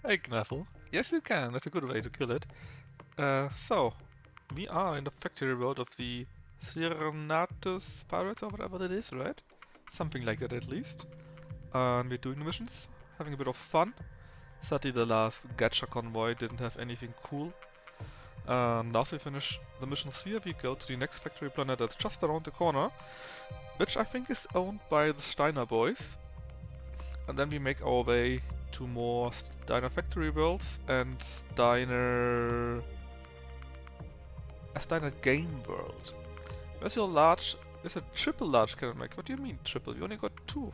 Hey, Knuffle. Yes, you can. That's a good way to kill it. So, we are in the factory world of the Cyrenatus pirates or whatever that is, right? Something like that at least. And we're doing the missions, having a bit of fun. Sadly, the last gacha convoy didn't have anything cool. And after we finish the missions here, we go to the next factory planet that's just around the corner, which I think is owned by the Steiner boys. And then we make our way to more Steiner factory worlds and a Steiner game world. Where's your large? There's a triple large cannon mech. What do you mean triple? We only got two.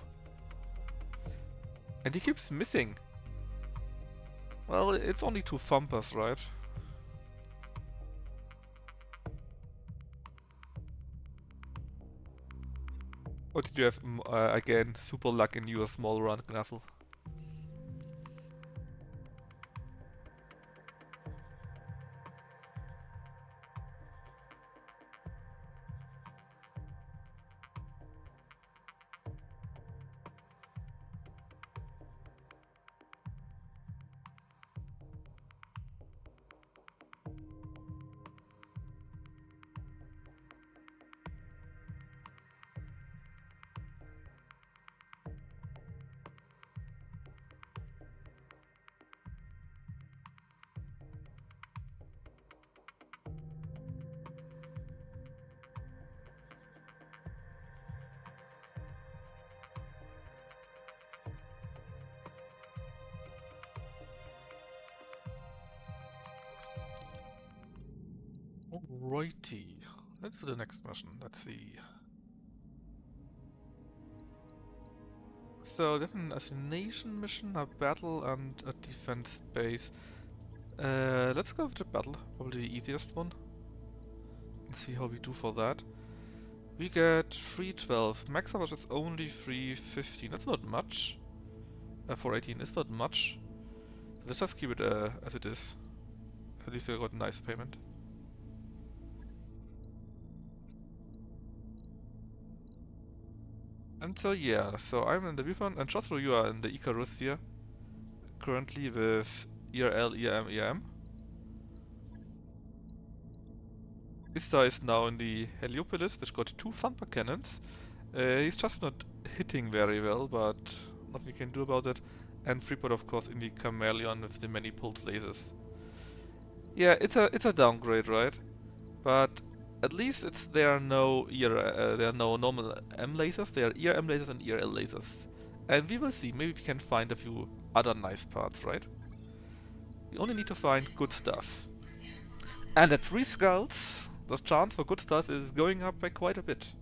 And he keeps missing. Well, it's only two thumpers, right? Or did you have, again, super luck in your small run, Knuffle? Alrighty. Let's do the next mission. Let's see. So, we have an assassination mission, a battle, and a defense base. Let's go with the battle. Probably the easiest one. And see how we do for that. We get 312. Max average is only 315. That's not much. 418 is not much. Let's just keep it as it is. At least I got a nice payment. And so yeah, so I'm in the Bifan and Josro, you are in the Icarus here. Currently with ERL, ERM, ERM. Ista is now in the Heliopolis, which got two thumper cannons. He's just not hitting very well, but nothing we can do about it. And Freeport, of course, in the Chameleon with the many pulse lasers. Yeah, it's a downgrade, right? But at least there are no there are no normal M lasers. There are ERM lasers and ERL lasers, and we will see. Maybe we can find a few other nice parts, right? We only need to find good stuff. And at 3 skulls, the chance for good stuff is going up by quite a bit.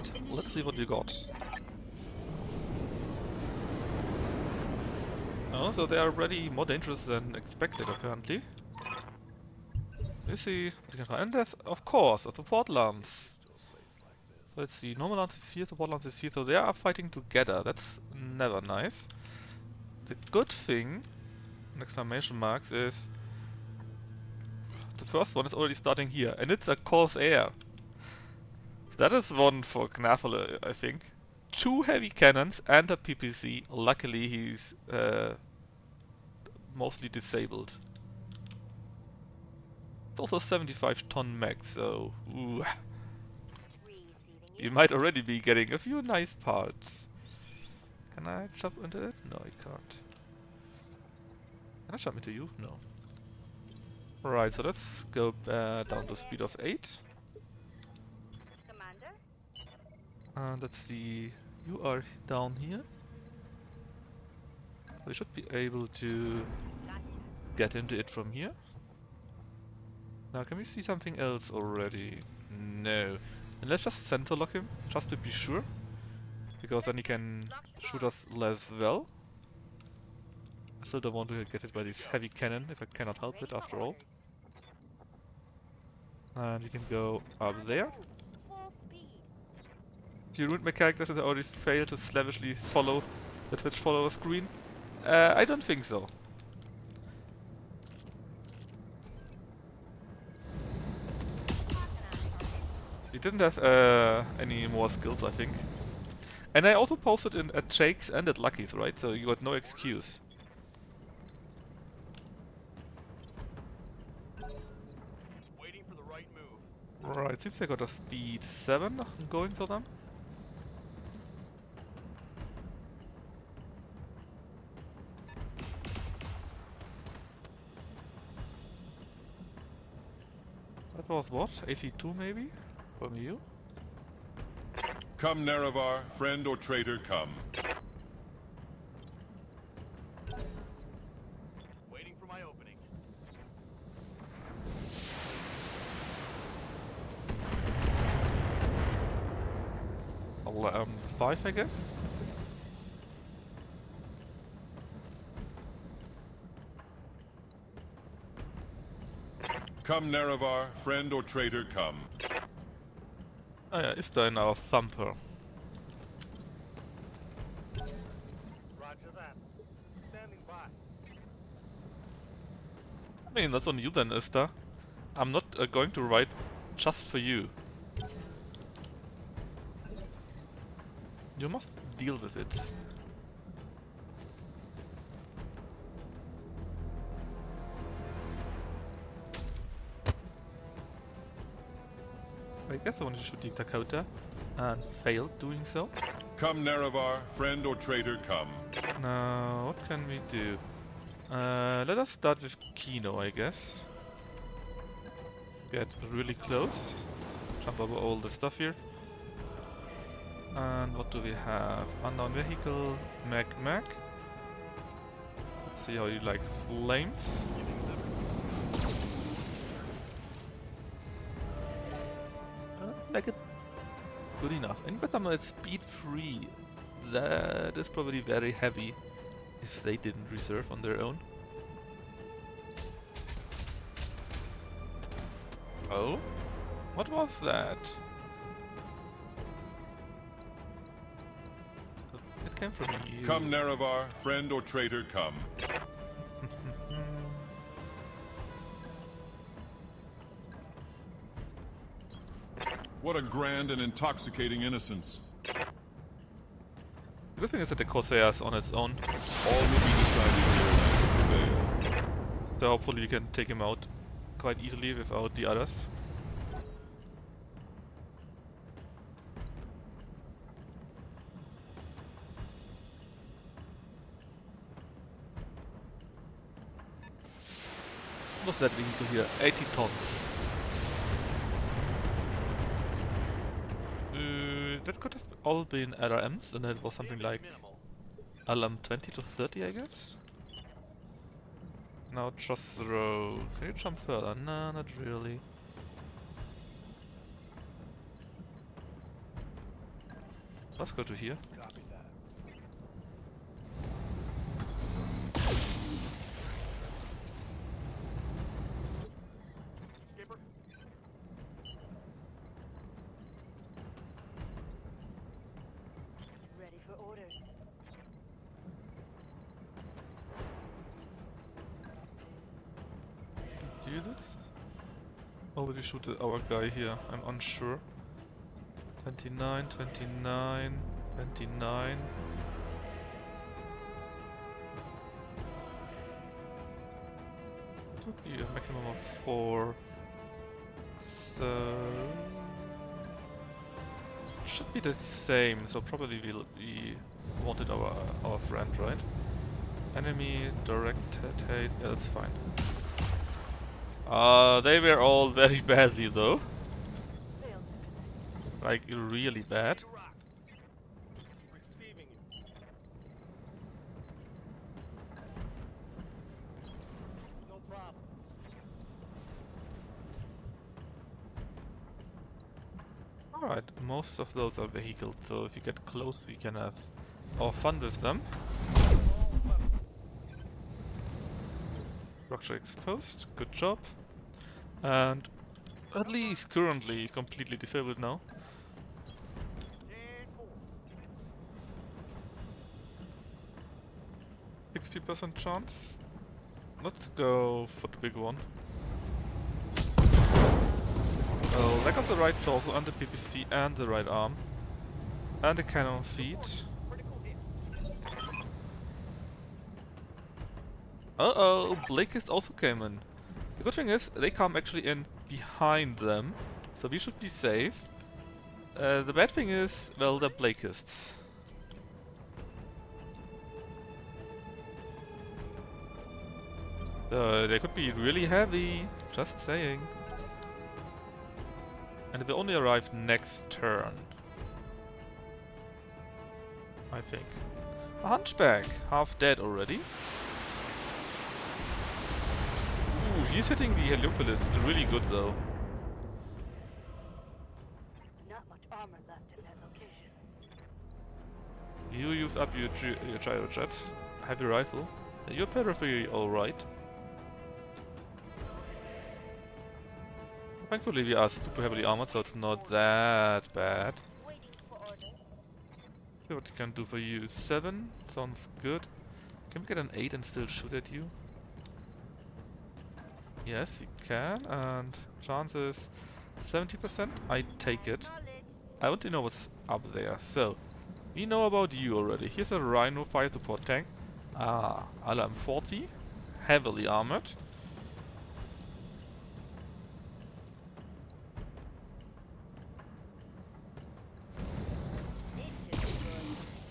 Alright, let's see what we got. Oh, so they are already more dangerous than expected, apparently. Let's see what we can find. And that's, of course, a support lance. Let's see, normal lance is here, support lance is here, so they are fighting together. That's never nice. The good thing, in exclamation marks, is the first one is already starting here, and it's a Corsair. That is one for Knaffle, I think. 2 heavy cannons and a PPC. Luckily, he's mostly disabled. It's also 75-ton mech, so ooh. You might already be getting a few nice parts. Can I jump into it? No, I can't. Can I jump into you? No. Right, so let's go down to speed of 8. Let's see. You are down here. We should be able to get into it from here. Now, can we see something else already? No. And let's just center lock him, just to be sure. Because then he can shoot us less well. I still don't want to get hit by this heavy cannon if I cannot help it after all. And we can go up there. Do you ruined my characters that I already failed to slavishly follow the Twitch follower screen? I don't think so. You didn't have any more skills, I think. And I also posted in at Jake's and at Lucky's, right? So you got no excuse. Waiting for the right move. Right, seems I got a speed 7 going for them. That was what? AC2 maybe? From you? Come, Nerevar, friend or traitor, come. Waiting for my opening. I'll, 5 I guess? Come, Nerevar, friend or traitor, come. Ah ja, ist da in our Thumper. Roger that. Standing by. I mean, that's on you then, Ista. I'm not going to write just for you. You must deal with it. I guess I wanted to shoot the Dakota and failed doing so. Come, Nerevar, friend or traitor, come. Now, what can we do? Let us start with Kino, I guess. Get really close. Jump over all the stuff here. And what do we have? Unknown vehicle, Mac. Let's see how you like flames. Make it good enough. And you got someone at speed 3. That is probably very heavy if they didn't reserve on their own. Oh? What was that? It came from you. Come, Nerevar, friend or traitor, come. What a grand and intoxicating innocence. The good thing is that the Corsair is on its own. All will be decided here today. So hopefully we can take him out quite easily without the others. What was that we need to hear? 80 tons. That could have all been LRMs, and it was something like LM 20 to 30, I guess? Now just throw. Can you jump further? No, not really. That's good to hear. Copy that. Skipper, Ready for orders. Do this? Or would you shoot our guy here? I'm unsure. 29, 29, 29. It would be a maximum of 4. So should be the same. So probably we wanted our friend, right? Enemy directed hate. Yeah, that's fine. They were all very badly though. Failed. Like really bad. to rock. Receiving you. No problem. Alright, most of those are vehicles, so if you get close we can have our fun with them. Structure exposed, good job. And at least currently he's completely disabled now. 60% chance. Let's go for the big one. Lack of the right torso and the PPC and the right arm. And the cannon feet. Uh-oh, Blakist also came in. The good thing is, they come actually in behind them, so we should be safe. The bad thing is, well, they're Blakists. They could be really heavy, just saying. And they only arrive next turn. I think. A hunchback, half dead already. Ooh, he's hitting the Heliopolis really good though. Not much armor left in that location. You use up your gyrojets. Heavy rifle. Your periphery alright. Thankfully we are super heavily armored, so it's not that bad. Waiting for orders. See what we can do for you. 7 sounds good. Can we get an 8 and still shoot at you? Yes, you can, and chances 70%. I take it. I want to know what's up there. So, we know about you already. Here's a Rhino fire support tank. Ah, alarm 40. Heavily armored.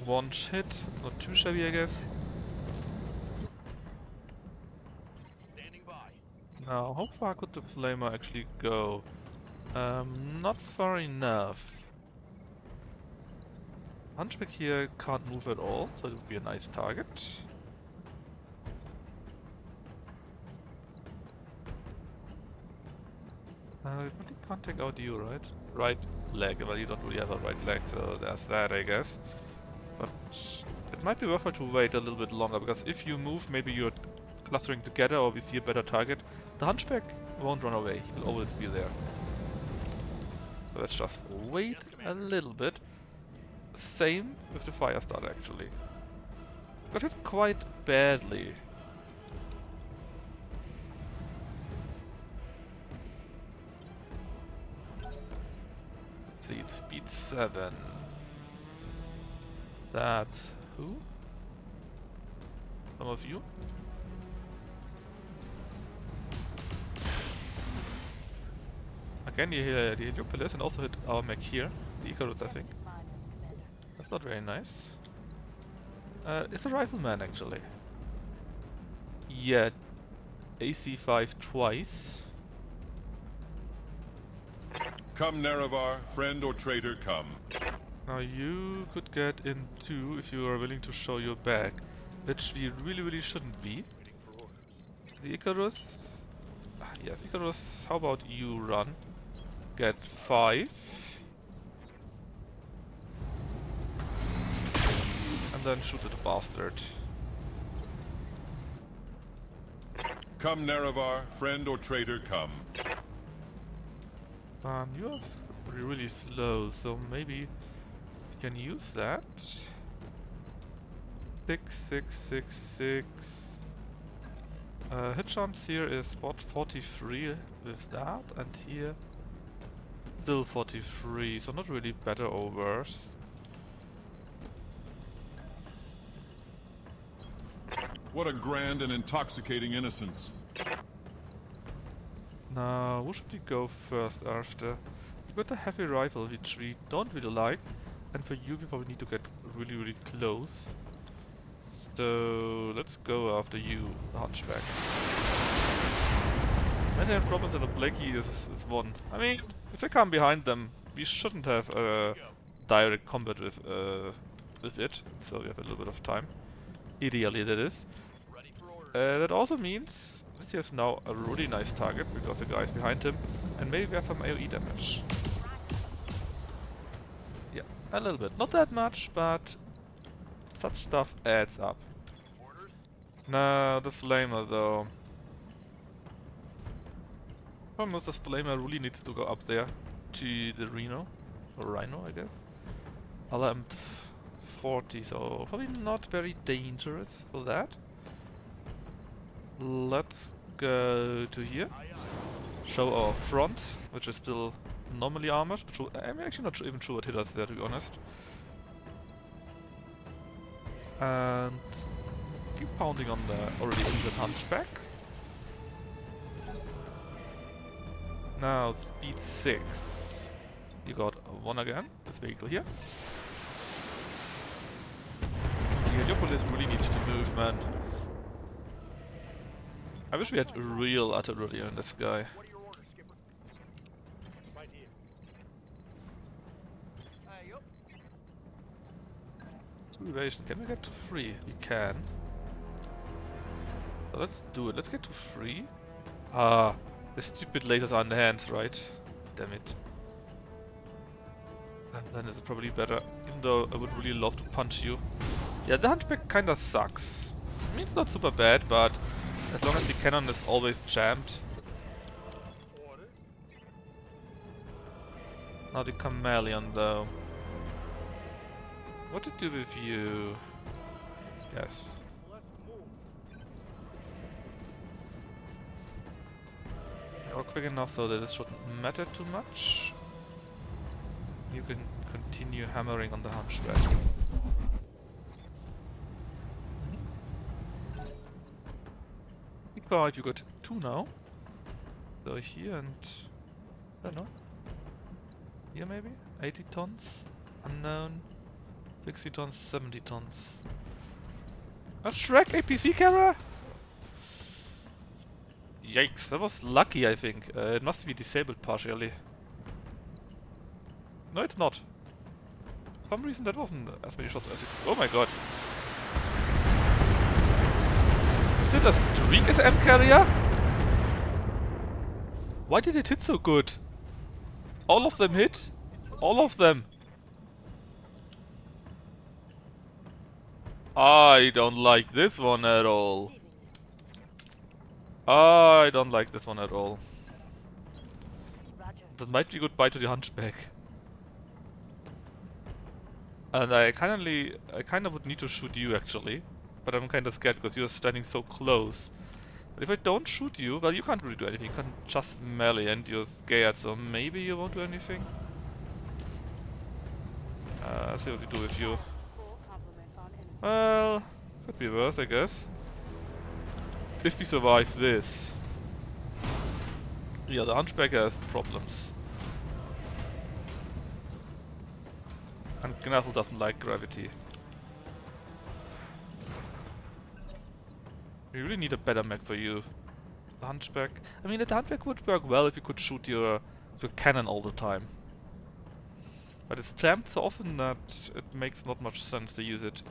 One hit. It's not too shabby, I guess. Standing by. Now, how far could the flamer actually go? Not far enough. Hunchback here can't move at all, so it would be a nice target. We probably can't take out you, right? Right leg, well you don't really have a right leg, so there's that, I guess. But it might be worthwhile to wait a little bit longer, because if you move, maybe you're clustering together or we see a better target. The Hunchback won't run away, he will always be there. So let's just wait a little bit. Same with the fire starter actually. Got hit quite badly. Let's see, it's speed 7. That's who? Some of you? Again, the Heliopolis and also hit our mech here. The Icarus, I think. That's not very nice. It's a rifleman actually. Yeah, AC5 twice. Come, Nerevar, friend or traitor, come. Now you could get in too if you are willing to show your back, which we really shouldn't be. The Icarus... yes, Icarus, how about you run? Get 5. And then shoot at the bastard. Come, Nerevar, friend or traitor, come. You're really slow, so maybe you can use that. 6, 6, 6, 6. Hit chance here is spot 43 with that, and here still 43, so not really better or worse. What a grand and intoxicating innocence. Now, who should we go first after? We got a heavy rifle which we don't really like, and for you we probably need to get really close. So let's go after you, Hunchback. When they have problems in the Blackie is one. I mean, if they come behind them, we shouldn't have direct combat with it, so we have a little bit of time. Ideally, that is. Ready for orders. That also means this is now a really nice target because the guy is behind him, and maybe we have some AoE damage. Yeah, a little bit. Not that much, but such stuff adds up. Orders. No, the Flamer though. Almost the Flamer really needs to go up there to the Rhino, or Rhino, I guess. LM 40, so probably not very dangerous for that. Let's go to here. Aye, aye. Show our front, which is still normally armored. I'm actually not even sure what hit us there, to be honest. And keep pounding on the already injured Hunchback. Now speed 6. You got 1 again, this vehicle here. The Heliopolis really needs to move, man. I wish we had real artillery on this guy. What are your orders, Skipper? Right here. Aye, yup. 2 evasion. Can we get to 3? We can. So let's do it. Let's get to 3. Ah, the stupid lasers are in the hands, right? Damn it. And then it's probably better, even though I would really love to punch you. Yeah, the Hunchback kinda sucks. I mean, it's not super bad, but as long as the cannon is always jammed. Orders. Now the Chameleon, though. What to do with you? Yes. Let's move. You're quick enough so that it shouldn't matter too much. You can continue hammering on the Hunchback. Right, you got 2 now. So here and I don't know. Here maybe? 80 tons? Unknown. 60 tons, 70 tons. A Shrek APC camera? Yikes, that was lucky, I think. It must be disabled partially. No, it's not. For some reason that wasn't as many shots as it... Oh my god. Is it a streak SM carrier? Why did it hit so good? All of them hit? All of them. I don't like this one at all. I don't like this one at all. Roger. That might be goodbye to the Hunchback. And I kinda would need to shoot you actually. But I'm kinda scared because you're standing so close. But if I don't shoot you, well, you can't really do anything. You can just melee and you're scared, so maybe you won't do anything. Let's see what we do with you. Full complement on enemy. Well, could be worse, I guess. If we survive this. Yeah, the Hunchback has problems. And Gnathel doesn't like gravity. We really need a better mech for you. The Hunchback. I mean, the Hunchback would work well if you could shoot your cannon all the time. But it's jammed so often that it makes not much sense to use it.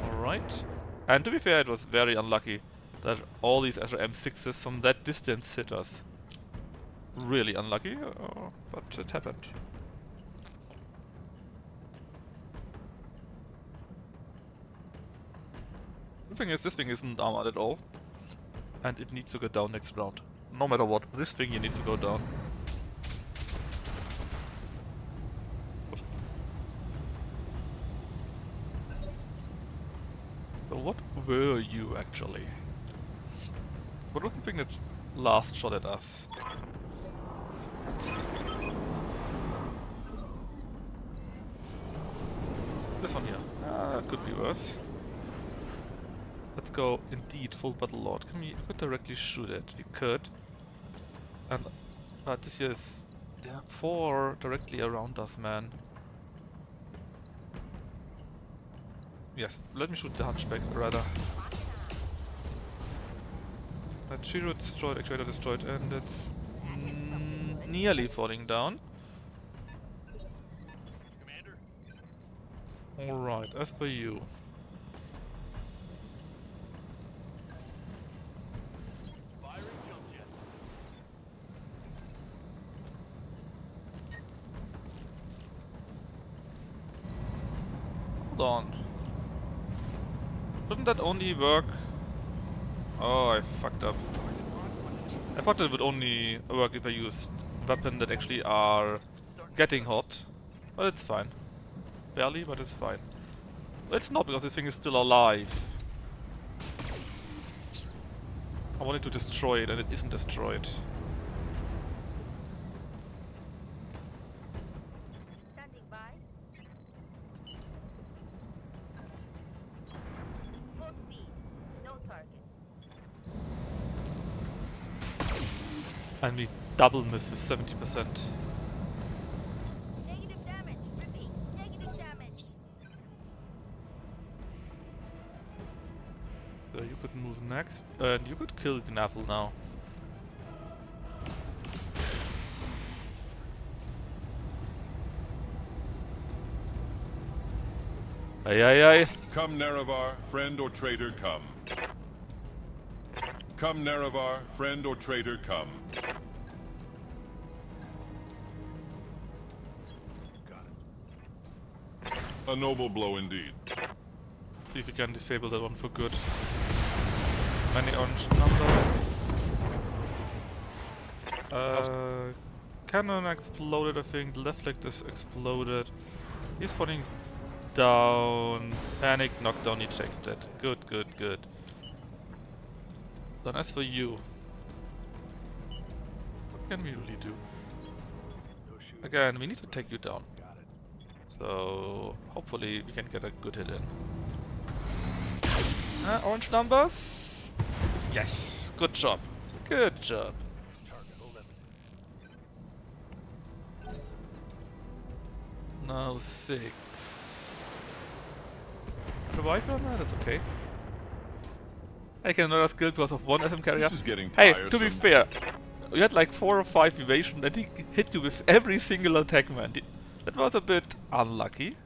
Alright. And to be fair, it was very unlucky that all these SRM6s from that distance hit us. really unlucky, but it happened. The thing is, this thing isn't armored at all. And it needs to go down next round. No matter what, this thing you need to go down. So what were you actually? What was the thing that last shot at us? This one here. Ah, that could be worse. Let's go indeed full battle lord. You could directly shoot it. You could. But this here is... There are 4 directly around us, man. Yes, let me shoot the hunchback rather. Shiro destroyed, actuator destroyed, and it's nearly falling down. Alright, as for you. Hold on. Shouldn't that only work? Oh, I fucked up. I thought it would only work if I used weapons that actually are getting hot. But it's fine. Barely, but it's fine. Well, it's not, because this thing is still alive. I wanted to destroy it, and it isn't destroyed. Standing by. Full speed. No target. And we double miss with 70%. Negative damage. Repeat. Negative damage. So you could move next, and you could kill Gnaffle now. Aye aye aye. Come, Nerevar, friend or traitor, come. Come, Nerevar, friend or traitor, come. A noble blow indeed. See if we can disable that one for good. Many orange numbers. Cannon exploded, I think. The left leg is exploded. He's falling down. Panic, knockdown ejected. Good, good, good. Then as for you, what can we really do? Again, we need to take you down. So hopefully we can get a good hit in. Orange numbers? Yes, good job. Good job. Now 6. Revive on that? That's okay. I can another skill because of 1 SM carrier. This is getting Hey, tiresome. to be fair, you had like 4 or 5 evasion and he hit you with every single attack, man. That was a bit unlucky.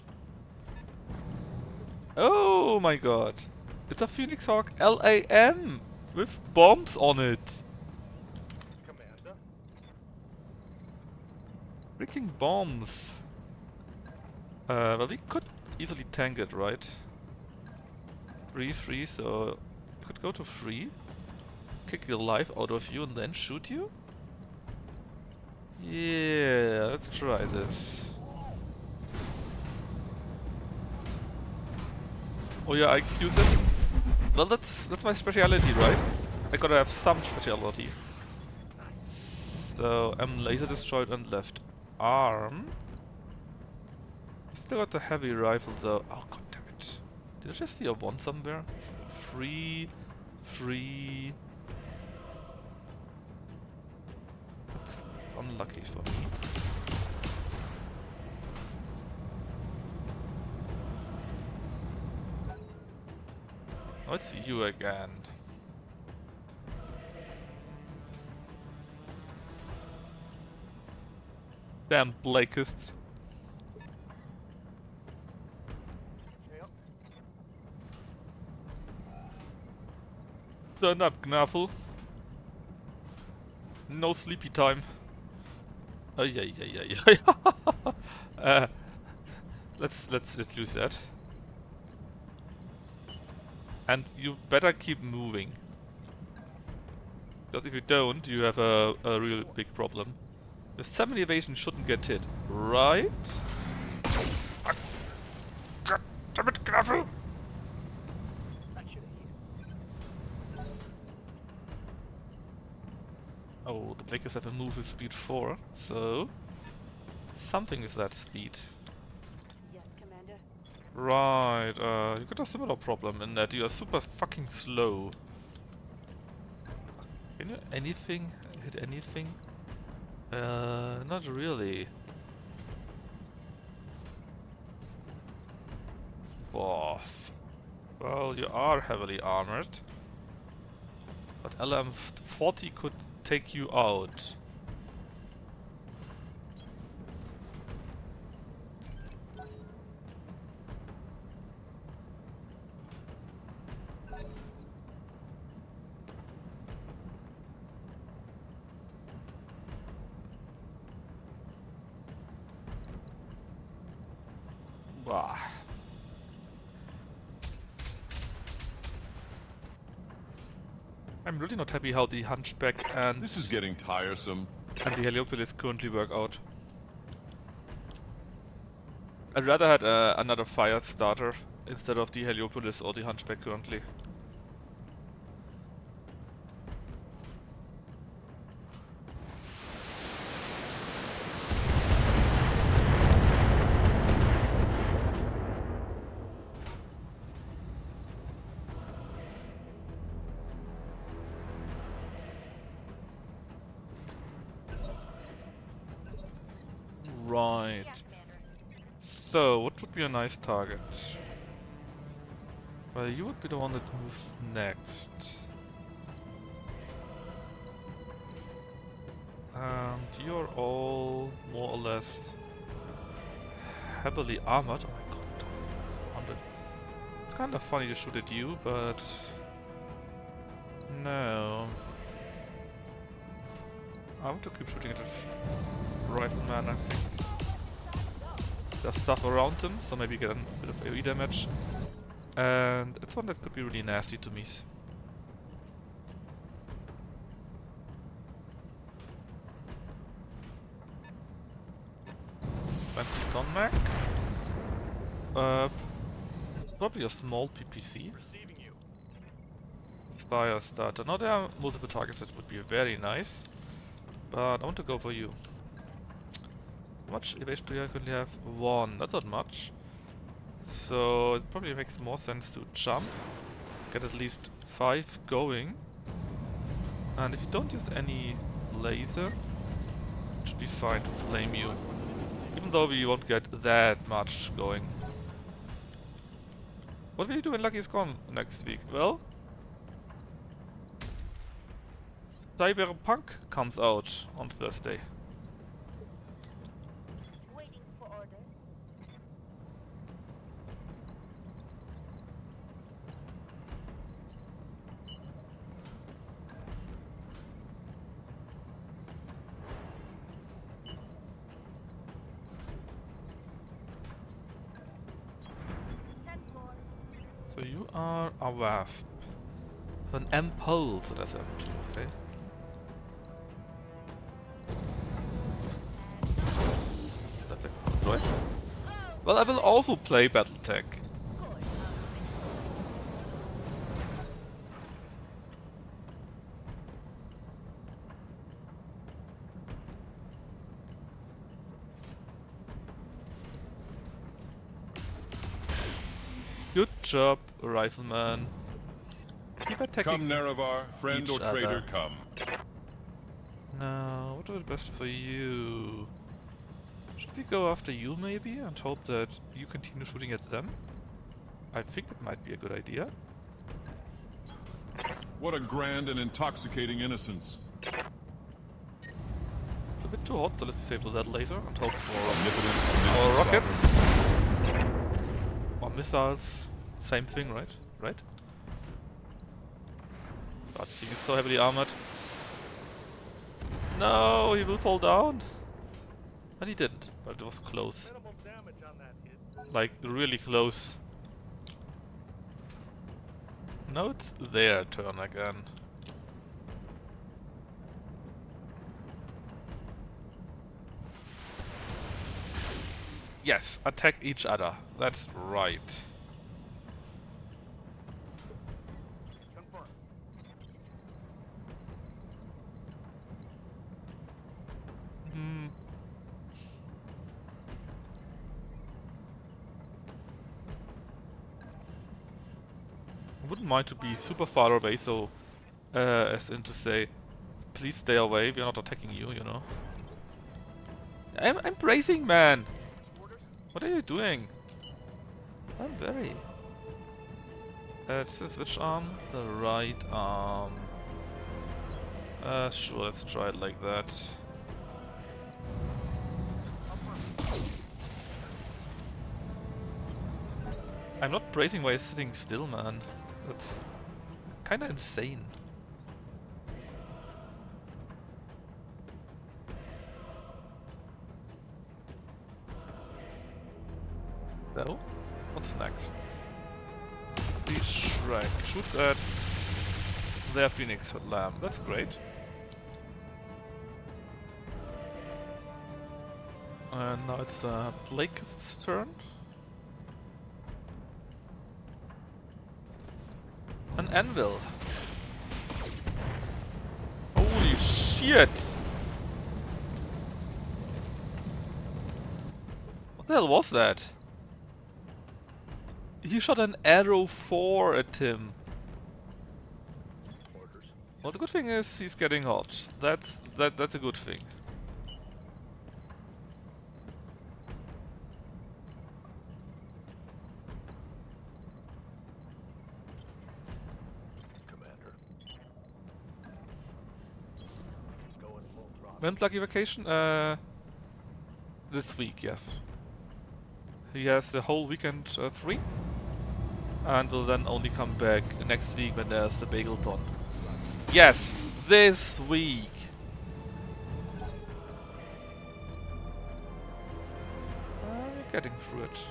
Oh my god. It's a Phoenix Hawk LAM with bombs on it. Commander. Freaking bombs. Well, we could easily tank it, right? 3-3, so we could go to 3, kick the life out of you and then shoot you? Yeah, let's try this. Oh yeah, excuses? Well, that's my speciality, right? I gotta have some speciality. So, laser destroyed and left arm. Still got the heavy rifle though. Oh god damn it. Did I just see a 1 somewhere? 3, 3. That's unlucky for me. Oh, it's you again. Damn Blakists. Yep. Turn up, Gnaffle. No sleepy time. Oh yeah, yeah, yeah, yeah. Let's use that. And you better keep moving. Because if you don't, you have a real big problem. The 70 evasion shouldn't get hit, right? Ah, God damn it, Knuffle! That should have hit. Oh, the Blakers have a move with speed 4, so something is that speed. Yes, Commander. Right, you got a similar problem in that you are super fucking slow. Can you hit anything? Not really. Oh, well, you are heavily armored. But LM40 could take you out. Bah. I'm really not happy how the Hunchback and This is getting tiresome. the Heliopolis currently work out. I'd rather had another fire starter instead of the Heliopolis or the Hunchback currently. Right. Yeah, Commander. So, what would be a nice target? Well, you would be the one that moves next. And you're all more or less heavily armored. Oh my god, 100. It's kind of funny to shoot at you, but no. I want to keep shooting at the rifleman, I think. There's stuff around him, so maybe get a bit of AoE damage. And it's one that could be really nasty to me. Ton Mac. Probably a small PPC. Receiving you. Fire starter. Now there are multiple targets that would be very nice. But I want to go for you. How much evasion do you currently have? 1. That's not much. So it probably makes more sense to jump. Get at least 5 going. And if you don't use any laser, it should be fine to flame you. Even though we won't get that much going. What will you do when Lucky is gone next week? Well, Cyberpunk comes out on Thursday. Waiting for orders. Send for. So you are a wasp. With an M-pulse, so that's happened. Okay. Battletech destroyed. Well, I will also play Battletech. Good job, rifleman. Keep attacking. Come, Nerevar, friend each or traitor, other. come. Now, what would be best for you? Should we go after you maybe and hope that you continue shooting at them? I think that might be a good idea. What a grand and intoxicating innocence. It's a bit too hot, so let's disable that laser and hope for Omnipotent, our rockets. Or missiles. Same thing, right? Right? God, he is so heavily armored. No, he will fall down. But he didn't. But it was close. Minimal damage on that hit. Like, really close. Now it's their turn again. Yes, attack each other. That's right. Confirm. Hmm. I wouldn't mind to be super far away, so as in to say, please stay away. We're not attacking you, you know. I'm bracing, man. What are you doing? I'm very. Let's switch arm, the right arm. Sure, let's try it like that. I'm not bracing while sitting still, man. That's kinda insane. So, what's next? The Shrek shoots at their Phoenix Lamb. That's great. And now it's Blake's turn. An anvil. Holy shit! What the hell was that? He shot an arrow 4 at him. Orders. Well, the good thing is he's getting hot. That's a good thing. Commander. Going full throttle. When's lucky vacation? This week, yes. He has the whole weekend free, and will then only come back next week when there's the Bagleton. Yes, this week. Getting through it.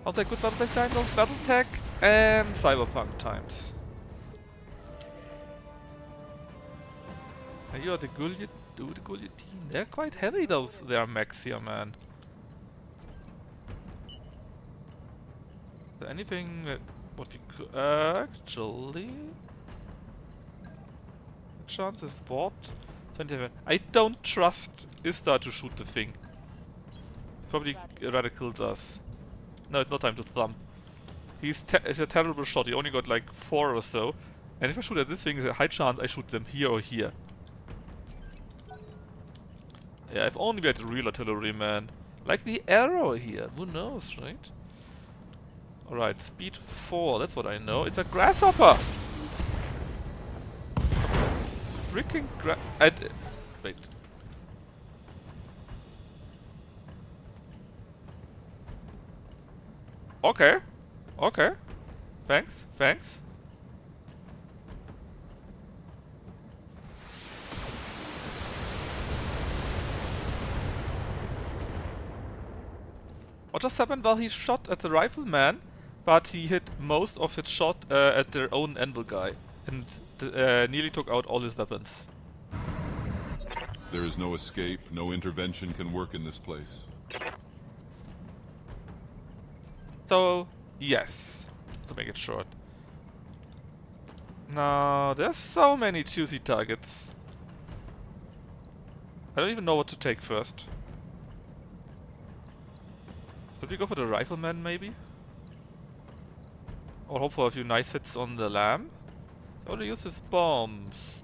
I'll take good Battletech times, Battletech and Cyberpunk times. And you are the guillotine. They're quite heavy, those their mechs here, man. Is there anything that what we could actually? Chance is what? 27. I don't trust Istar to shoot the thing. Probably rather kills us. No, it's not time to thump. He's a terrible shot. He only got like 4 or so. And if I shoot at this thing, there's a high chance I shoot them here or here. Yeah, if only we had real artillery, man. Like the arrow here. Who knows, right? Alright, speed 4. That's what I know. It's a grasshopper! Freaking wait. Okay. Okay. Thanks. Thanks. What just happened? Well, he shot at the rifleman, but he hit most of his shot at their own anvil guy, and nearly took out all his weapons. There is no escape, no intervention can work in this place. So, yes, to make it short. Now, there's so many juicy targets. I don't even know what to take first. Should we go for the rifleman, maybe? Or hope for a few nice hits on the lamb? I want to use his bombs.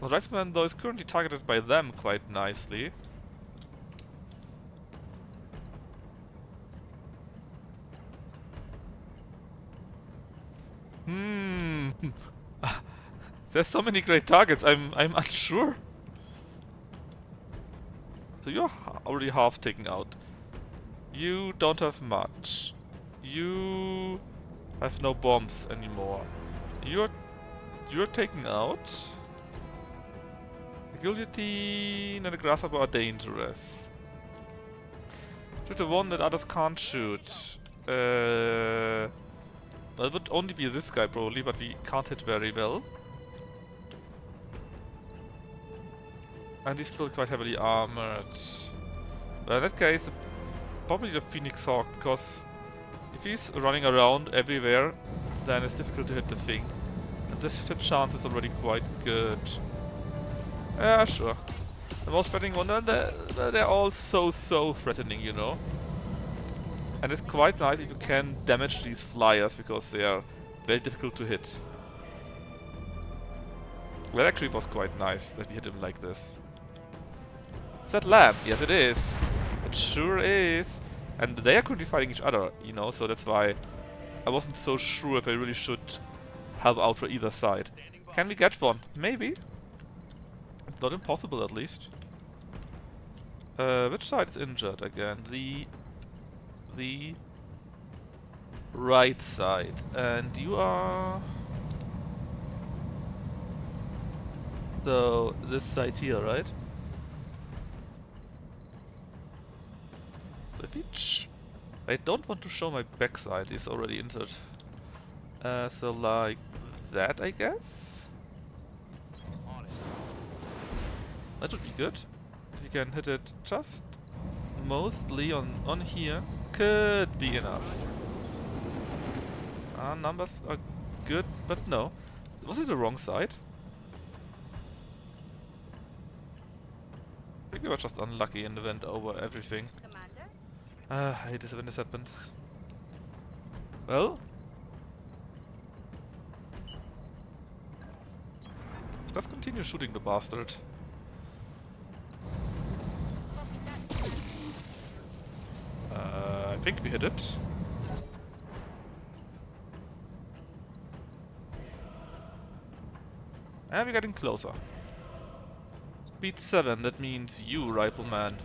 The rifleman, though, is currently targeted by them quite nicely. There's so many great targets, I'm unsure. So you're already half taken out. You don't have much. You have no bombs anymore. You're taken out. The guillotine and the grasshopper are dangerous. Shoot the one that others can't shoot. Well, it would only be this guy probably, but we can't hit very well. And he's still quite heavily armored. Well, in that case, probably the Phoenix Hawk, because if he's running around everywhere, then it's difficult to hit the thing. And this hit chance is already quite good. Yeah, sure. The most threatening one, they're all so threatening, you know. And it's quite nice if you can damage these flyers, because they are very difficult to hit. Well, actually it was quite nice that we hit him like this. Is that lamp? Yes, it is. It sure is. And they are currently fighting each other, you know, so that's why I wasn't so sure if I really should help out for either side. Can we get one? Maybe. It's not impossible, at least. Which side is injured again? The right side. And you are... So, this side here, right? I don't want to show my backside, he's already injured. So like that, I guess? That should be good. If you can hit it just mostly on here, could be enough. Numbers are good, but no. Was it the wrong side? I think we were just unlucky and went over everything. Commander? I hate it when this happens. Well? Let's continue shooting the bastard. I think we hit it. And we're getting closer. Speed 7, that means you, rifleman.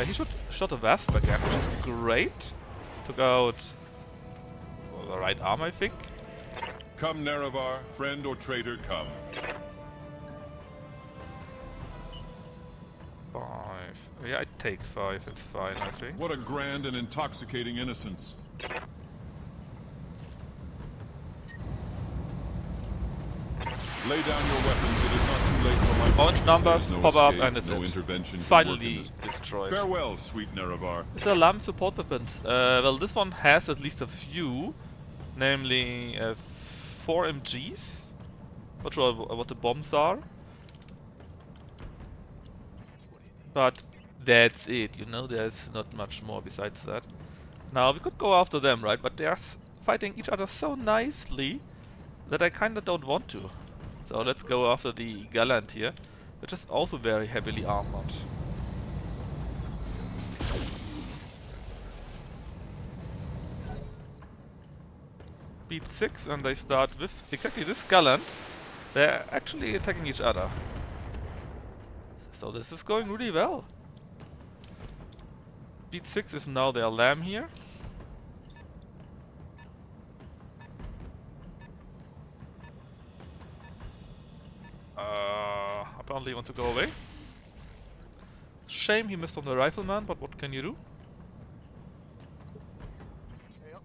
He shot a Wasp again, which is great. Took out the right arm, I think. Come, Nerevar, friend or traitor, come. 5. Yeah, I'd take 5, it's fine, I think. What a grand and intoxicating innocence. Lay down your weapons, it is not too late for my... Orange numbers There is no pop up escape, and it's no it. intervention can work in Finally this- destroyed. Farewell, sweet Nerevar. Is there alarm support weapons? Well, this one has at least a few, namely 4 MGs. Not sure what the bombs are, but that's it. You know, there's not much more besides that. Now we could go after them, right? But they're fighting each other so nicely that I kinda don't want to. So let's go after the Gallant here, which is also very heavily armored. Speed 6 and they start with exactly this Gallant. They're actually attacking each other. So this is going really well. Speed 6 is now their lamb here. Apparently he wants to go away. Shame he missed on the rifleman, but what can you do? Yep.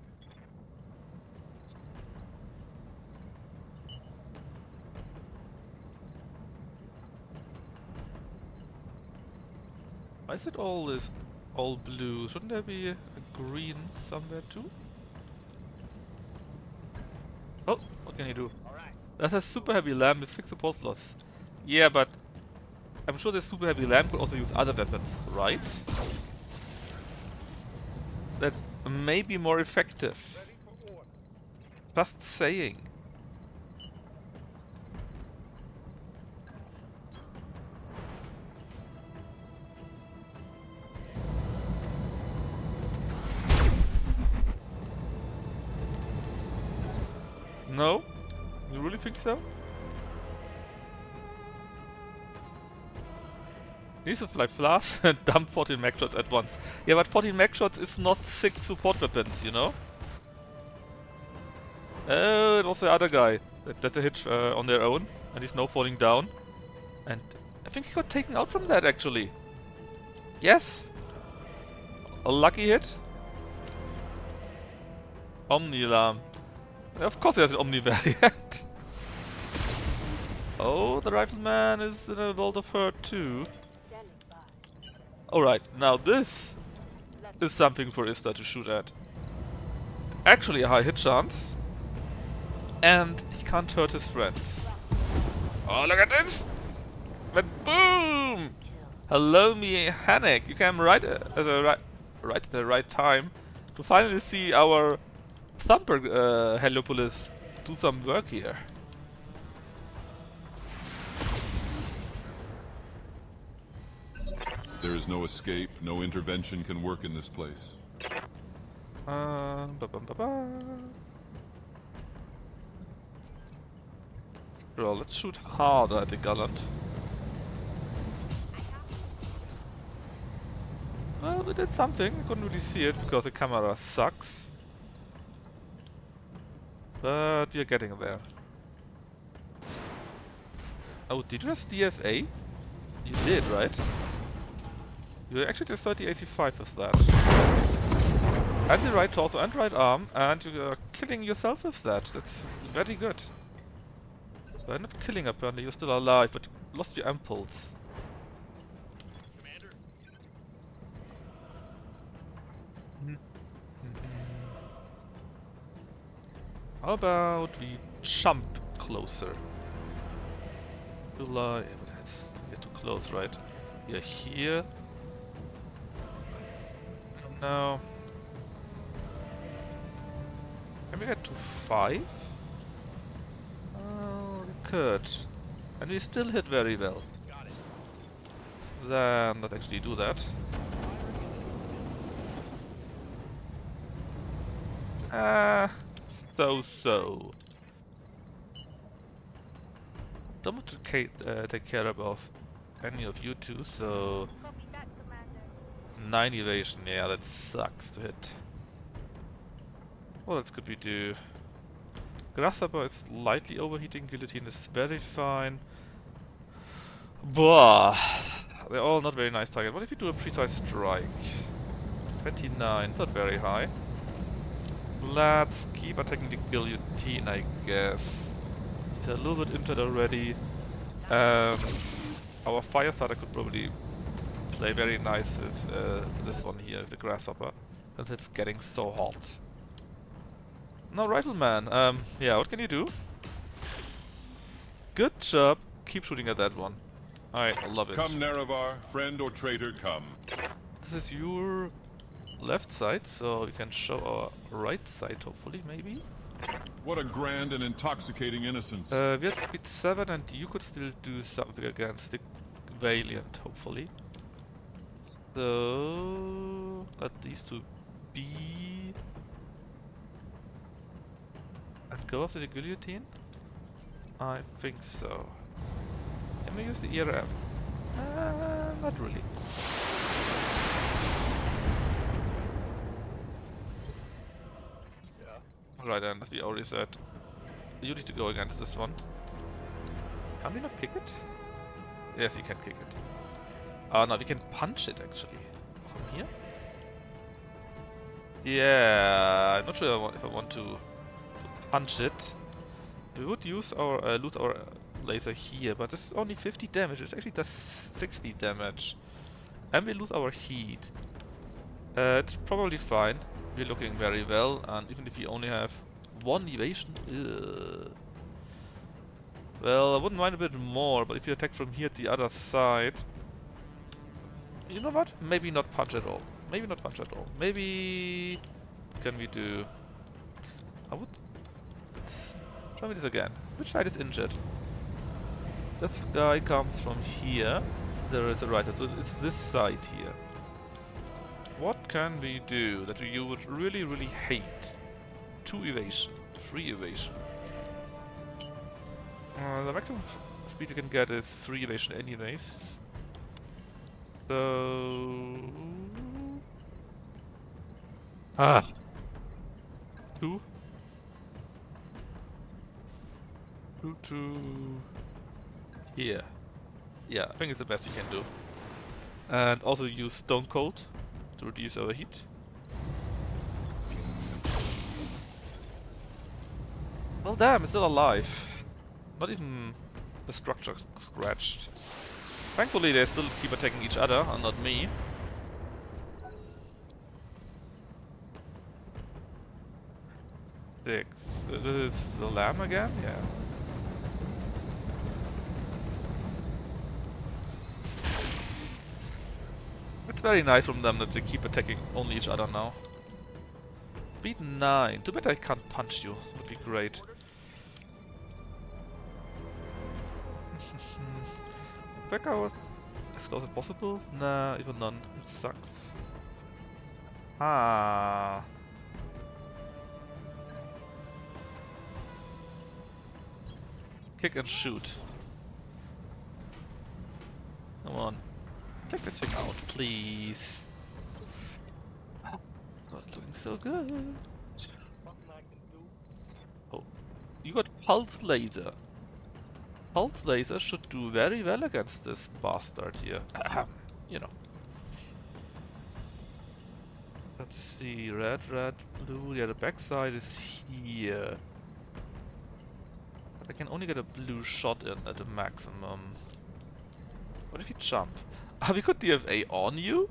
Why is it all blue? Shouldn't there be a green somewhere too? Oh, what can you do? Alright. That's a super heavy lamb with 6 support slots. Yeah, but I'm sure the super heavy lamb could also use other weapons, right? That may be more effective. Ready for order. Just saying. No? You really think so? Needs to like flash and dump 14 mech shots at once. Yeah, but 14 mech shots is not 6 support weapons, you know? Oh, it was the other guy that hit on their own. And he's now falling down. And I think he got taken out from that actually. Yes! A lucky hit. Omni alarm. Of course there's an Omni variant. Oh, the rifleman is in a world of hurt too. Standing by. Alright, now this is something for Ista to shoot at. Actually a high hit chance. And he can't hurt his friends. Oh, look at this! But boom! Hello, mechanic. You came right at the right time to finally see our Thumper Heliopolis do some work here. There is no escape, no intervention can work in this place. Ba -bum -ba -ba. Well, let's shoot harder at the Gallant. Well, we did something. I couldn't really see it because the camera sucks. But we are getting there. Oh, did you just DFA? You did, right? You actually destroyed the AC-5 with that. And the right torso and right arm, and you are killing yourself with that. That's very good. Well, not killing apparently, you're still alive, but you lost your impulse. Commander, How about we jump closer? But it's you're too close, right? You're here. No. Can we get to 5? Oh, we could. And we still hit very well. got it. Then not actually do that. So. Don't want to take care of any of you two, so Copy that, Commander. 9 evasion, yeah, that sucks to hit. What else could we do? Grasshopper is slightly overheating, Guillotine is very fine. Blah! They're all not very nice targets. What if we do a precise strike? 29, not very high. Let's keep attacking the Guillotine, I guess. It's a little bit injured already. Our fire starter could probably play very nice with this one here, the Grasshopper, since it's getting so hot. No, Rifleman, yeah, what can you do? Good job, keep shooting at that one. I love it. Come, Nerevar, friend or traitor, come. This is your left side, so we can show our right side, hopefully, maybe? What a grand and intoxicating innocence. We had speed 7 and you could still do something against the Valiant, hopefully. So let these two be. And go after the Guillotine? I think so. Can we use the ERM? Not really. Yeah. Alright, and as we already said, you need to go against this one. Can we not kick it? Yes, you can kick it. Oh no, we can punch it actually. From here? Yeah, I'm not sure if I want to punch it. We would use our lose our laser here, but this is only 50 damage. It actually does 60 damage. And we lose our heat. It's probably fine. We're looking very well, and even if we only have 1 evasion... Well, I wouldn't mind a bit more, but if you attack from here at the other side... You know what? Maybe not punch at all. Maybe not punch at all. Maybe... What can we do? I would... Try me this again. Which side is injured? This guy comes from here. There is a right, so it's this side here. What can we do that you would really, really hate? 2 evasion, 3 evasion. The maximum speed you can get is 3 evasion anyways. So... 2. 2, 2. here. Yeah, I think it's the best you can do. And also use Stone Cold to reduce overheat. Well, damn, it's still alive. Not even the structure scratched. Thankfully, they still keep attacking each other and not me. This is the lamb again? Yeah. It's very nice from them that they keep attacking only each other now. Speed 9. Too bad I can't punch you. That would be great. Back out as close as possible? Nah, even none. It sucks. Ah. Kick and shoot. Come on. Take this thing out, please. It's not looking so good. Something I can do. Oh. You got Pulse Laser. Pulse Laser should do very well against this bastard here. You know. Let's see. Red, blue. Yeah, the backside is here. But I can only get a blue shot in at the maximum. What if you jump? We could DFA on you?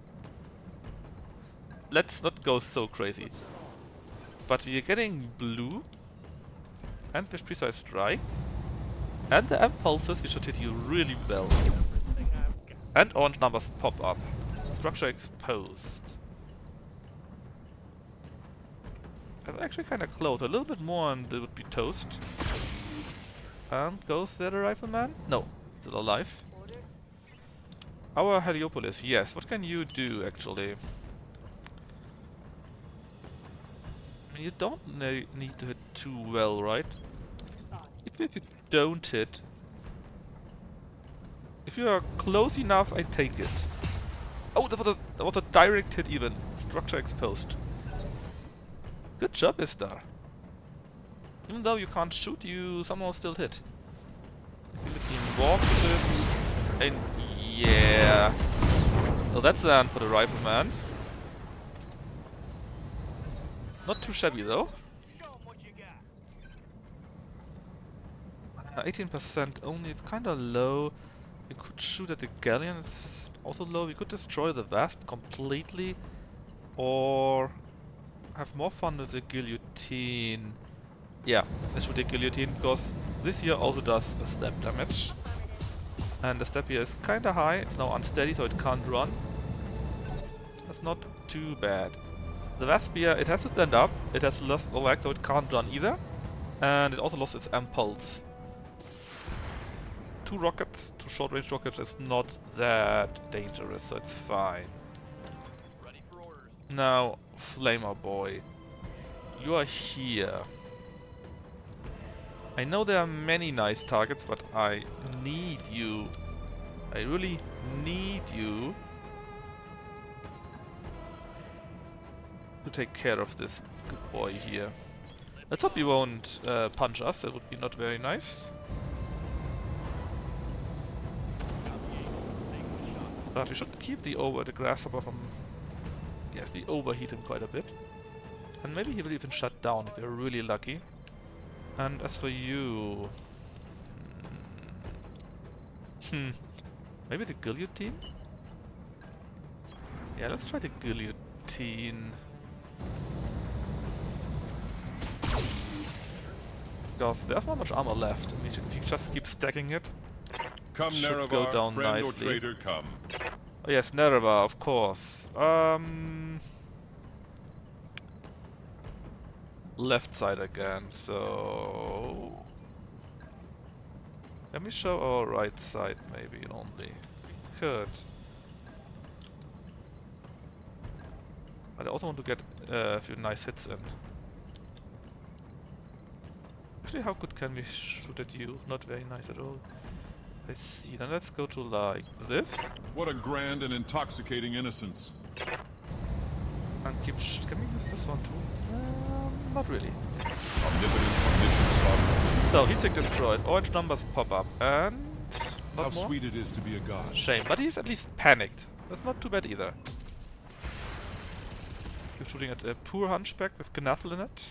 Let's not go so crazy. But we're getting blue. And with precise strike. And the impulses, which should hit you really well. Everything I've got. And orange numbers pop up. Structure exposed. That's actually kind of close. A little bit more and it would be toast. And goes there the rifleman? No, still alive. Order. Our Heliopolis, yes. What can you do actually? I mean, you don't need to hit too well, right? Even if you don't hit, if you are close enough, I take it. Oh, that was a direct hit even. Structure exposed. Good job, Istar. Even though you can't shoot, you somehow still hit. You can walk a bit. And yeah. So that's the end for the rifleman. Not too shabby though. Show 'em what you got. 18% only, it's kinda low. You could shoot at the galleon, it's also low. We could destroy the Wasp completely. Or have more fun with the guillotine. Yeah, let's shoot the guillotine because this here also does a step damage. And the step here is kinda high, it's now unsteady so it can't run. That's not too bad. The Wasp here, it has to stand up, it has lost the leg so it can't run either. And it also lost its impulse. 2 rockets, 2 short-range rockets is not that dangerous, so it's fine. Ready for orders. Now, Flamer Boy, you are here. I know there are many nice targets, but I need you. I really need you to take care of this good boy here. Let's hope he won't punch us, that would be not very nice. But we should keep the grasshopper from... Yes, we overheat him quite a bit. And maybe he will even shut down if we're really lucky. And as for you... maybe the guillotine? Yeah, let's try the guillotine. Because there's not much armor left. And if you just keep stacking it, Come, should Nerevar, go down friend or nicely. traitor, come. Oh yes, Nerevar, of course. Left side again, so... Let me show our right side maybe only. We could. But I also want to get a few nice hits in. Actually, how good can we shoot at you? Not very nice at all. I see. Then let's go to like this. What a grand and intoxicating innocence. And keep can we use this one too? Not really. Omnipotent, omniscient, sovereign. So, heat sink destroyed. Orange numbers pop up. And... How Not more? sweet it is to be a god. Shame, but he's at least panicked. That's not too bad either. You're shooting at a poor hunchback with Gnathel in it.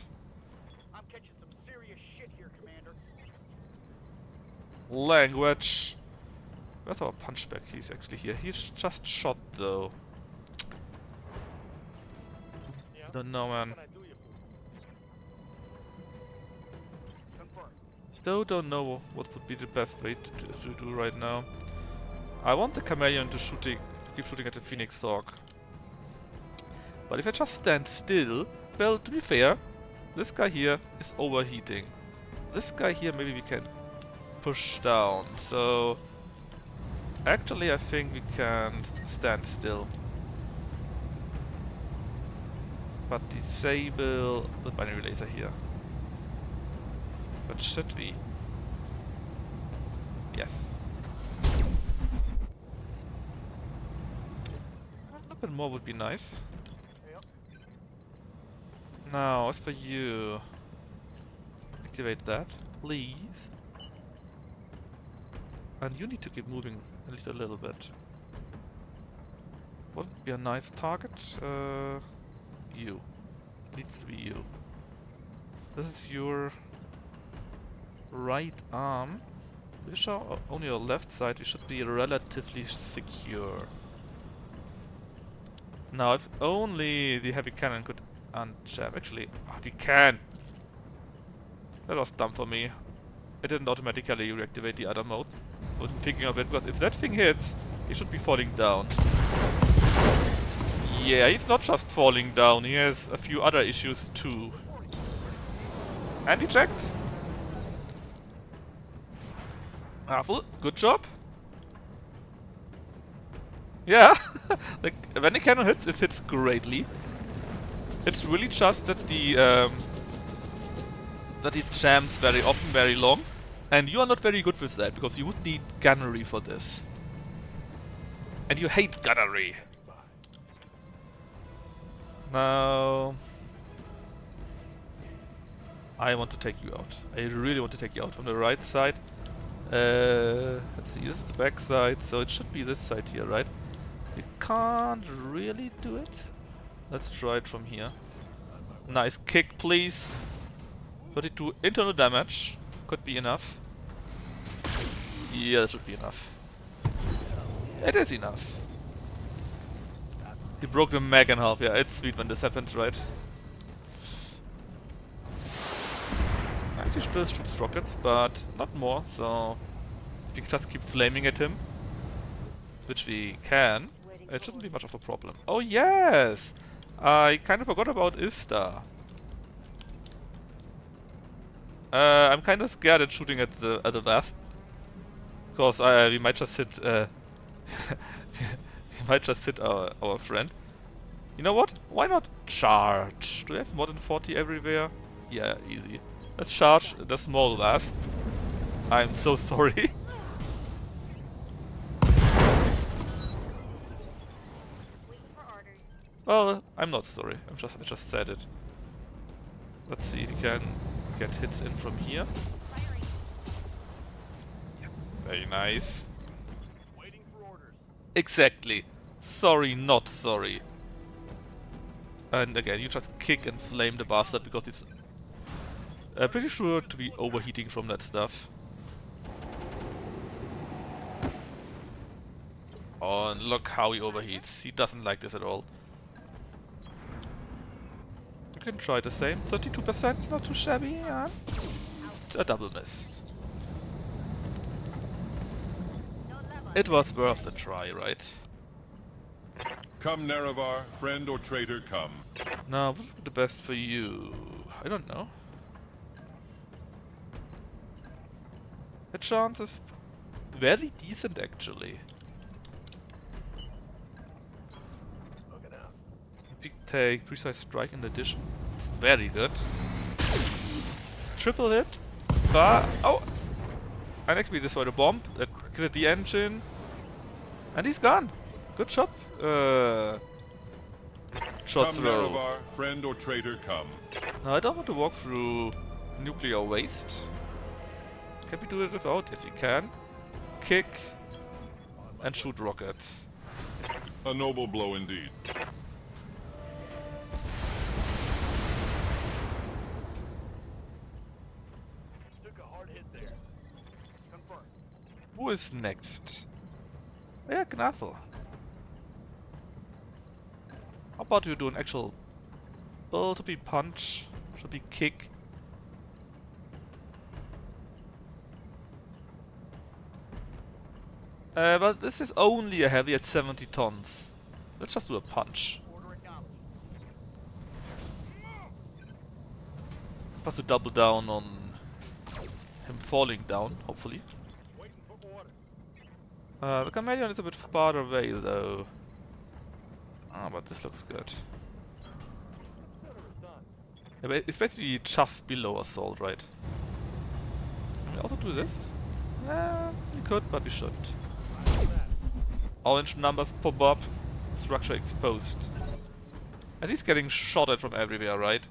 I'm catching some serious shit here, Commander. Language. Where's our punchback? He's actually here. He's just shot though. Yeah. Don't know, man. What can I do you for? Confirm. Still don't know what would be the best way to do right now. I want the chameleon to keep shooting at the Phoenix Hawk. But if I just stand still, well, to be fair, this guy here is overheating. This guy here maybe we can push down. So actually I think we can stand still. But disable the binary laser here. But should we? Yes. A little bit more would be nice. Yep. Now, as for you, activate that, please. And you need to keep moving at least a little bit. What would be a nice target? You. Needs to be you. This is your right arm. We show only your left side. We should be relatively secure. Now, if only the heavy cannon could unjab. Actually, we can. That was dumb for me. It didn't automatically reactivate the other mode. I wasn't thinking of it, because if that thing hits, he should be falling down. Yeah, he's not just falling down, he has a few other issues too. And ejects. Careful, good job. Yeah, when the cannon hits, it hits greatly. It's really just that that it jams very often, very long. And you are not very good with that, because you would need gunnery for this. And you hate gunnery. Now, I want to take you out. I really want to take you out from the right side. Let's see, this is the back side, so it should be this side here, right? You can't really do it. Let's try it from here. Nice kick, please. 32 internal damage. Could be enough. Yeah, that should be enough. It is enough. He broke the mag in half. Yeah, it's sweet when this happens, right? Actually, still shoots rockets, but not more. So if we just keep flaming at him, which we can, it shouldn't be much of a problem. Oh yes, I kind of forgot about Ista. I'm kind of scared at shooting at the Wasp, because we might just hit we might just hit our friend. You know what? Why not charge? Do we have more than 40 everywhere? Yeah, easy. Let's charge the small Wasp. I'm so sorry. Waiting for orders. Well, I'm not sorry. I just said it. Let's see if we can get hits in from here. Firing. Very nice. Waiting for orders. Exactly. Sorry, not sorry. And again, you just kick and flame the bastard because it's pretty sure to be overheating from that stuff. Oh, and look how he overheats. He doesn't like this at all. You can try the same. 32% is not too shabby, yeah. A double miss. It was worth the try, right? Come, Nerevar, friend or traitor, come. Now, what would be the best for you? I don't know. The chance is very decent, actually. Looking out. If we take Precise Strike in addition, it's very good. Triple hit. Oh! And actually destroyed a bomb that killed the engine. And he's gone. Good job. Shot Come, throw. Nerevar, friend or traitor, come. Now I don't want to walk through nuclear waste. Can we do it without? Yes, we can. kick, and shoot rockets. A noble blow indeed. Took a hard hit there. Confirmed. Who is next? Yeah, Gnathel. How about you do an actual bull to be punch, should be kick? But this is only a heavy at 70 tons. Let's just do a punch. Order acknowledged. Plus to double down on him falling down, hopefully. Waiting for order. The chameleon is a bit farther away though. Ah, but this looks good. Consider it done. Yeah, but it's basically just below assault, right? Can we also do this? Yeah, we could, but we shouldn't. Orange numbers pop up. Structure exposed. And he's getting shot at from everywhere, right?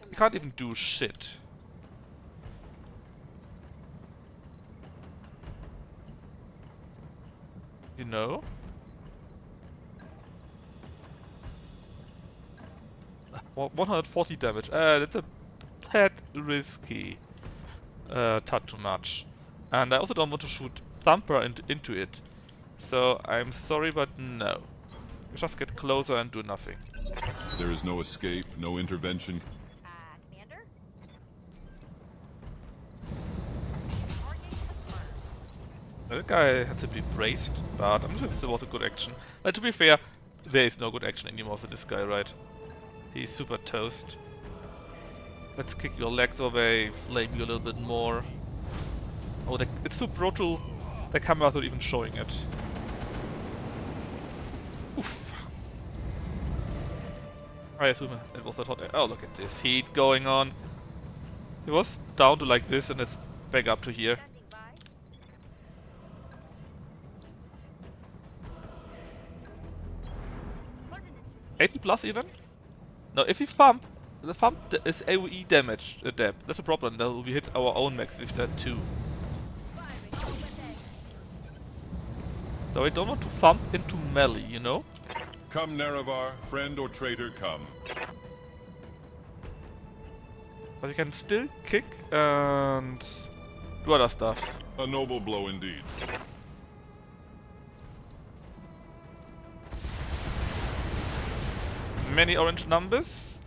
He can't even do shit. You know? 140 damage. That's a tad risky. Tad too much. And I also don't want to shoot Thumper into it. So I'm sorry, but no. You just get closer and do nothing. There is no escape, no intervention. Commander? Target confirmed. That guy had simply braced, but I'm not sure if this was a good action. But to be fair, there is no good action anymore for this guy, right? He's super toast. Let's kick your legs away, flame you a little bit more. Oh, it's so brutal. The camera's not even showing it. Oof. I assume it was not hot air. Oh, look at this heat going on. It was down to like this and it's back up to here. Standing by. 80 plus even? No, if we thump, the thump is AoE damage depth. That's a problem. That will be hit our own max with that too. Firing over there. So I don't want to thump into melee, you know? Come, Nerevar, friend or traitor, come. But you can still kick and do other stuff. A noble blow indeed. Many orange numbers.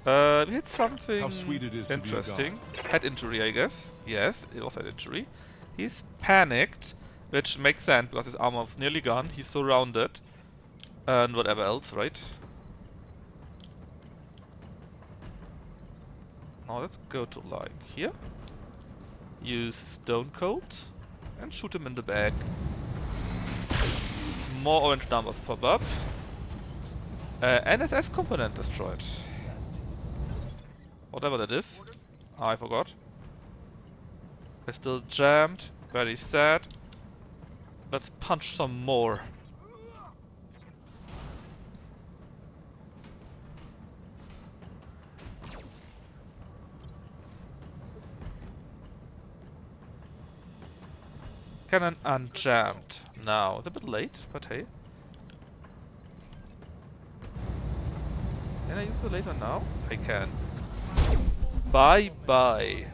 We hit something How sweet it is to be a interesting. Head injury, I guess. Yes, it was head injury. He's panicked, which makes sense because his armor is nearly gone. He's surrounded. And whatever else, right? Now let's go to like here. Use Stone Cold and shoot him in the back. More orange numbers pop up. NSS component destroyed. Whatever that is. I forgot. We're still jammed. Very sad. Let's punch some more. Cannon unjammed. Now, it's a bit late, but hey. Can I use the laser now? I can. Bye bye.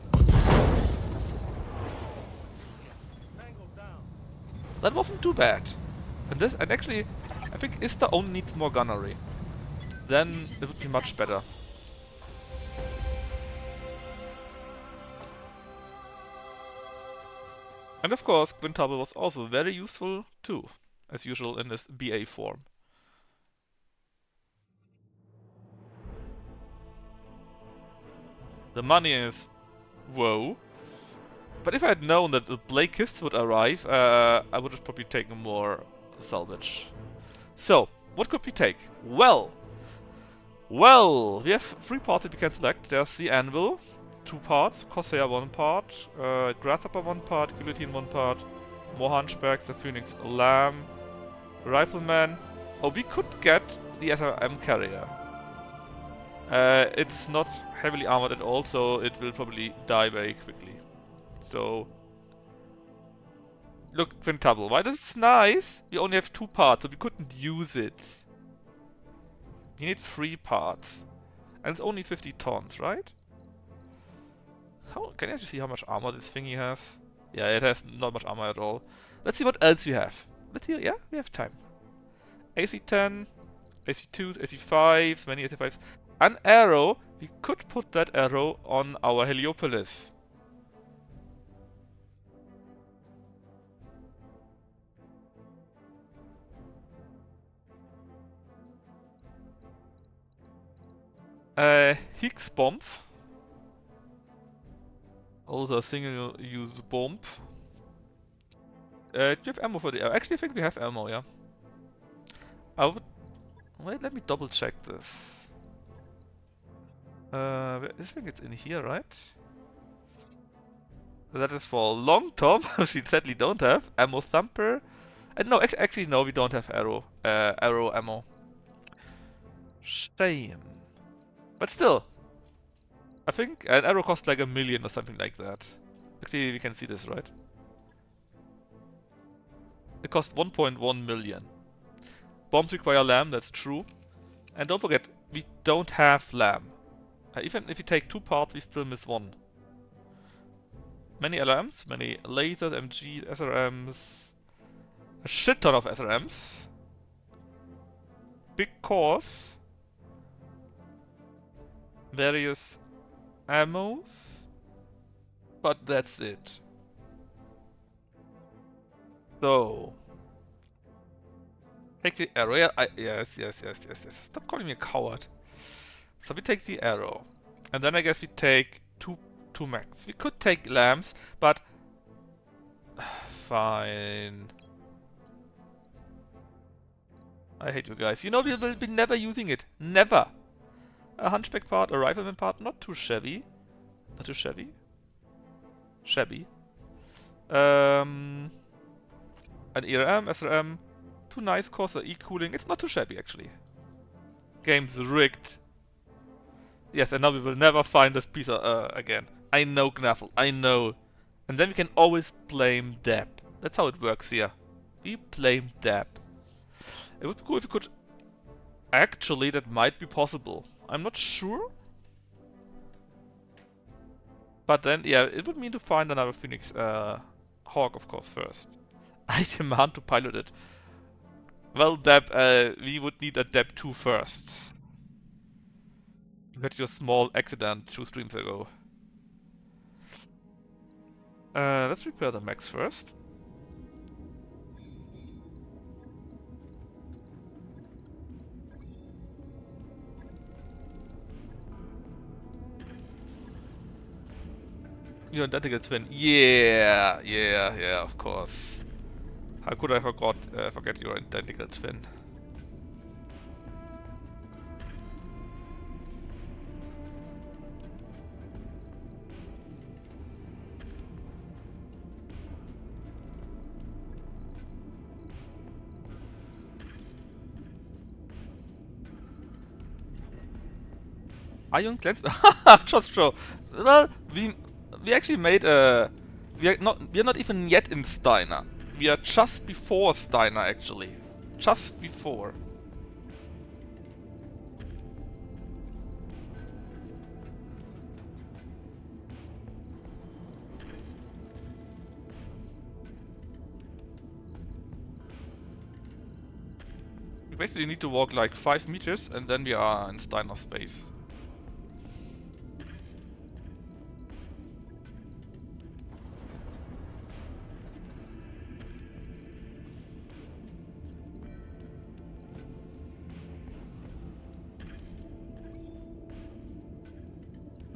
Tango down. That wasn't too bad. And actually, I think Ista only needs more gunnery. Then it would be much better. And of course, Quintable was also very useful too, as usual in this BA form. The money is whoa. But if I had known that the Blake Kists would arrive, I would have probably taken more salvage. So, what could we take? Well, we have 3 parts that we can select. There's the Anvil, 2 parts, Corsair 1 part, Grasshopper 1 part, Guillotine 1 part, more Hunchbacks, the Phoenix Lamb, Rifleman. Oh, we could get the SRM carrier. It's not heavily armored at all, so it will probably die very quickly. So, Look, Quintuple, why this is nice? We only have 2 parts, so we couldn't use it. We need 3 parts. And it's only 50 tons, right? How can you actually see how much armor this thingy has? Yeah, it has not much armor at all. Let's see what else we have. Let's see, yeah, we have time. AC-10, AC-2s, AC-5s, many AC-5s. An arrow, we could put that arrow on our Heliopolis. Higgs bomb. Also a single-use bomb. Do you have ammo for the arrow? Actually, I think we have ammo, yeah. I would... Wait, let me double check this. I think it's in here, right? That is for long tom, which we sadly don't have. Ammo thumper. And no, actually no, we don't have arrow ammo. Shame. But still, I think an arrow costs like 1 million or something like that. Actually, we can see this, right? It costs 1.1 million. Bombs require lamb, that's true. And don't forget, we don't have lamb. Even if we take 2 parts, we still miss 1. Many LRMs, many lasers, MGs, SRMs. A shit ton of SRMs. Big cores. Various ammos. But that's it. So. Take the arrow. Yeah, yes. Stop calling me a coward. So we take the arrow. And then I guess we take two max. We could take lambs, but fine. I hate you guys. You know we will be never using it. Never. A hunchback part, a rifleman part, not too shabby. Not too shabby. Shabby. An ERM, SRM, 2 nice cores, E-cooling. It's not too shabby actually. Game's rigged. Yes, and now we will never find this piece again. I know, Knaffle, I know. And then we can always blame Deb. That's how it works here. We blame Deb. It would be cool if we could... Actually, that might be possible. I'm not sure. But then, yeah, it would mean to find another Phoenix Hawk, of course, first. I demand to pilot it. Well, Deb, we would need a Deb 2 first. You had your small accident 2 streams ago. Let's repair the mechs first. Your identical twin. Yeah, of course. How could I forget your identical twin? Ion Cleanse? Just show. Well, we actually made a... We are not even yet in Steiner. We are just before Steiner, actually. Just before. We basically need to walk like 5 meters and then we are in Steiner space.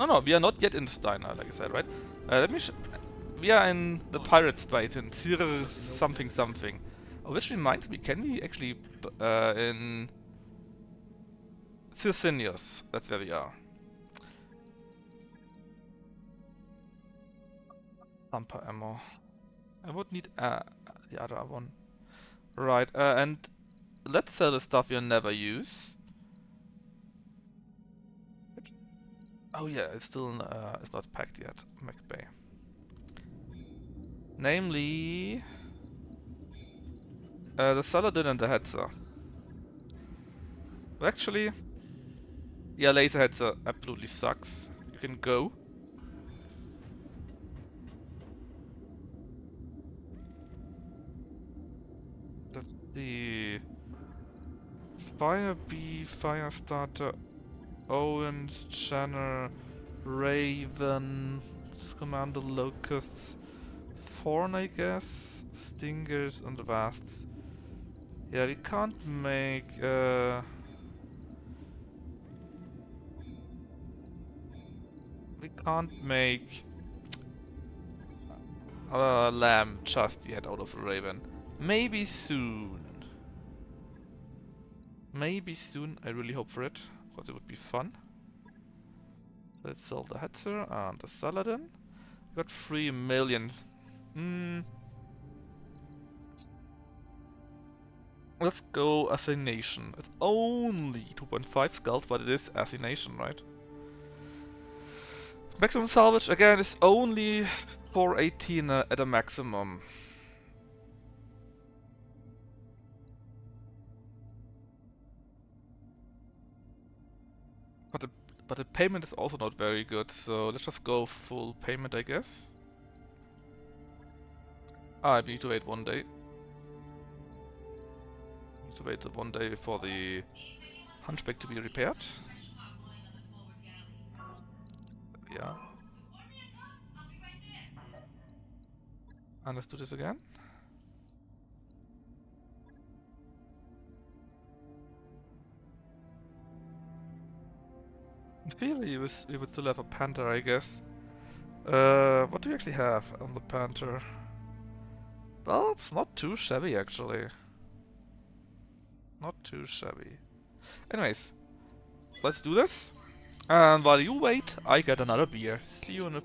No, we are not yet in Steiner, like I said, right? Let me we are in the pirate space in Cir something. Oh, which reminds me, can we actually in Circinius? That's where we are. Thumper ammo. I would need the other one. Right, and let's sell the stuff you'll never use. Oh yeah, it's still it's not packed yet. McBay. Namely, The Saladin and the Hetzer. But actually, yeah, Laser Hetzer absolutely sucks. You can go. That's the Fire Bee, Firestarter, Owens, Channer, Raven, Commander Locusts, Thorn, I guess, Stingers, and the Wasps. Yeah, we can't make. We can't make a lamb just yet out of a raven. Maybe soon. Maybe soon. I really hope for it, because it would be fun. Let's sell the Hetzer and the Saladin. We got 3 million. Let's go Assassination. It's only 2.5 skulls, but it is Assassination, right? Maximum salvage again is only 418 at a maximum. But the payment is also not very good, so let's just go full payment, I guess. I need to wait 1 day. Need to wait 1 day for the Hunchback to be repaired. Yeah. And let's do this again. In theory, we would still have a Panther, I guess. What do we actually have on the Panther? Well, it's not too shabby, actually. Not too shabby. Anyways, let's do this. And while you wait, I get another beer. See you in a...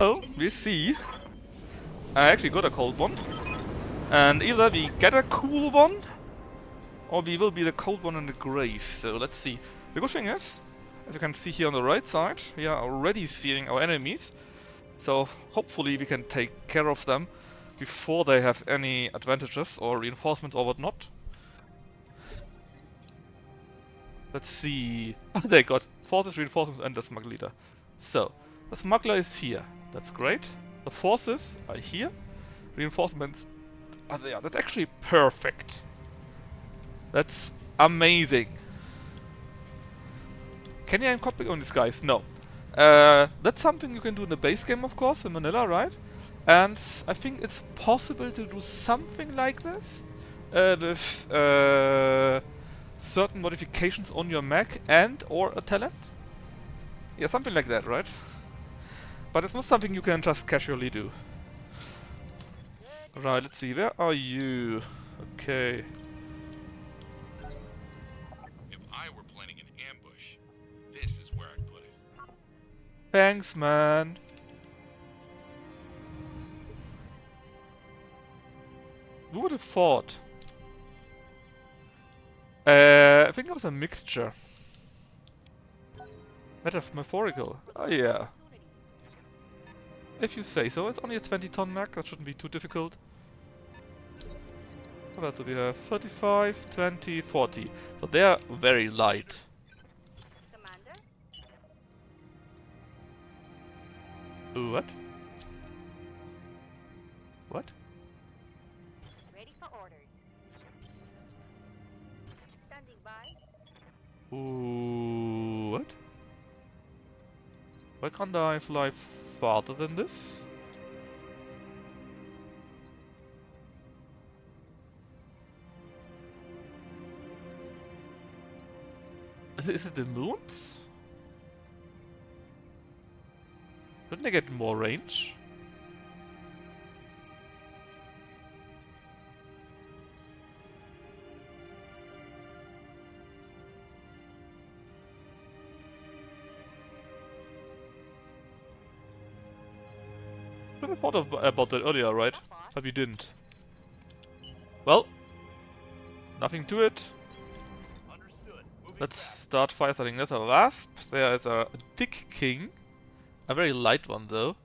Oh, we see. I actually got a cold one. And either we get a cool one, or we will be the cold one in the grave. So let's see. The good thing is, as you can see here on the right side, we are already seeing our enemies. So hopefully we can take care of them before they have any advantages or reinforcements or whatnot. Let's see. They got forces, reinforcements, and the smuggler leader. So, the smuggler is here. That's great. The forces are here. Reinforcements are there. That's actually perfect. That's amazing. Can you aim cockpit on these guys? No. That's something you can do in the base game, of course, in vanilla, right? And I think it's possible to do something like this with certain modifications on your mech and or a talent? Yeah, something like that, right? But it's not something you can just casually do. Right, let's see, where are you? Okay. If I were planning an ambush, this is where I'd put it. Thanks, man. Who would have thought? I think it was a mixture. Metaphorical. Oh yeah. If you say so. It's only a 20-ton mech, that shouldn't be too difficult. What else do we have? 35, 20, 40. So they are very light. Commander? What? What? Ready for orders. Standing by. What? Why can't I fly farther than this? Is it the moons? Didn't they get more range? Should have thought about that earlier, right? But we didn't. Well, nothing to it. Understood. Moving Let's fast. start fire starting. There's a Wasp. There is a Dick King. A very light one though.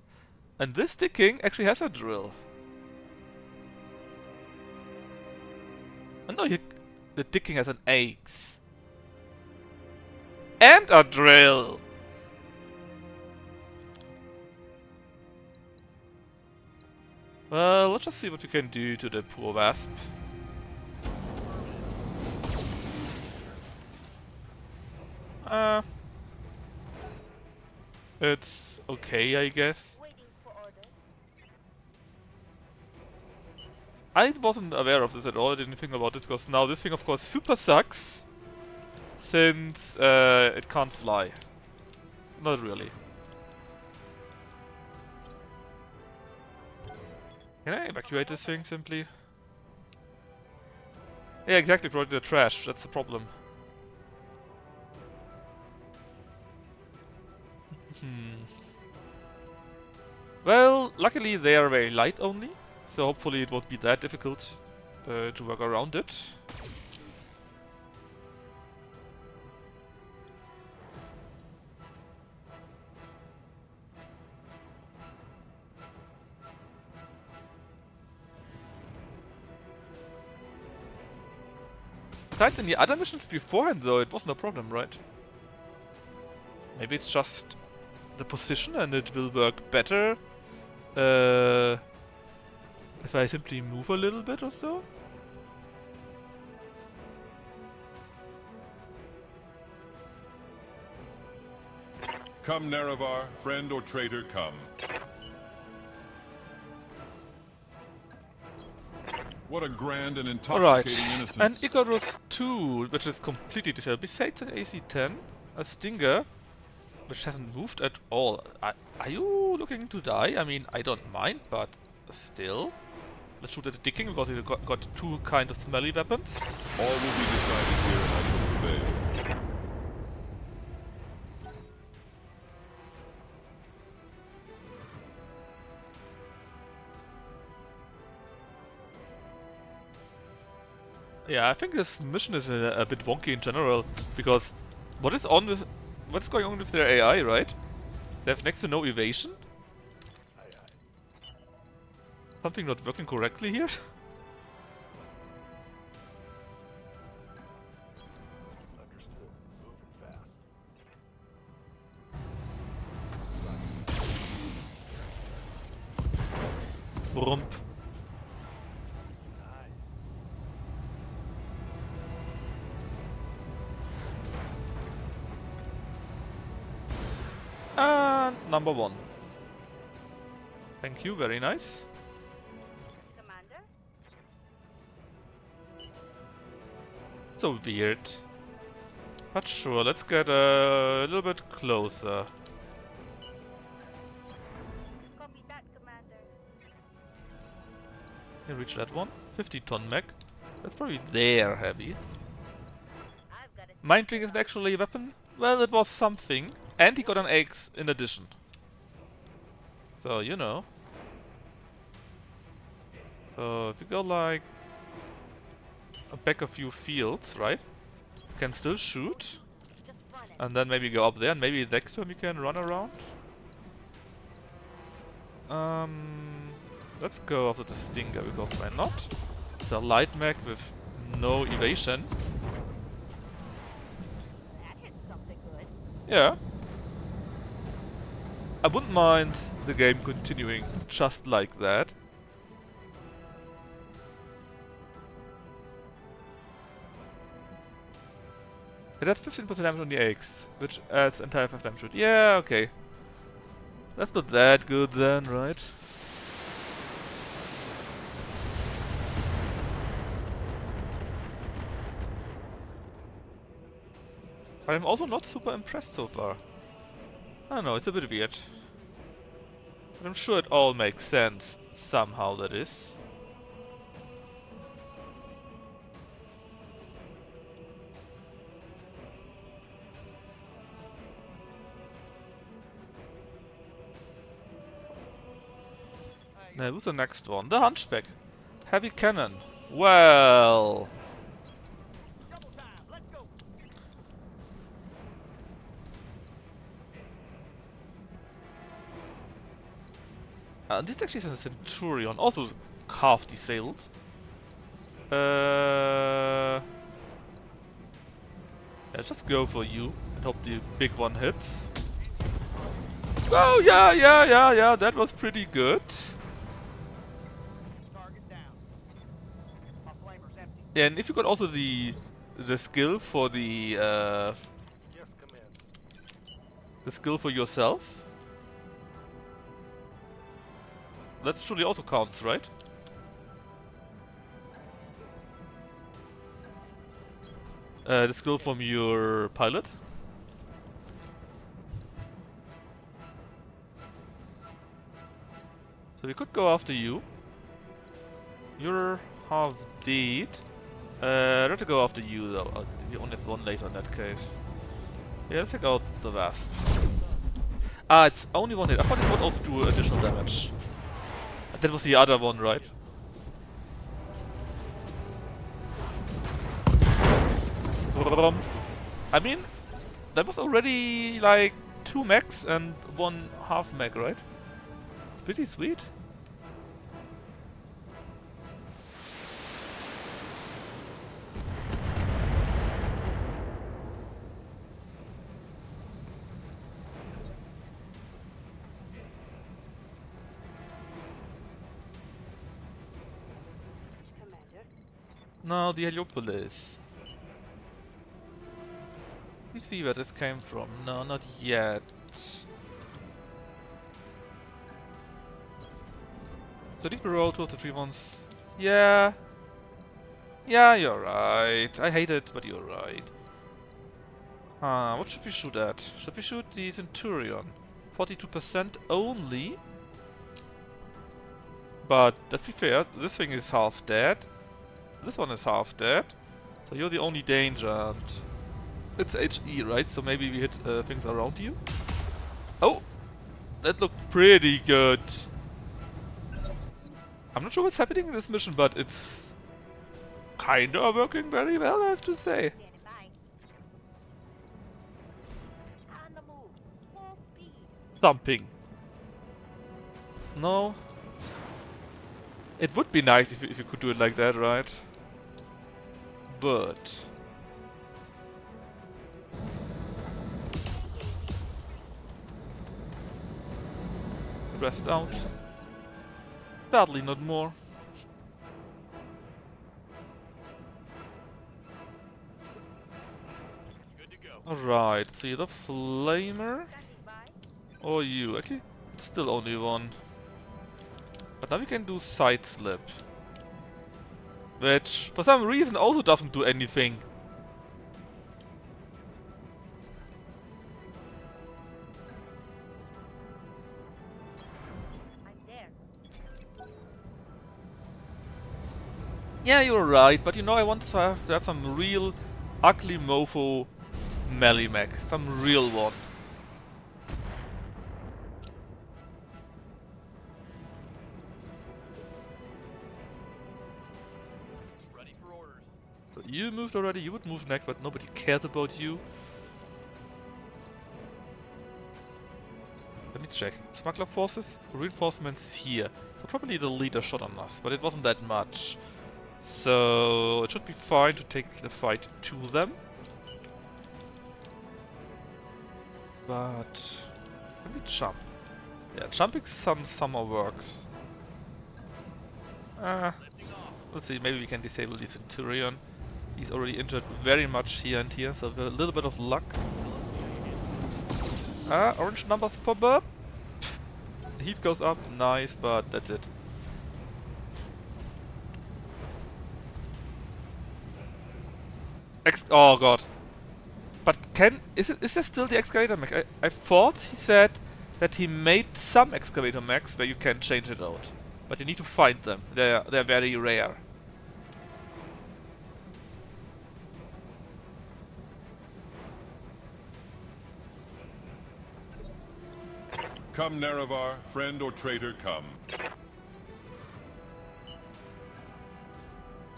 And this Dick King actually has a drill. Oh no, the Dick King has an axe. And a drill! Well, let's just see what we can do to the poor Wasp. It's okay, I guess. Waiting for orders. I wasn't aware of this at all, I didn't think about it, because now this thing of course super sucks, since it can't fly. Not really. Can I evacuate this thing simply? Yeah, exactly, throw it in the trash, that's the problem. Well, luckily they are very light only, so hopefully it won't be that difficult to work around it. Besides, in the other missions beforehand though, it was no problem, right? Maybe it's just the position and it will work better if I simply move a little bit or so? Come, Nerevar, friend or traitor, come. What a grand and Alright, intoxicating innocence. and Icarus 2, which is completely disabled. Besides an AC-10, a Stinger, which hasn't moved at all. Are you looking to die? I mean, I don't mind, but still. Let's shoot at the Dick King because he got two kind of smelly weapons. All will be decided here, and I shall prevail. Yeah, I think this mission is a bit wonky in general, because what's going on with their AI, right? They have next to no evasion? Something not working correctly here? Understood. Moving fast. Rump. Nice. And number one. Thank you, very nice. Commander? So weird. But sure, let's get a little bit closer. Copy that, Commander. Can reach that one. 50-ton mech. That's probably their heavy. I've got a Mind Ring isn't actually a weapon. Well, it was something. And he got an axe in addition. So, you know. So, if you go like... back a few fields, right? You can still shoot. just run it. And then maybe go up there and maybe next time you can run around. Let's go after the Stinger because why not? It's a light mech with no evasion. That hit something good. Yeah. I wouldn't mind the game continuing just like that. It has 15% damage on the axe, which adds entire 5 damage to it. Yeah, okay. That's not that good then, right? But I'm also not super impressed so far. I don't know, it's a bit weird. But I'm sure it all makes sense somehow, that is. Now, who's the next one? The Hunchback. Heavy cannon. Well... Double time. Let's go. this actually is a Centurion, also half disabled. Yeah, just go for you and hope the big one hits. Oh yeah, that was pretty good. Target down. My flamer's empty. Yeah, and if you got also the skill for the Just come in. the skill for yourself, that surely also counts, right? The skill from your pilot. So we could go after you. You're half dead. I'd rather go after you though. You only have one laser in that case. Yeah, let's take out the Wasp. Ah, it's only one hit. I thought it would also do additional damage. That was the other one, right? I mean, that was already like 2 mechs and 1 half mech, right? It's pretty sweet. Commander. No, the Heliopolis. We see where this came from. No, not yet. So did we roll 2 of the 3 ones? Yeah. Yeah, you're right. I hate it, but you're right. What should we shoot at? Should we shoot the Centurion? 42% only? But let's be fair, this thing is half dead. This one is half dead. So you're the only danger, and it's HE, right? So maybe we hit things around you? Oh! That looked pretty good. I'm not sure what's happening in this mission, but it's kinda working very well, I have to say. Standing by. On the move. Full speed. Thumping. No. It would be nice if you could do it like that, right? But... rest out. Sadly, not more. Good to go. Alright, so you're the Flamer, Standing by. or you. Actually, still only one. But now we can do Side Slip. Which, for some reason, also doesn't do anything. Yeah, you're right, but you know I want to have some real ugly mofo melee mech. Some real one. Ready for orders. So you moved already, you would move next, but nobody cared about you. Let me check. Smuggler forces, reinforcements here. So probably the leader shot on us, but it wasn't that much. So it should be fine to take the fight to them. But let me jump. Yeah, jumping somehow works. Let's see, maybe we can disable the Centurion. He's already injured very much here and here, so with a little bit of luck. Orange numbers pop up. Heat goes up, nice, but that's it. Oh god. But is there still the excavator mech? I thought he said that he made some excavator mechs where you can change it out. But you need to find them. They're very rare. Come, Nerevar, friend or traitor, come.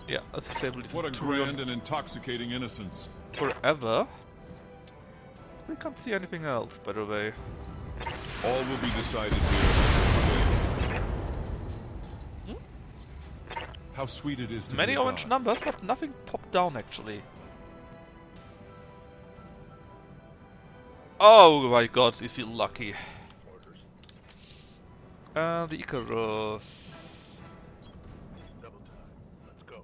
Yeah, let's disable this What a grand and intoxicating innocence. forever. We can't see anything else, by the way. All will be decided here. How sweet it is to Many be orange God. numbers, but nothing popped down actually. Oh my god, is he lucky. The Icarus. Double time. Let's go.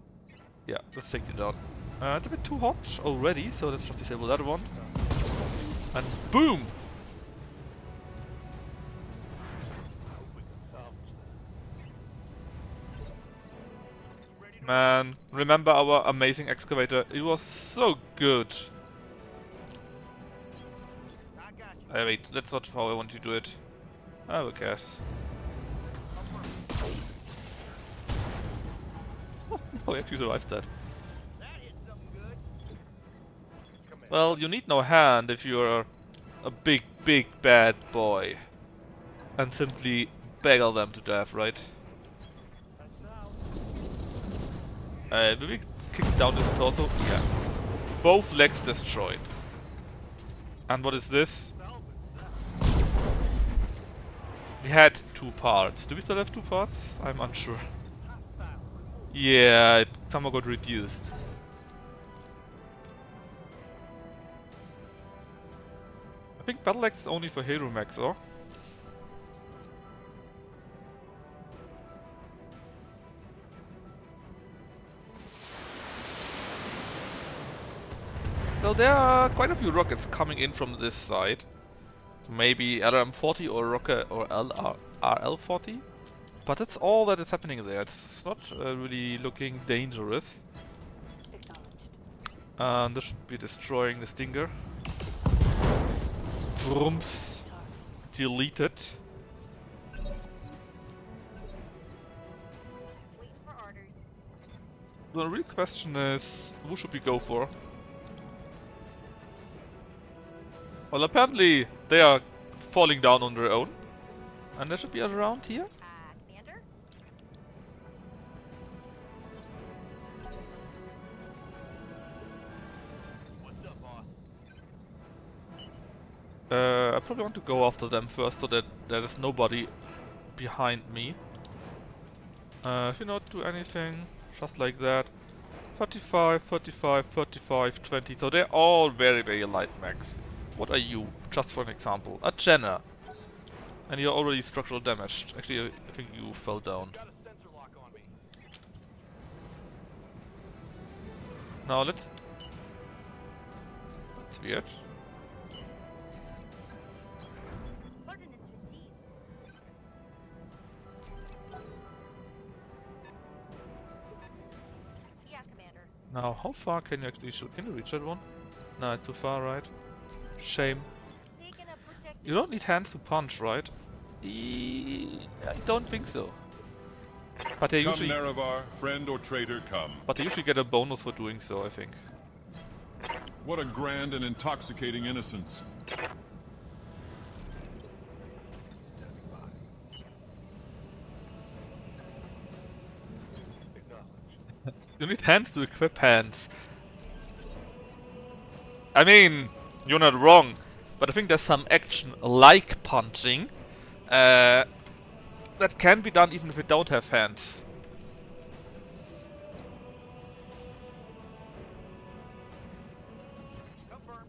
Yeah, let's take it down. It's a bit too hot already, so let's just disable that one. And boom! I hope we can salvage that. Man, remember our amazing excavator? It was so good. I got you. Wait, that's not how I want to do it. I will guess. Oh, no, I actually survived that. That hit something good. Command. Well, you need no hand if you're a big, big bad boy. And simply bagel them to death, right? That's out. Will we kick down this torso? Yes. Both legs destroyed. And what is this? Salvage. We had 2 parts. Do we still have 2 parts? I'm unsure. Hostile. Yeah, it somehow got reduced. I think Battletech is only for Hero Max, or? Well, there are quite a few rockets coming in from this side. Maybe LRM-40 or rocket or RL-40. But that's all that is happening there. It's not really looking dangerous. Acknowledged. This should be destroying the Stinger. Vrooms. Deleted. Waiting for orders. The real question is, who should we go for? Well, apparently they are falling down on their own. And there should be a round here. Commander? What's up, boss? I probably want to go after them first so that there is nobody behind me. If you not do anything, just like that. 35, 35, 35, 20. So they're all very, very light mechs. What are you? Just for an example. A Jenner. And you're already structural damaged. Actually, I think you fell down. Got a sensor lock on me. Now let's... That's weird. Ordinance received. Yeah, Commander. Now, how far can you actually shoot? Can you reach that one? No, it's too far, right? Shame. Taking a protective. You don't need hands to punch, right? I don't think so. But they Come, usually Nerevar, friend or traitor, come. get a bonus for doing so, I think. What a grand and intoxicating innocence. You need hands to equip hands. I mean, you're not wrong, but I think there's some action like punching that can be done even if you don't have hands. Confirm.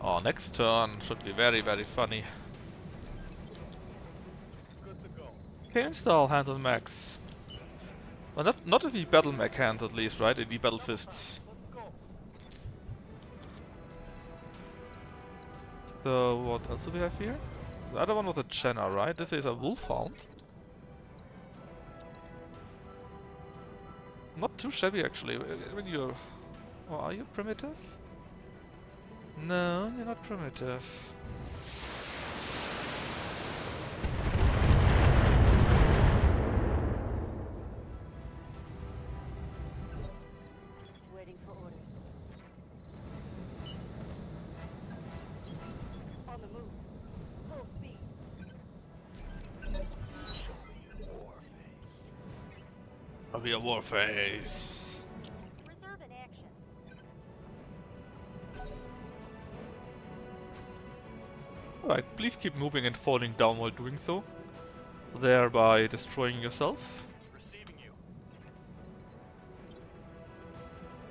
Oh, next turn should be very, very funny. Good to go. Okay, install hand on max. Well, not if we battle mech hands at least, right? If we battle fists. Let's go. So what else do we have here? The other one was a Jenna, right? This is a wolfhound. Not too shabby actually. When you're... Oh, are you primitive? No, you're not primitive. Waiting for orders. On the move. Full speed. I'll be a warface. Reserve in action. Alright, please keep moving and falling down while doing so, thereby destroying yourself. Receiving you.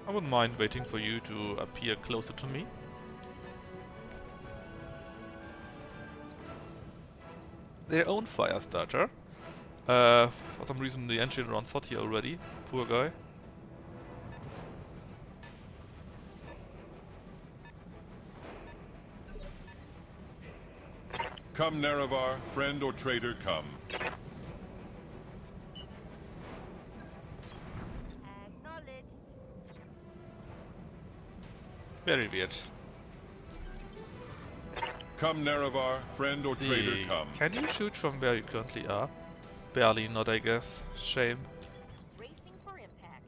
I wouldn't mind waiting for you to appear closer to me. Their own fire starter. For some reason the engine runs hot here already. Poor guy. Come, Nerevar, friend or traitor, come. Acknowledged. Very weird. Come, Nerevar, friend or traitor, See, come. can you shoot from where you currently are? Barely not, I guess. Shame. Racing for impact.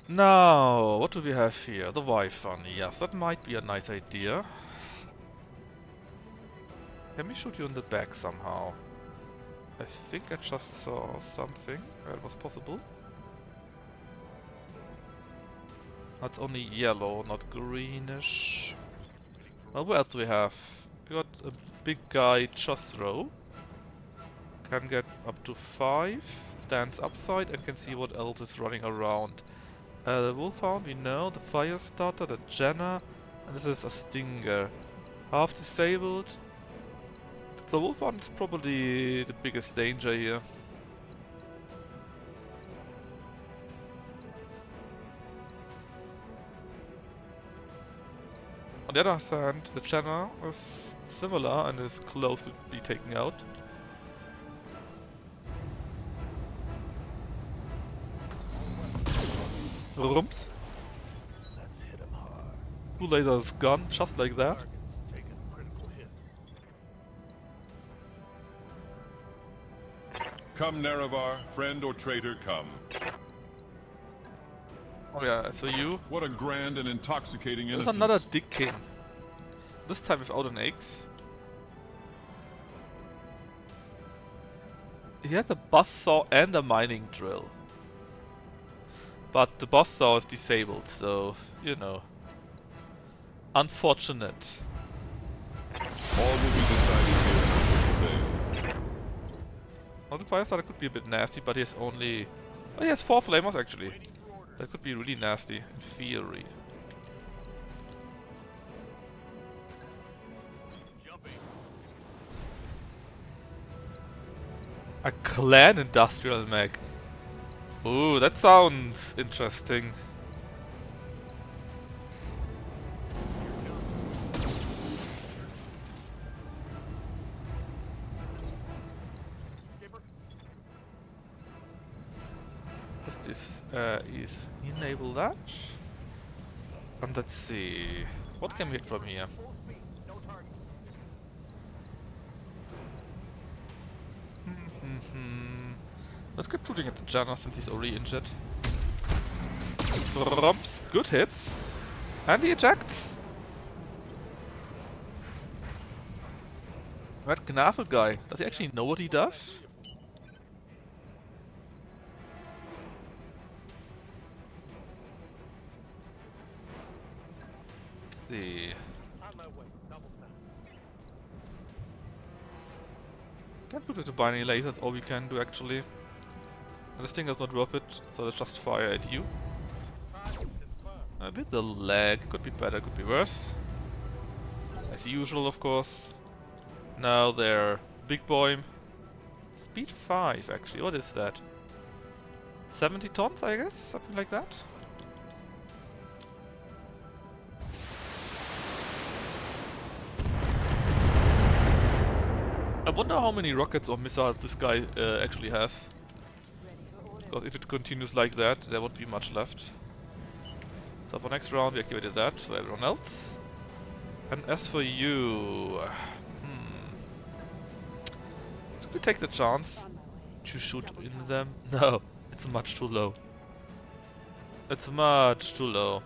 Now, what do we have here? The Wi-Fi. Yes, that might be a nice idea. Let me shoot you in the back somehow. I think I just saw something that was possible. Not only yellow, not greenish. Well, what else do we have? We got a big guy, Chosro. Can get up to 5. Stands upside and can see what else is running around. The Wolfhound, we know. The Fire Starter, the Jenna. And this is a Stinger. Half disabled. The Wolfhound is probably the biggest danger here. On the other hand, the Jenna is similar and is close to be taken out. Rumps. Let's hit him hard. 2 lasers gone, just like that. Target. Taking critical hits. Come, Nerevar, friend or traitor, come. Oh yeah, so you. What a grand and intoxicating There's innocence. another Dick King. This time without an axe. He has a buzzsaw and a mining drill. But the buzzsaw is disabled, so, you know. Unfortunate. All will be decided here. Now the fire starter could be a bit nasty, but he has only... Oh, he has 4 flamers actually. Waiting for orders. That could be really nasty, in theory. Jumping. A clan industrial mech. Ooh, that sounds interesting. Skipper. Does this enable that? And let's see. What can we get from here? Full speed. No target. Let's get shooting at the Janna since he's already injured. Drops good hits. And he ejects. That Gnavel guy, does he actually know what he does? Let's see. On my way. Double time. Can't shoot with the binary laser, that's all we can do actually. And this thing is not worth it, so let's just fire at you. A bit the lag, could be better, could be worse. As usual, of course. Now they're big boy. Speed 5 actually, what is that? 70 tons, I guess? Something like that? I wonder how many rockets or missiles this guy actually has. Ready for orders. Because if it continues like that, there won't be much left. So for next round we activated that for everyone else. And as for you... Should we take the chance On my way. to shoot in them? No, it's much too low. It's much too low.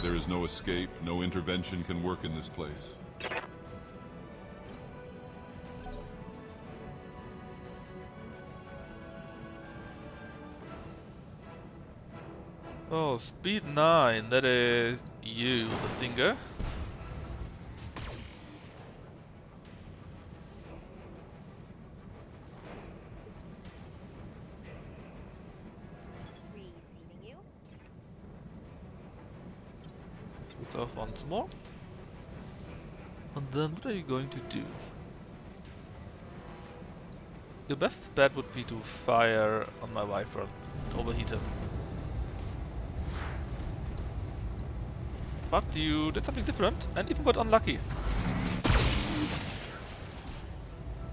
There is no escape, no intervention can work in this place. Oh, speed 9, that is you, the Stinger. Receiving you. Switch off once more. And then what are you going to do? Your best bet would be to fire on my Wyvern and overheat him. But you did something different and even got unlucky.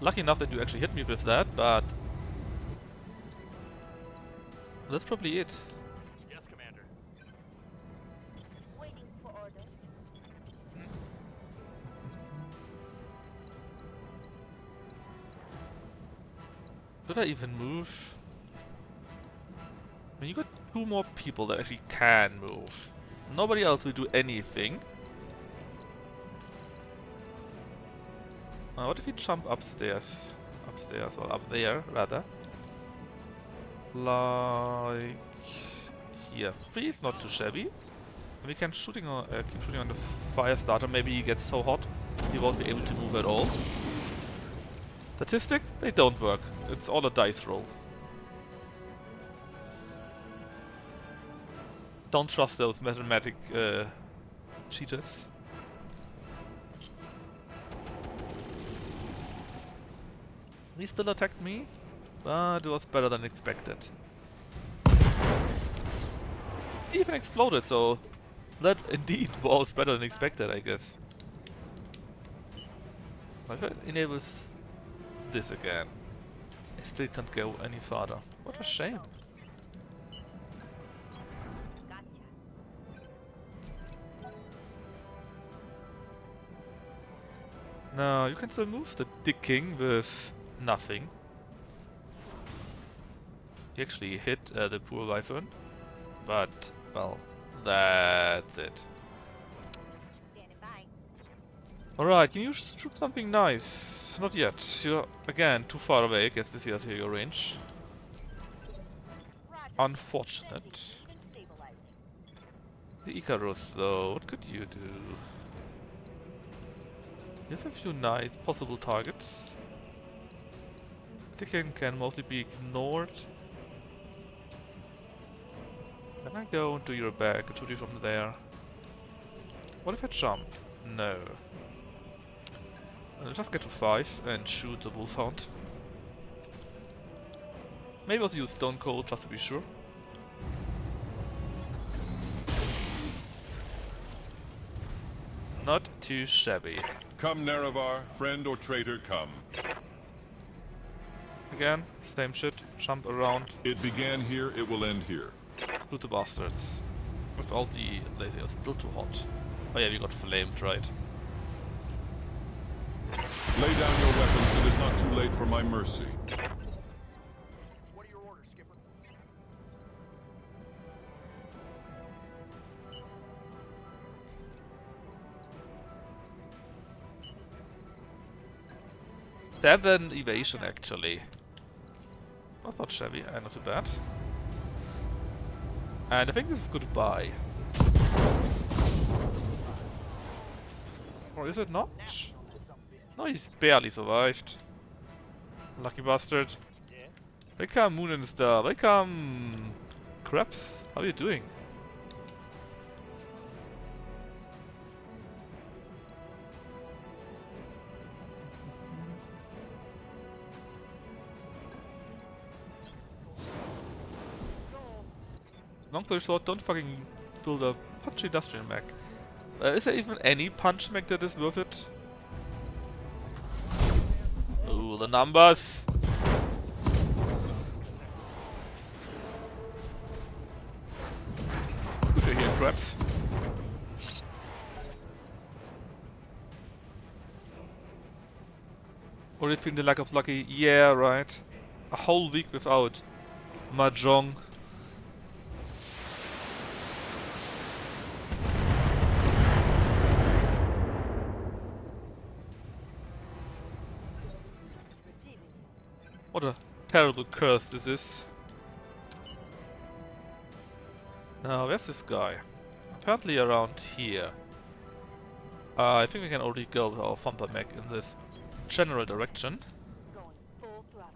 Lucky enough that you actually hit me with that, but that's probably it. Yes, Commander. Waiting for orders. Should I even move? I mean, you got 2 more people that actually can move. Nobody else will do anything. What if you jump upstairs? Upstairs, or up there, rather. Like... here. 3 is not too shabby. And we can keep shooting on the fire starter. Maybe he gets so hot he won't be able to move at all. Statistics, they don't work. It's all a dice roll. Don't trust those mathematic cheaters. He still attacked me, but it was better than expected. He even exploded, so that indeed was better than expected, I guess. If it enables this again, I still can't go any farther. What a shame. Gotcha. Now, you can still move the Dick King with nothing. He actually hit the poor Wyvern, but, well, that's it. Standing by. Alright, can you shoot something nice? Not yet. You're, again, too far away. I guess this is your range. Roger. Unfortunate. Sending even stabilizing. The Icarus, though, what could you do? You have a few nice possible targets. The King can mostly be ignored. Can I go into your back and shoot you from there? What if I jump? No. I'll just get to 5 and shoot the Wolfhound. Maybe also use Stone Cold just to be sure. Not too shabby. Come, Nerevar, friend or traitor, come. Again, same shit. Jump around, It began here, it will end here. shoot the bastards. Without the laser, it's still too hot. Oh yeah, we got flamed, right? Lay down your weapons. It is not too late for my mercy. What are your orders, Skipper? Seven evasion actually. That's not shabby, not too bad. And I think this is goodbye. Or is it not? No, he's barely survived. Lucky bastard. Yeah. Welcome Moon and Star. Welcome Krebs. How are you doing? Long story short, don't fucking build a punch industrial mech. Is there even any punch mech that is worth it? Ooh, the numbers! Good to hear, Krebs. Or it feel the lack of lucky? Yeah, right. A whole week without Mahjong. What a terrible curse this is. Now, where's this guy? Apparently around here. I think we can already go with our Thumper mech in this general direction. Going full throttle.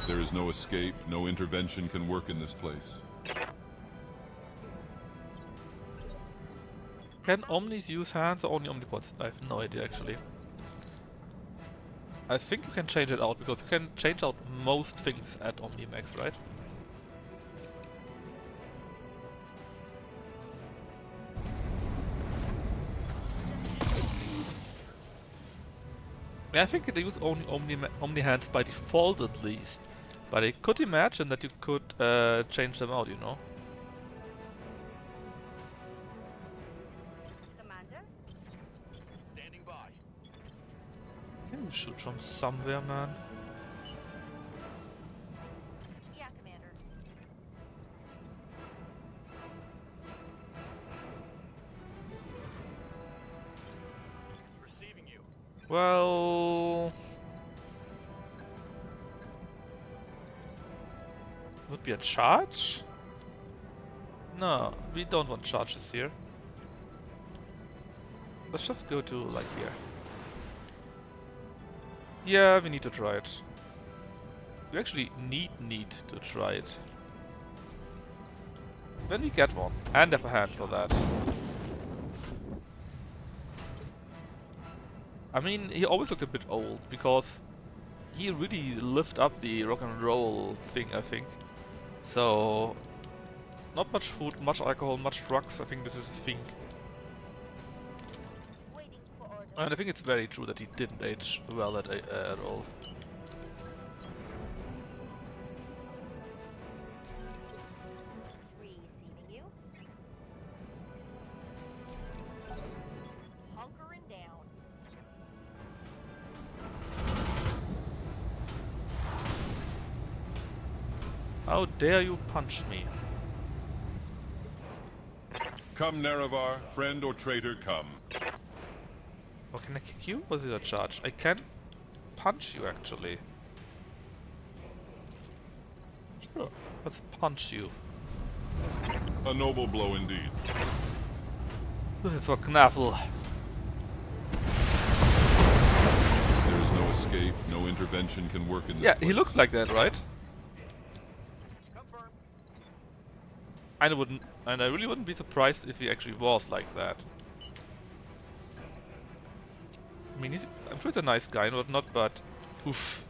There is no escape. No intervention can work in this place. Can Omnis use hands or only Omnipods? I have no idea actually. I think you can change it out, because you can change out most things at Omnimax, right? Yeah, I think they use only Omni hands by default at least. But I could imagine that you could change them out, you know? Commander? Standing by. Can you shoot from somewhere, man? Yeah, Commander. Receiving you. Well... would be a charge? No, we don't want charges here. Let's just go to, like, here. Yeah, we need to try it. We actually need to try it. When we get one. And have a hand for that. I mean, he always looked a bit old, because he really lived up the rock and roll thing, I think. So, not much food, much alcohol, much drugs, I think this is his thing. Waiting for orders. And I think it's very true that he didn't age well at all. Receiving you. Hunkering down. How dare you punch me? Come, Nerevar, friend or traitor, come. Oh, can I kick you? Or is it a charge? I can punch you, actually. Sure. Let's punch you. A noble blow indeed. This is for Knaffel. There is no escape. No intervention can work in this Yeah, place. he looks like that, right? Confirm. And I really wouldn't be surprised if he actually was like that. I mean, I'm sure he's a nice guy and whatnot, but oof.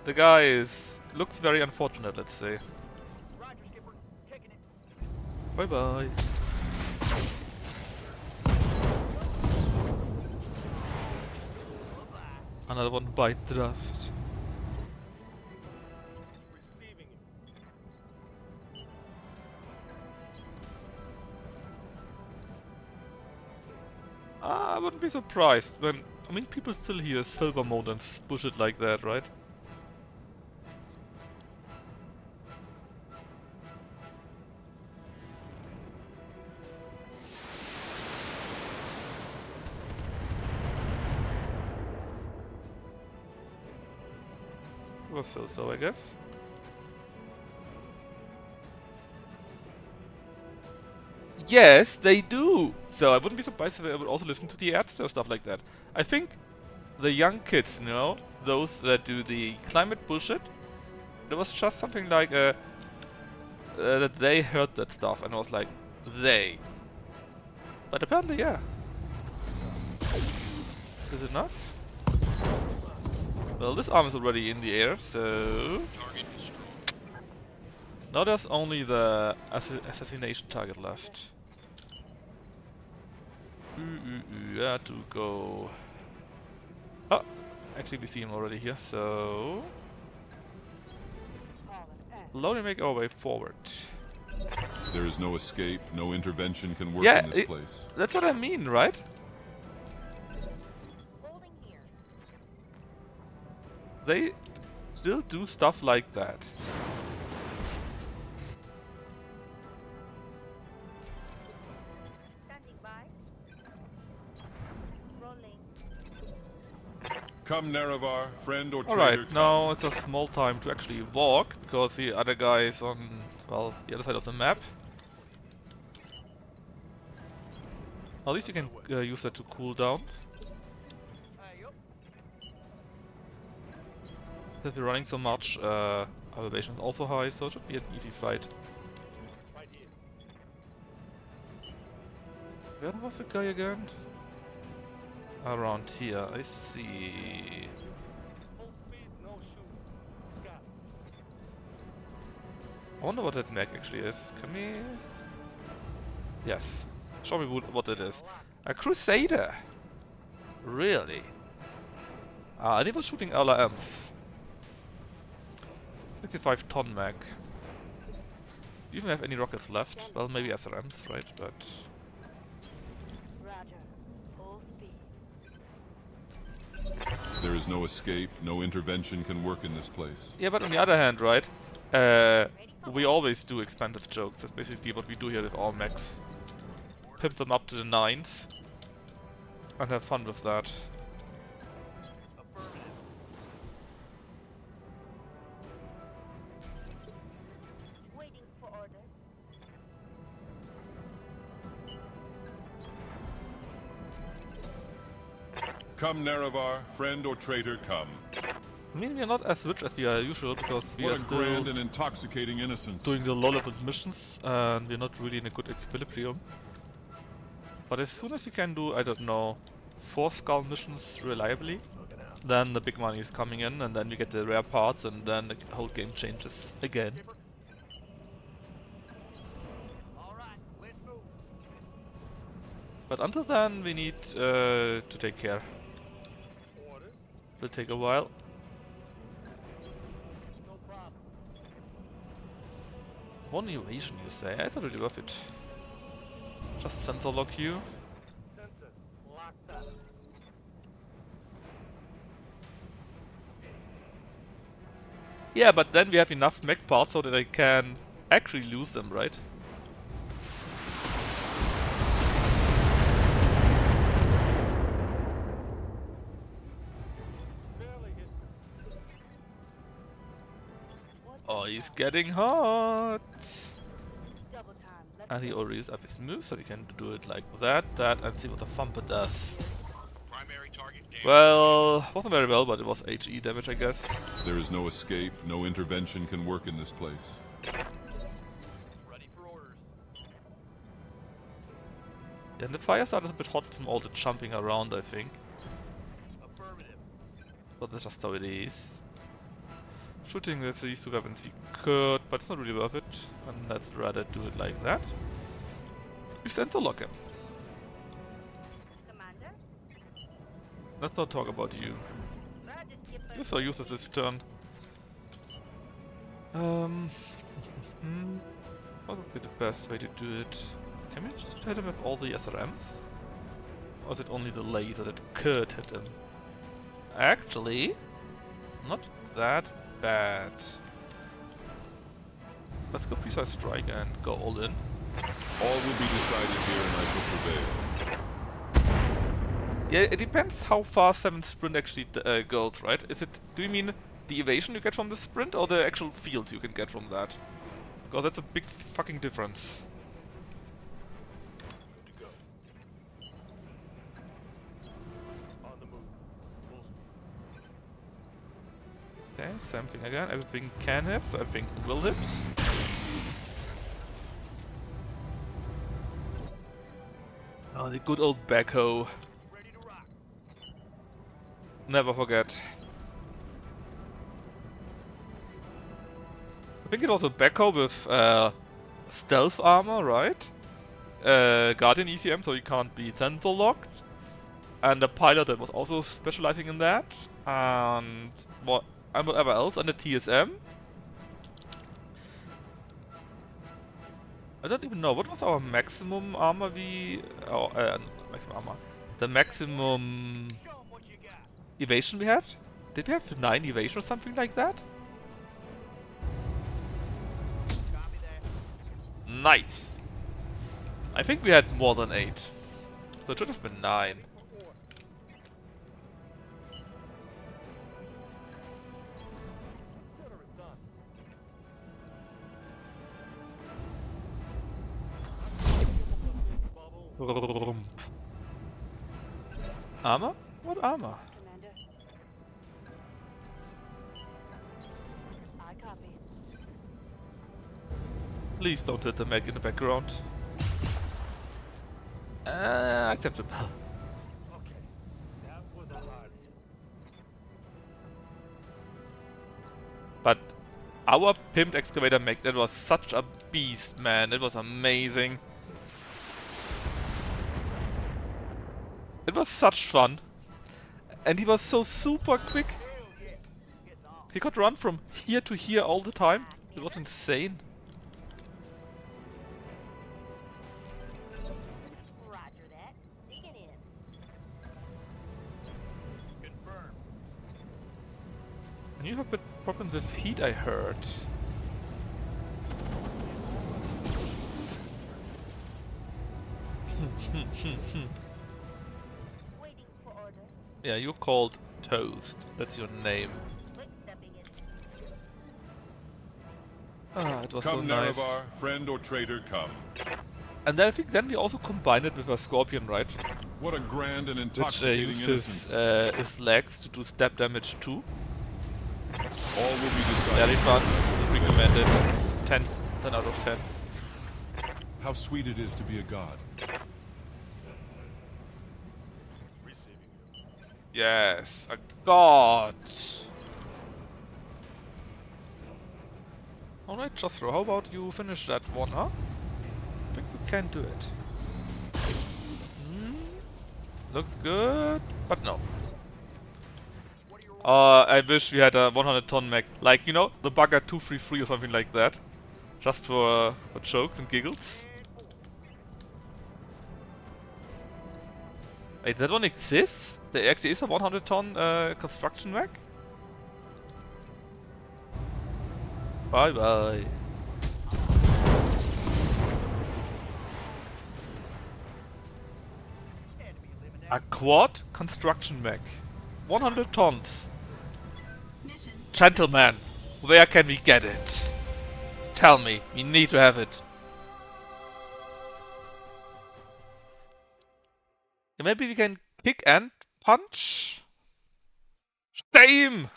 The guy looks very unfortunate, let's say. Roger, Skipper. Taking it. Bye bye. Another one bite draft. Receiving you. I wouldn't be surprised when... I mean, people still hear silver mode and push it like that, right? Well, so, I guess. Yes, they do! So I wouldn't be surprised if I would also listen to the ads or stuff like that. I think the young kids, you know, those that do the climate bullshit, there was just something like that they heard that stuff and was like, they. But apparently, yeah. Is it enough? Well, this arm is already in the air, so... Target destroyed. Now there's only the assassination target left. Yeah, to go... Oh! Actually, we see him already here, so... Slowly make our way forward. There is no escape, no intervention can work Yeah, in this place. that's what I mean, right? Holding here. They still do stuff like that. Standing by. Rolling. Come, Nerevar, friend or traitor. Alright, now it's a small time to actually walk, because the other guy is on, well, the other side of the map. At least you can use that to cool down. Since we're running so much, our elevation is also high, so it should be an easy fight. Right here. Where was the guy again? Around here, I see. Full speed, no shooting. Got it. I wonder what that mech actually is. Can we... Yes. Show me what it is. A Crusader! Really? Ah, and he was shooting LRMs. 65-ton mech. Do you even have any rockets left? Well, maybe SRMs, right? But... Roger. Full speed. There is no escape, no intervention can work in this place. yeah, but on the other hand, right? We always do expensive jokes. That's basically what we do here with all mechs. Pimp them up to the 9s. And have fun with that. Affirmative. Waiting for orders. Come, Nerevar, friend or traitor, come. I mean, we are not as rich as we are usual, because we What are a still grand and intoxicating innocence. doing the Lollipop missions, and we're not really in a good equilibrium. But as soon as we can do, I don't know, 4 skull missions reliably, then the big money is coming in, and then we get the rare parts, and then the whole game changes again. All right, let's move. But until then, we need to take care. Order. Will take a while. No problem. 1 evasion, you say? It's not really worth it. Just sensor lock you. Sensor locked up. Yeah, but then we have enough mech parts so that I can actually lose them, right? Barely hit. Oh, he's getting hot! Double time. Let's And he go. already is up his move, so he can do it like that, and see what the thumper does. Primary target damage. Well, wasn't very well, but it was HE damage, I guess. There is no escape, no intervention can work in this place. Ready for orders. Yeah, and the fire started a bit hot from all the jumping around, I think. Affirmative. But that's just how it is. Shooting with these 2 weapons we could, but it's not really worth it. And let's rather do it like that. We sensor lock him. Commander. Let's not talk about you. Roger, skipper. You're so useless this turn. What would be the best way to do it? Can we just hit him with all the SRMs? Or is it only the laser that could hit him? Actually, not that bad. Let's go precise strike and go all in. All will be decided here and I shall prevail. Yeah, it depends how fast 7 sprint actually goes, right? Do you mean the evasion you get from the sprint or the actual field you can get from that? Because that's a big fucking difference. Good to go. On the move. Full speed. Okay, same thing again. Everything can hit, so everything will hit. Oh, the good old backhoe. Ready to rock. Never forget. I think it was a backhoe with stealth armor, right? Guardian ECM, so you can't be sensor locked. And a pilot that was also specializing in that. And whatever else, and the TSM. I don't even know, what was our maximum armor maximum armor. The maximum Show 'em what you got. evasion we had? Did we have 9 evasion or something like that? Copy that. Nice! I think we had more than 8. So it should have been 9. Order is done. Bubble. Armor? What armor? Commander. I copy. Please don't hit the mech in the background. Acceptable. Okay. That was a lot. But our pimped excavator mech, that was such a beast, man. It was amazing. It was such fun. And he was so super quick. Hell yeah. Gets off. He could run from here to here all the time. It was insane. Roger that. Digging in. Confirmed. And you have a bit problem with heat, I heard. Waiting for order. Yeah, you're called Toast. That's your name. Quick stepping in. Ah, it was Come, so nice. Nerevar, friend or traitor, come. And then I think then we also combined it with a Scorpion, right? What a grand and Which intoxicating used innocence. his legs to do stab damage too. All will be decided. Very fun. Recommend it. 10 out of 10. How sweet it is to be a god. Receiving you. Yes, a god. Alright, Jostro, how about you finish that one, huh? I think we can do it. Looks good, but no. I wish we had a 100-ton mech. Like, you know, the Bugger 233 or something like that. Just for jokes and giggles. Wait, that one exists? There actually is a 100-ton construction mech? Bye bye. Enemy eliminated. A quad construction mech. 100 tons. Gentlemen, where can we get it? Tell me, we need to have it. Yeah, maybe we can kick and punch? Same!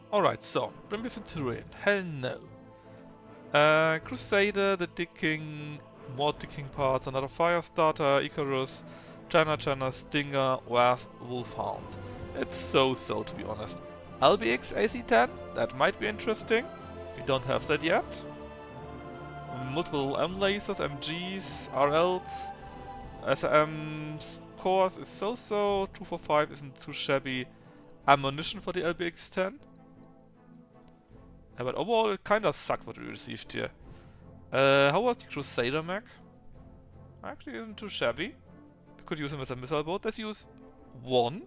Alright, so, Primitive Centurion, hell no. Crusader, the Dicking, more Dicking parts, another Firestarter, Icarus, China, Stinger, Wasp, Wolfhound. It's so to be honest. LBX AC-10, that might be interesting. We don't have that yet. Multiple M lasers, MGs, RLs. SRM's course is so-so. 245 isn't too shabby. Ammunition for the LBX-10. Yeah, but overall it kinda sucks what we received here. How was the Crusader mech? Actually isn't too shabby. We could use him as a missile boat. Let's use one.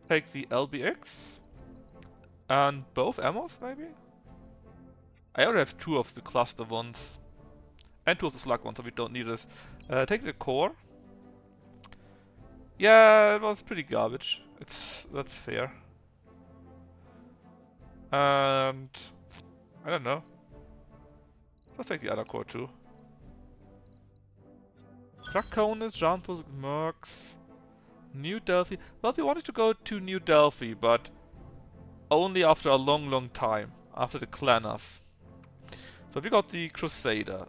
Take the LBX. And both ammos, maybe? I already have 2 of the cluster ones. And 2 of the slug ones, so we don't need this. Take the core. Yeah, it was pretty garbage. That's fair. And I don't know. Let's take the other core too. Draconis, Jean-Paul Mercs, New Delphi. Well, we wanted to go to New Delphi, but only after a long time. After the Clanners. So we got the Crusader.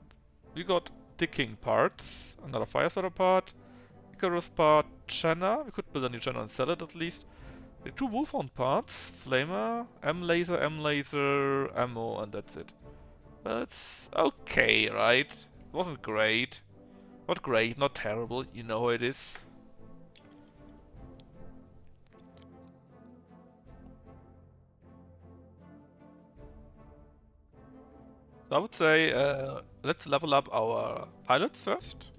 We got the King parts. Another Firestarter part. Icarus part. Channa. We could build a new Channa and sell it at least. The 2 Wolfhound parts. Flamer. M-Laser, ammo, and that's it. Well, it's okay, right? It wasn't great. Not great, not terrible. You know how it is. So I would say let's level up our pilots first.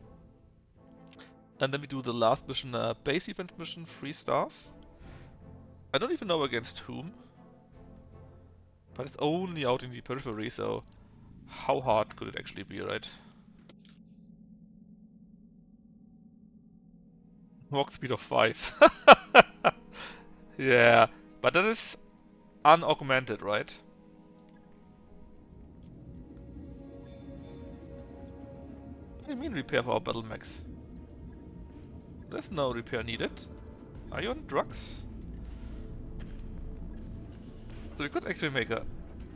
And then we do the last mission, base defense mission, 3 stars. I don't even know against whom. But it's only out in the periphery, so how hard could it actually be, right? Walk speed of 5. Yeah, but that is unaugmented, right? What do you mean repair for our battle mechs? There's no repair needed. Are you on drugs? So we could actually make a...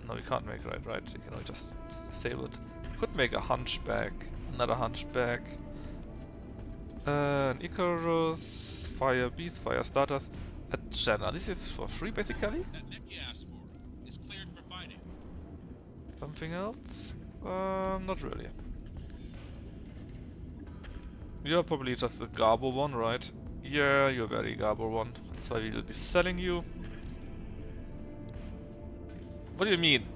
No, we can't make it, right? You can only just disable it. We could make a hunchback. Another hunchback. An Icarus. Fire beasts, fire starters. A Jenna. This is for free, basically. That mech you asked for is cleared for fighting. Something else? Not really. You're probably just a Garbo one, right? Yeah, you're very Garbo one. That's why we will be selling you. What do you mean?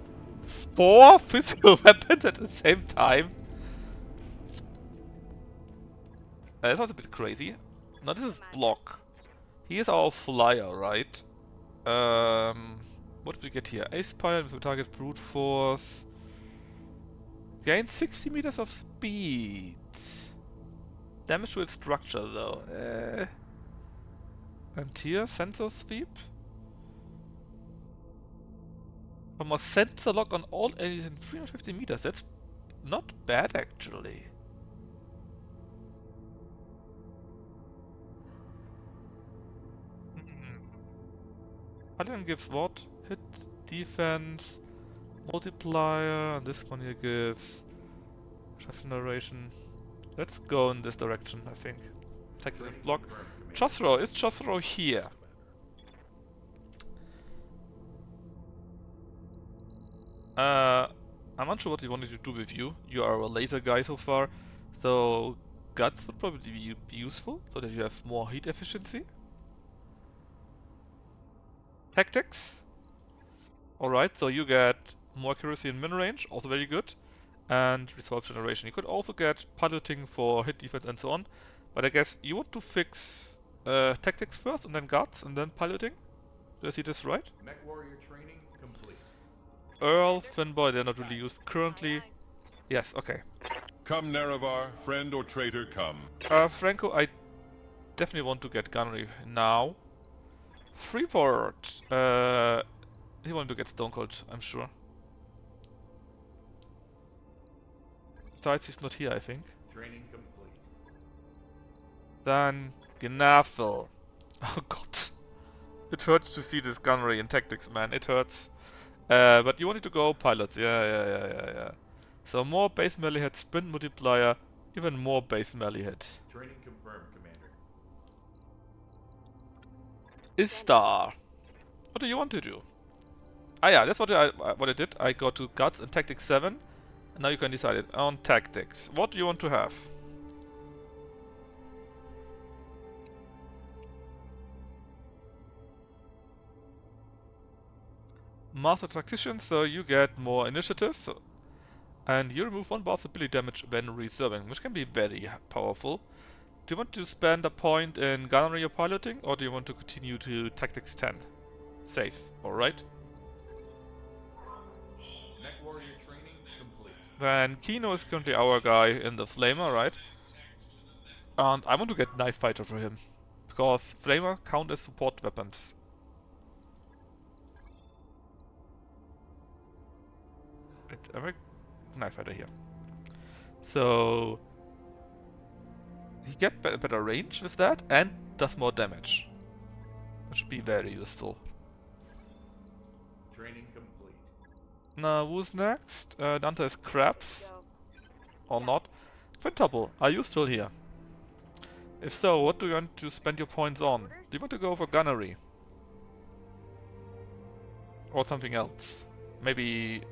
4 physical weapons at the same time? That sounds a bit crazy. Now this is block. He is our flyer, right? What did we get here? Ace pilot with target brute force. Gain 60 meters of speed. Damage to its structure though. And here, sensor sweep. From a sensor lock on all aliens in 350 meters. That's not bad actually. Paladin gives what? Hit, defense, multiplier, and this one here gives chef narration. Let's go in this direction, I think. Text and block. Chosro, is Chosro here? I'm unsure what he wanted to do with you. You are a laser guy so far, so guts would probably be useful, so that you have more heat efficiency. Tactics. Alright, so you get more accuracy in min-range, also very good. And resolve generation. You could also get piloting for hit defense and so on. But I guess you want to fix tactics first and then guards and then piloting? Do I see this right? Mech warrior training complete. Earl, Finboy, they're not really used currently. Yes, okay. Come, Nerevar, friend or traitor, come. Franco, I definitely want to get gunnery now. Freeport, he wanted to get Stone Cold, I'm sure. Besides, he's not here, I think. Training complete. Then Gnafel. Oh god. It hurts to see this gunnery in tactics, man. It hurts. But you wanted to go pilots. Yeah. So more base melee hit, sprint multiplier, even more base melee hit. Training confirmed, Commander. Istar. What do you want to do? Ah yeah, that's what I did. I go to guts and tactics 7. Now you can decide it on tactics. What do you want to have? Master Tactician, so you get more initiative, and you remove 1 bar of ability damage when reserving, which can be very powerful. Do you want to spend a point in gunnery or piloting, or do you want to continue to tactics 10? Safe, alright. Mech warrior training complete. Then Kino is currently our guy in the Flamer, right? And I want to get Knife Fighter for him, because Flamer count as support weapons. Wait, I make Knife Fighter here. So he get better range with that and does more damage, which would be very useful. Training complete. Now who's next? Dante is Krabs, Go. or not? Quintuple, are you still here? If so, what do you want to spend your points on? Do you want to go for gunnery? Or something else? Maybe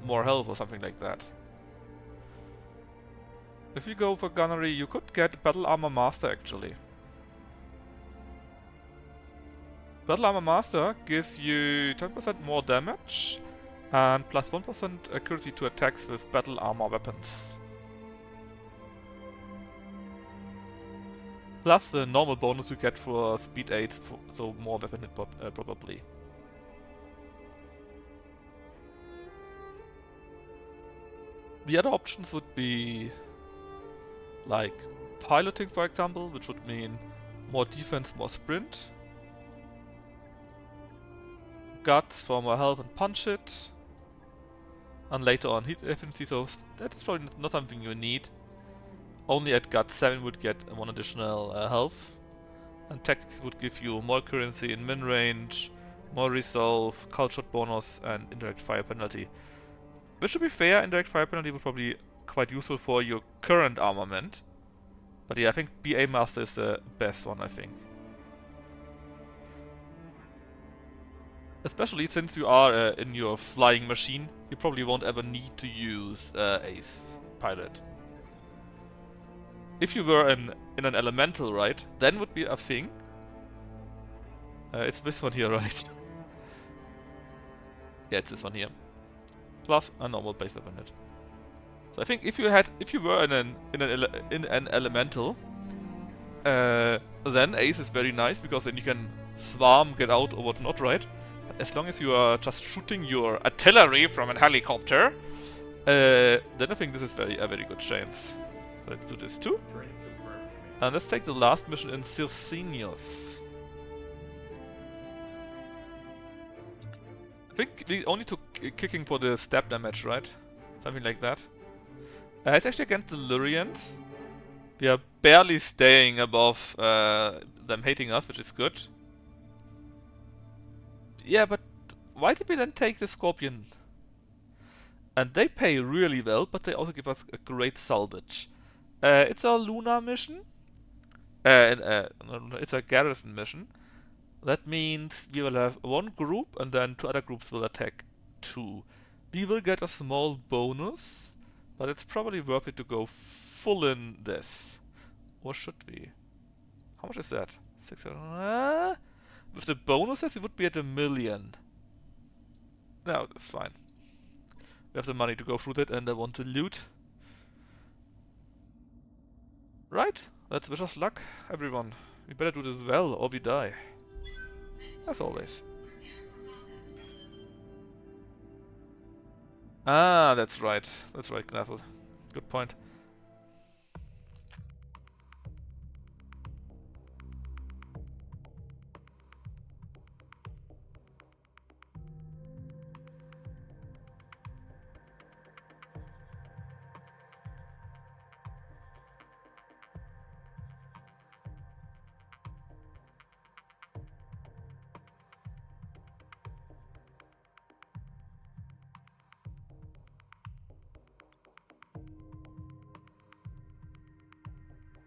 more health or something like that. If you go for gunnery, you could get Battle Armor Master actually. Battle Armor Master gives you 10% more damage and plus 1% accuracy to attacks with battle armor weapons. Plus the normal bonus you get for speed 8, so more weapon hit probably. The other options would be like piloting, for example, which would mean more defense, more sprint. Guts for more health and punch it. And later on heat efficiency, so that is probably not something you need. Only at Guts 7 would get 1 additional health. And tactics would give you more currency in min range, more resolve, cult shot bonus, and indirect fire penalty. Which, to be fair, indirect fire penalty would probably quite useful for your current armament. But yeah, I think BA Master is the best one, I think. Especially since you are in your flying machine, you probably won't ever need to use Ace Pilot. If you were in an elemental, right, then would be a thing. It's this one here, right? Yeah, it's this one here. Plus a normal base weapon hit. So I think if you were in an elemental, then Ace is very nice because then you can swarm, get out or whatnot, right? But as long as you are just shooting your artillery from a helicopter, then I think this is a very good chance. So let's do this too. Training confirmed, Commander. And let's take the last mission in Circenius. I think we only took kicking for the stab damage, right? Something like that. It's actually against the Lyrians. We are barely staying above them hating us, which is good. Yeah, but why did we then take the Scorpion? And they pay really well, but they also give us a great salvage. It's a Luna mission. It's a garrison mission. That means we will have 1 group and then 2 other groups will attack 2. We will get a small bonus, but it's probably worth it to go full in this. Or should we? How much is that? 600. With the bonuses, it would be at 1 million. No, that's fine. We have the money to go through that, and I want to loot. Right, let's wish us luck, everyone. We better do this well, or we die. As always. Ah, that's right. That's right, Knaffel. Good point.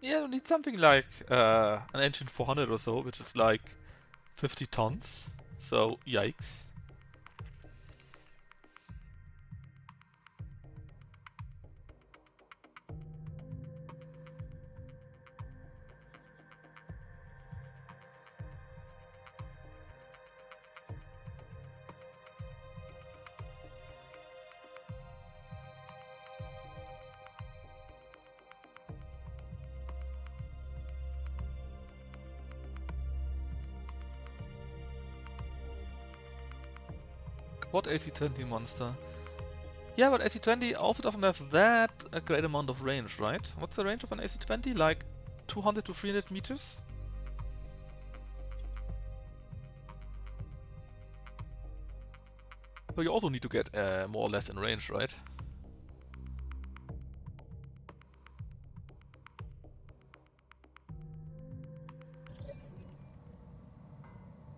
Yeah, we need something like an engine 400 or so, which is like 50 tons. So, yikes. What AC-20 monster? Yeah, but AC-20 also doesn't have that a great amount of range, right? What's the range of an AC-20? Like 200 to 300 meters? So you also need to get more or less in range, right?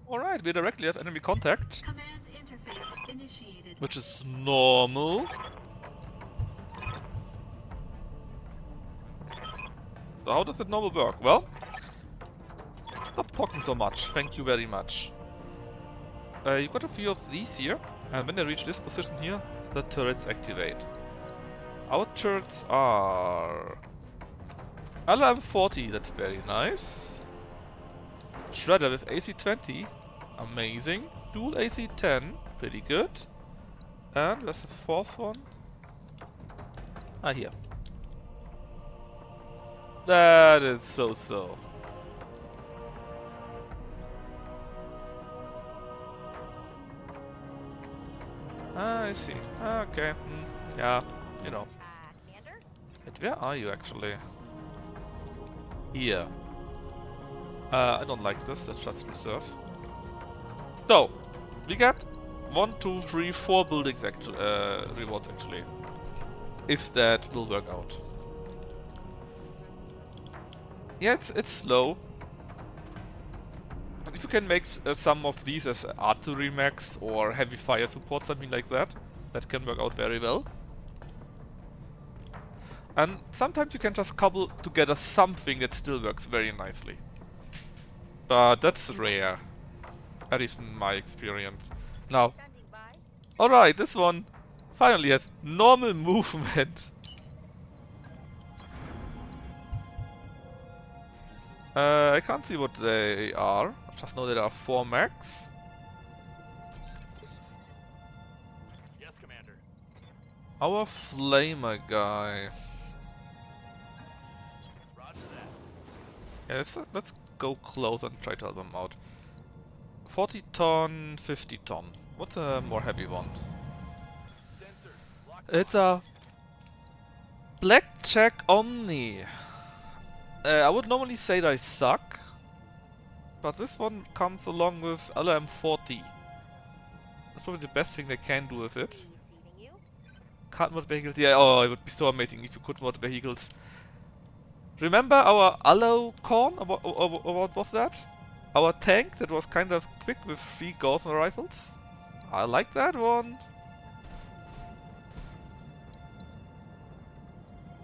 Alright, we directly have enemy contact. Command interface initiated. Which is normal. So how does it normal work? Well, stop talking so much. Thank you very much. You got a few of these here, and when they reach this position here, the turrets activate. Our turrets are alarm 40. That's very nice. Shredder with AC-20. Amazing. Dual AC-10. Pretty good. And where's the fourth one? Ah, here. That is so-so. Ah, I see. Okay. Yeah, you know. Commander? Wait, where are you actually? Here. I don't like this. That's just reserve. So, we get 1, 2, 3, 4 buildings actually, rewards actually. If that will work out. Yeah, it's slow. But if you can make some of these as artillery mechs or heavy fire support, something like that, that can work out very well. And sometimes you can just cobble together something that still works very nicely. But that's rare. At least in my experience. Now, Standing by. alright, this one finally has normal movement. I can't see what they are. I just know there are 4 mechs. Yes, Commander. Our flamer guy. Roger that. Yeah, let's go close and try to help him out. 40 ton, 50 ton. What's a more heavy one? Sensors. Lock. It's a Blackjack Omni. I would normally say they suck, but this one comes along with LM40. That's probably the best thing they can do with it. Receiving you. Can't mod vehicles. Yeah, oh, it would be so amazing if you could mod vehicles. Remember our Allo Corn? Or what was that? Our tank that was kind of quick with 3 Gaussian rifles? I like that one.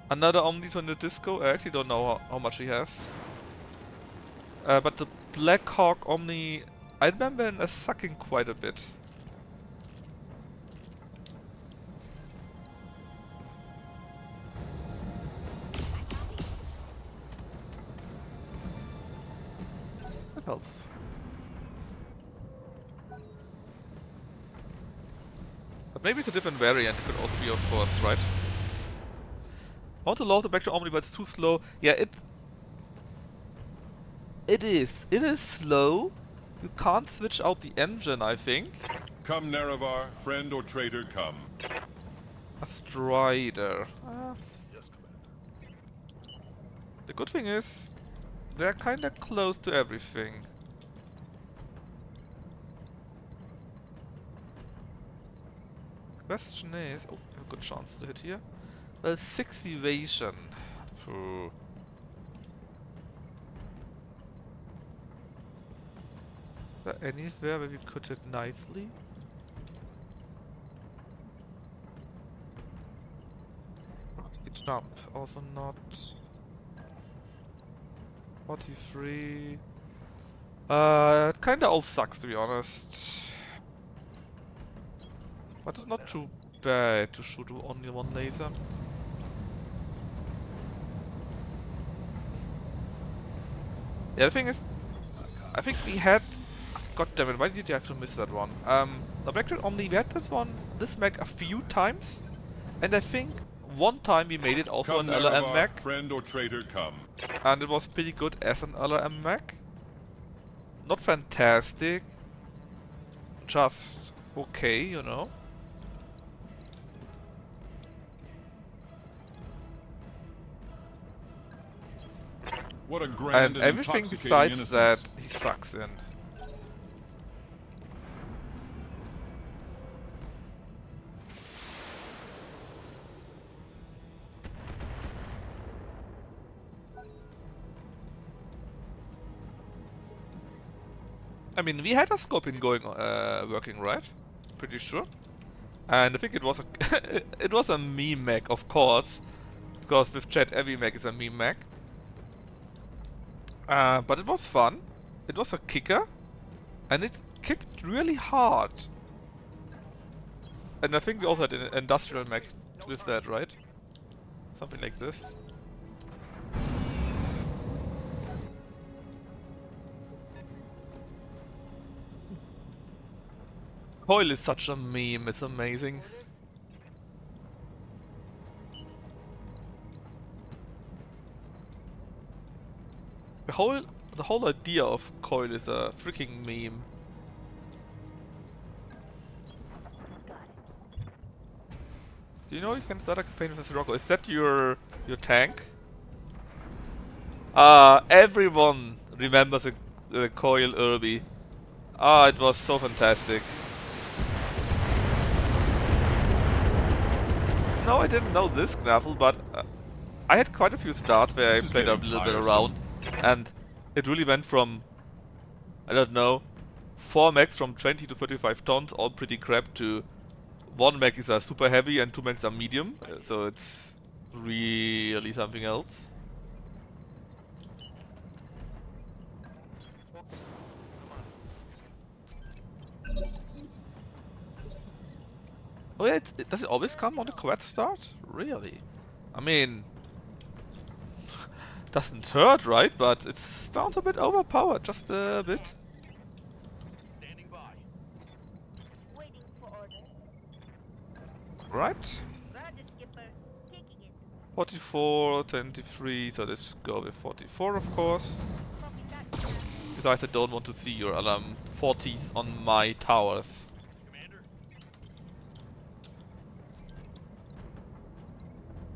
Another Omni to the Disco. I actually don't know how much he has. But the Black Hawk Omni, I remember him as sucking quite a bit. That helps. But maybe it's a different variant. It could also be, of course, right? I want to load the back to Omni, but it's too slow. Yeah, it is. It is slow. You can't switch out the engine, I think. Come, Nerevar, friend or traitor, come. A Strider. Yes, Commander. The good thing is, they're kinda close to everything. Question is, oh, I have a good chance to hit here. Well, 6 evasion. Phew. Is there anywhere where we could hit nicely? Jump, also not. 43. It kinda all sucks, to be honest. But it's not too bad to shoot with only 1 laser. Yeah, the thing is, I think we had. God damn it! Why did you have to miss that one? The Battletech Omni, we had this mech a few times, and I think one time we made it also Come, an LRM Nerevar, mech, friend or traitor, come. and it was pretty good as an LRM mech. Not fantastic, just okay, you know. What a grand And and everything intoxicating besides innocence. that, he sucks in. I mean, we had a scorpion going, working, right? Pretty sure. And I think it was a it was a meme mech, of course, because with chat every mech is a meme mech. But it was fun. It was a kicker, and it kicked really hard. And I think we also had an industrial mech with that, right? Something like this. Coil is such a meme, it's amazing. The whole idea of Coil is a freaking meme. You know you can start a campaign with Rocco. Is that your tank? Everyone remembers the Coil Irby. Ah, it was so fantastic. No, I didn't know this Knaffle, but I had quite a few starts where I This is played a getting little bit tiresome. around, and it really went from, I don't know, 4 mechs from 20 to 35 tons, all pretty crap, to 1 mech is a super heavy and 2 mechs are medium, so it's really something else. Oh yeah, does it always come on the quad start? Really? I mean, doesn't hurt, right? But it sounds a bit overpowered, just a bit. Standing by. Waiting for orders. Right? Roger, Skipper. Kicking it. 44, 23, so let's go with 44, of course. Copy that. Besides, I don't want to see your 40s on my towers. Commander.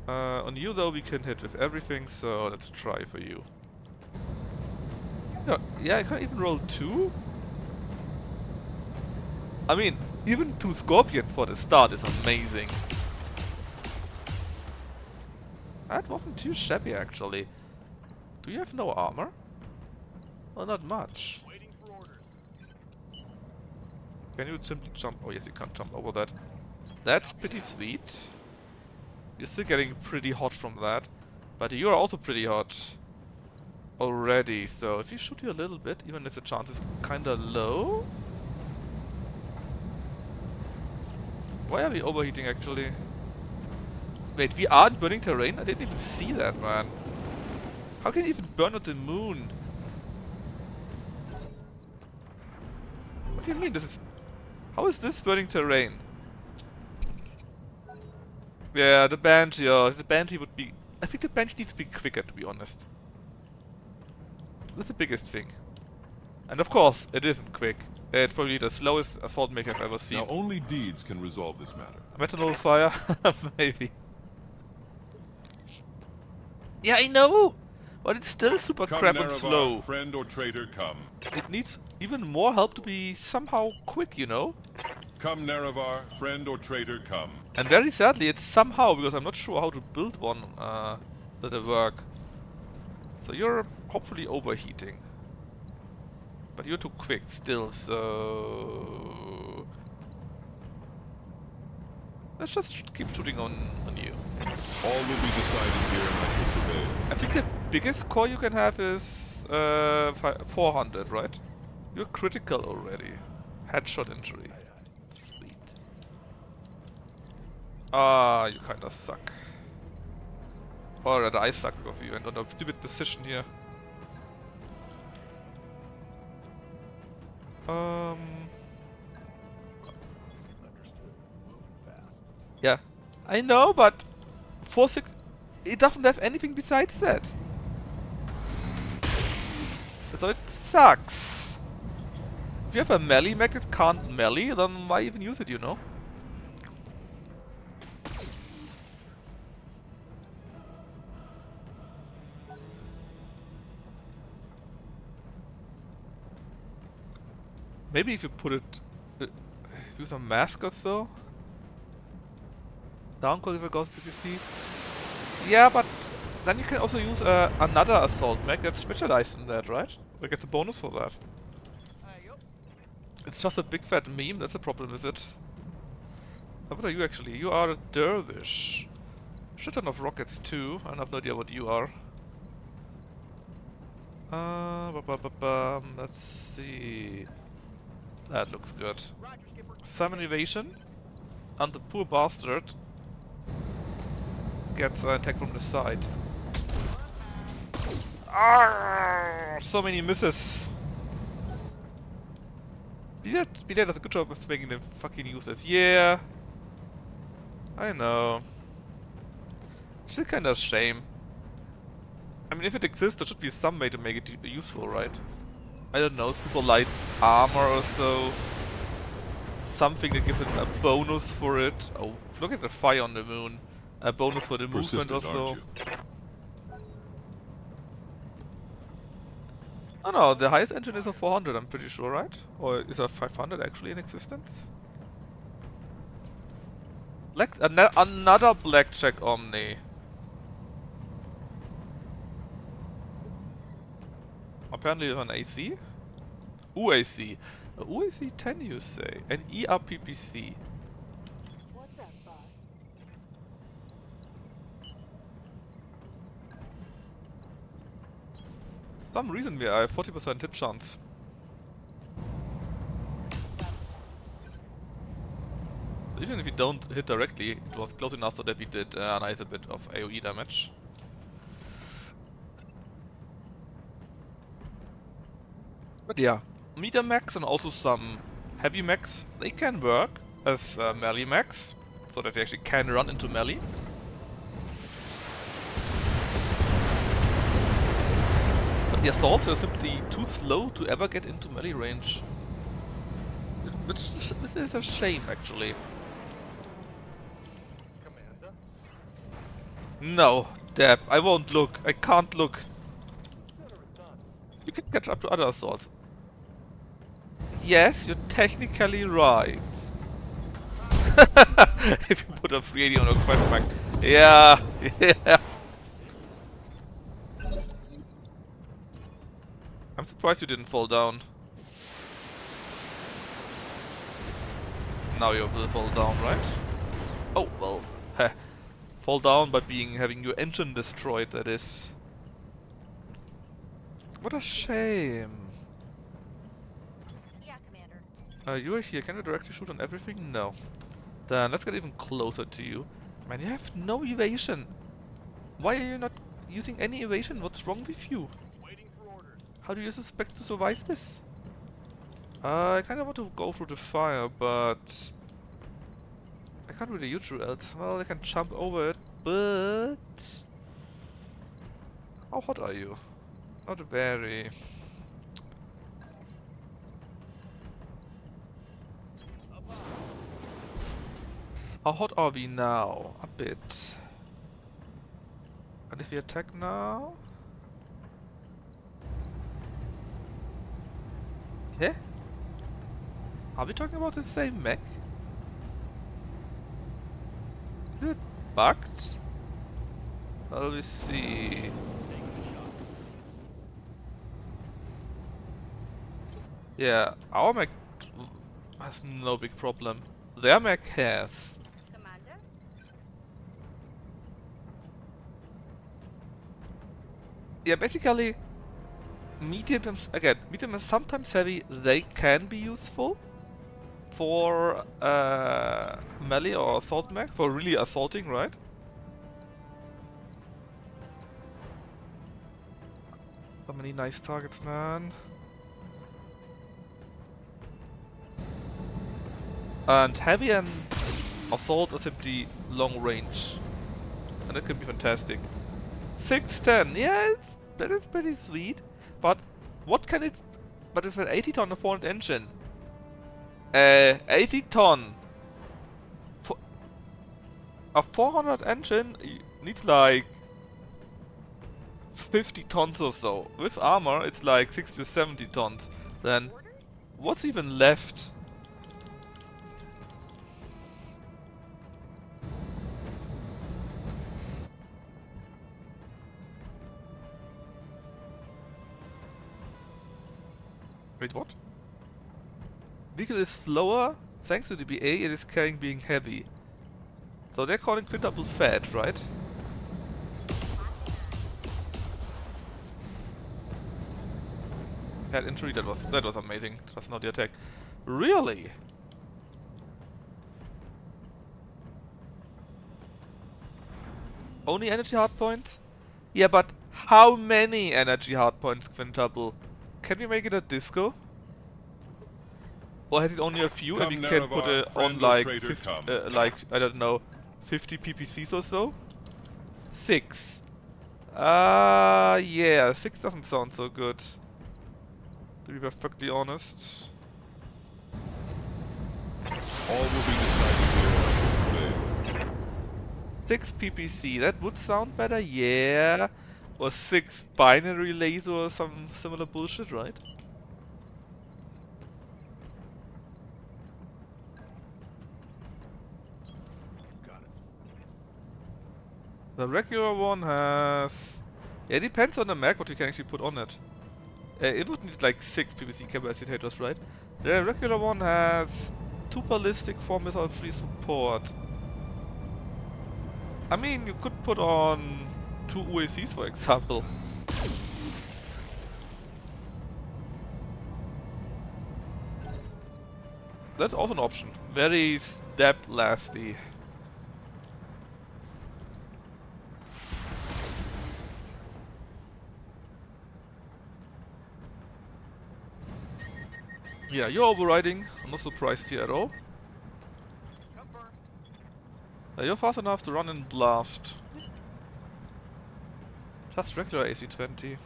On you, though, we can hit with everything, so let's try for you. No, yeah, I can't even roll 2? I mean, even 2 Scorpions for the start is amazing. That wasn't too shabby, actually. Do you have no armor? Well, not much. Waiting for orders. Can you simply jump? Oh yes, you can't jump over that. That's pretty sweet. You're still getting pretty hot from that. But you're also pretty hot already, so if you shoot you a little bit, even if the chance is kinda low. Why are we overheating actually? Wait, we aren't burning terrain? I didn't even see that, man. How can you even burn at the moon? What do you mean this is... How is this burning terrain? Yeah, the Banshee, the Banshee would be... I think the Banshee needs to be quicker, to be honest. That's the biggest thing. And of course, it isn't quick. It's probably the slowest assault mech I've ever seen. Now only deeds can resolve this matter. Methanol fire? Maybe. Yeah, I know! But it's still super Come, crap and Nerevar, slow. friend or traitor, come. It needs even more help to be somehow quick, you know? Come, Nerevar, friend or traitor, come. And very sadly, it's somehow, because I'm not sure how to build one that'll work. So you're hopefully overheating. But you're too quick still, so... Let's just keep shooting on you. All will be decided here and I shall prevail. I think the biggest core you can have is 400, right? You're critical already. Headshot injury. Sweet. Ah, you kinda suck. Or rather, I suck because we went on a stupid position here. Yeah, I know, but 4-6, it doesn't have anything besides that. So it sucks. If you have a melee mech that can't melee, then why even use it, you know? Maybe if you put it... use a mask or so? Downcoil if it goes PPC. Yeah, but then you can also use another assault mech that's specialized in that, right? So get the bonus for that. It's just a big fat meme, that's the problem with it. What are you actually? You are a dervish. Shit ton of rockets too. I have no idea what you are. Let's see. That looks good. Summon evasion. And the poor bastard gets an attack from the side. Arrgh, so many misses. BD does a good job of making them fucking useless. Yeah. I know. Still kinda a shame. I mean, if it exists, there should be some way to make it useful, right? I don't know, super light armor or so. Something that gives it a bonus for it. Oh, look at the fire on the moon. A bonus for the movement or Persistent, so. aren't you? Oh no, the highest engine is a 400, I'm pretty sure, right? Or is a 500 actually in existence? Another Blackjack Omni. Apparently an AC? UAC. A UAC 10 you say? An ERPPC. What's up, boss? Some reason we have 40% hit chance. Even if we don't hit directly, it was close enough so that we did a nice bit of AoE damage. But yeah, medium mechs and also some heavy mechs, they can work as melee mechs, so that they actually can run into melee. But the assaults are simply too slow to ever get into melee range. Which this is a shame, actually. Commander. No, Deb, I won't look. I can't look. Consider it done. You can catch up to other assaults. Yes, you're technically right. If you put a 380 on a quest mech. Yeah, yeah. I'm surprised you didn't fall down. Now you will fall down, right? Oh, well, heh. Fall down by having your engine destroyed, that is. What a shame. Yeah, Commander. You are here. Can you directly shoot on everything? No. Then let's get even closer to you. Man, you have no evasion. Why are you not using any evasion? What's wrong with you? Waiting for orders. How do you expect to survive this? I kind of want to go through the fire, but I can't really use through it. Well, I can jump over it, but how hot are you? Not very. How hot are we now? A bit. And if we attack now? Yeah? Are we talking about the same mech? Is it bugged? Well, we see. Yeah, our mech has no big problem. Their mech has. Commander? Yeah, basically, medium and sometimes heavy, they can be useful for melee or assault mech, for really assaulting, right? So many nice targets, man. And heavy and assault are simply long range. And that can be fantastic. 610, yeah, that is pretty sweet. But what can it... But with an 80 ton of 400 engine, 80 ton. For a 400 engine needs like 50 tons or so. With armor, it's like 60 to 70 tons. Then, what's even left? Wait, what? Vehicle is slower. Thanks to the BA, it is carrying being heavy. So they're calling quintuples fat, right? Head injury, that was amazing. Trust not the attack. Really? Only energy hard points? Yeah, but how many energy hard points quintuple? Can we make it a disco? Or has it only a few and we Come, can put Nerevar, it on friend or like traitor, 50, come. like, I don't know, 50 PPCs or so? 6. Yeah, 6 doesn't sound so good. To be perfectly honest. All will be decided here. 6 PPC, that would sound better, yeah. Or 6 binary laser or some similar bullshit, right? Got it. The regular one has... Yeah, it depends on the mag what you can actually put on it. It would need like 6 PPC capacitors, right? The regular one has 2 ballistic, 4 missile free support. I mean, you could put on 2 UACs, for example. That's also an option. Very step lasty. Yeah, you're overriding. I'm not surprised here at all. Confirm. You're fast enough to run and blast. Just regular AC-20.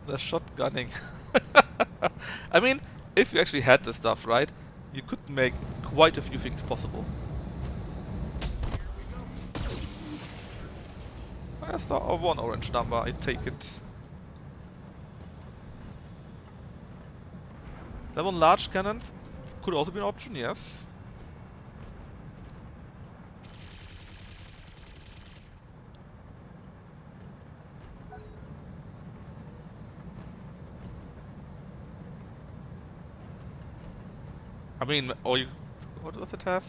The shotgunning. I mean, if you actually had the stuff, right, you could make quite a few things possible. There's the one orange number, I take it. That one large cannons could also be an option, yes. I mean, or you... What does it have?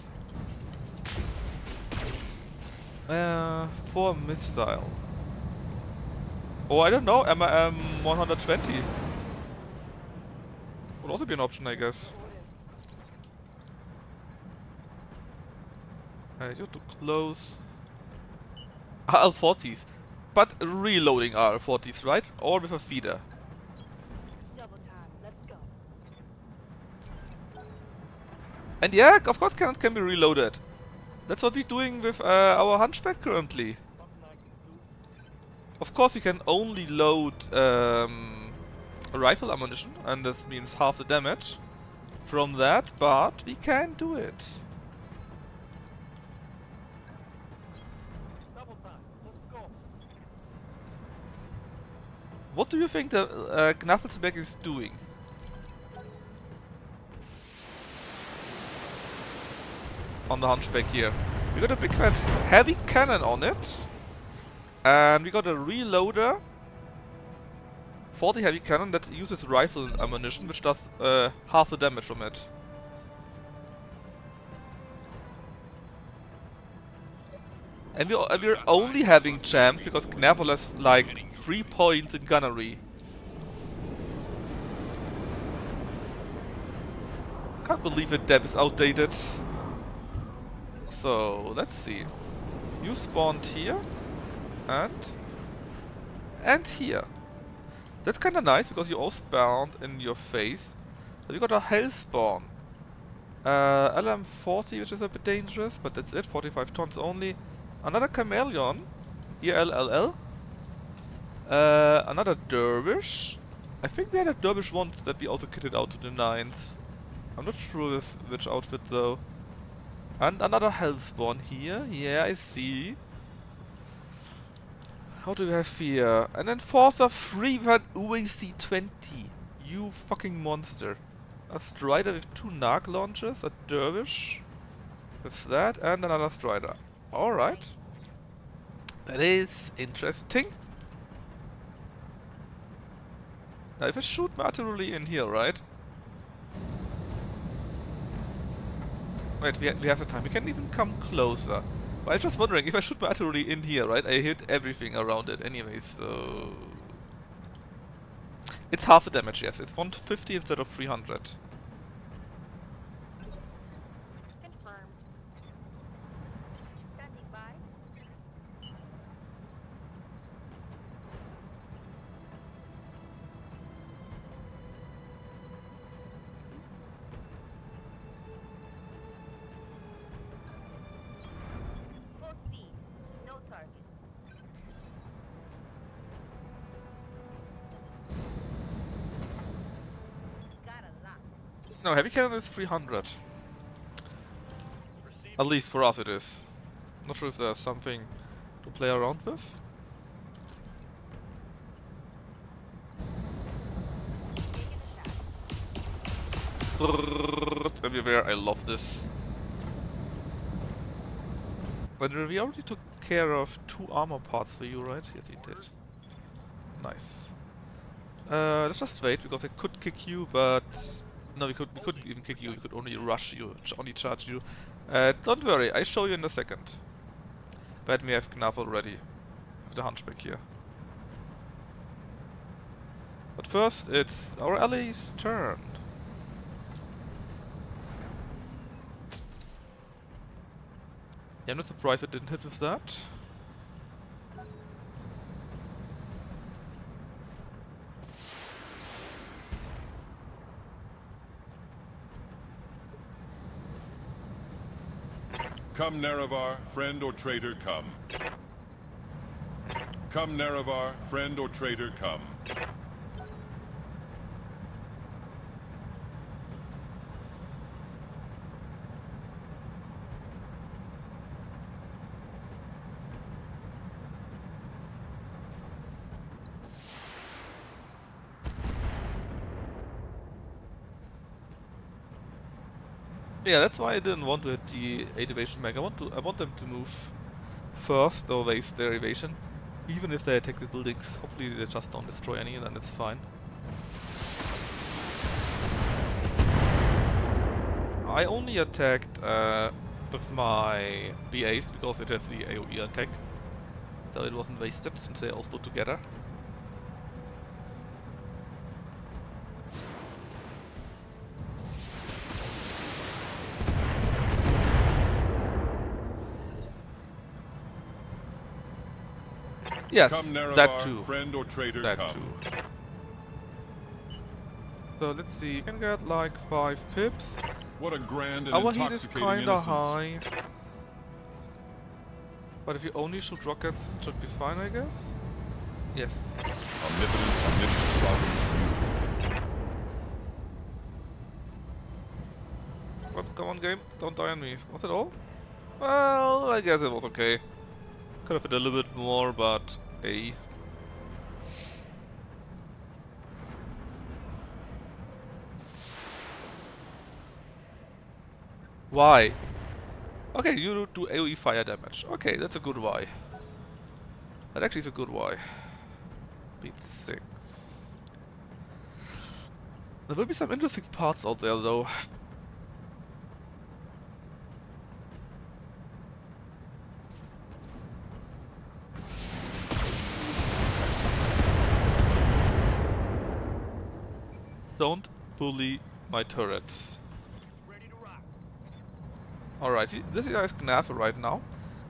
4 missile. Oh, I don't know, MRM 120. Would also be an option, I guess. You're too close. RL40s. But reloading RL40s, right? Or with a feeder. Double time. Let's go. And yeah, of course cannons can be reloaded. That's what we're doing with our Hunchback currently. Something I can do. Of course you can only load rifle ammunition, and this means half the damage from that, but we can do it. Double time. Let's go. What do you think the Knaffelsbeck is doing? On the Hunchback here. We got a big fat heavy cannon on it. And we got a reloader. 40 heavy cannon that uses rifle ammunition, which does half the damage from it. And we're only having champs because Knaffel has like 3 points in gunnery. Can't believe it, Deb is outdated. So, let's see. You spawned here. And here. That's kinda nice because you all spawned in your face. So we got a hell spawn. LM40, which is a bit dangerous, but that's it, 45 tons only. Another chameleon. ELLL. Another dervish. I think we had a dervish once that we also kitted out to the 9s. I'm not sure with which outfit though. And another hellspawn here. Yeah, I see. How do we have here? An enforcer 3 with an UAC 20. You fucking monster. A strider with 2 narc launchers. A dervish with that, and another strider. Alright. That is interesting. Now if I shoot my artillery in here, right? Wait, we have the time. We can even come closer. But I'm just wondering, if I shoot my artillery in here, right? I hit everything around it anyway, so... It's half the damage, yes. It's 150 instead of 300. Confirmed. Standing by. Full speed. No target. Got a lot. No, heavy cannon is 300. At least for us it is. Not sure if there's something to play around with. Everywhere, I love this. But we already took care of 2 armor parts for you, right? Yes, we did. Nice. Let's just wait, because I could kick you, but... No, we couldn't even kick you, we could only rush you, only charge you. Don't worry, I'll show you in a second. But we have Gnaf already, with the Hunchback here. But first, it's our ally's turn. Yeah, I'm not surprised I didn't hit with that. Come, Nerevar, friend or traitor, come. Come, Nerevar, friend or traitor, come. Yeah, that's why I didn't want to hit the 8 evasion mag. I want them to move first or waste their evasion. Even if they attack the buildings. Hopefully they just don't destroy any, and then it's fine. I only attacked with my BAs because it has the AoE attack. So it wasn't wasted since they all stood together. Yes, Come, Nerevar, that too. friend or traitor, That come. too. So let's see, you can get like 5 pips. What a grand and Our heat is intoxicating kinda innocence. high. But if you only shoot rockets, it should be fine, I guess? Yes. Omnipotent, sovereign. But come on, game, don't die on me. Was it all? Well, I guess it was okay. Could have hit a little bit more, but hey. Why? Okay, you do AoE fire damage. Okay, that's a good why. That actually is a good why. Beat 6. There will be some interesting parts out there though. Don't bully my turrets. Ready to rock. Alright, this guy is Gnaf right now.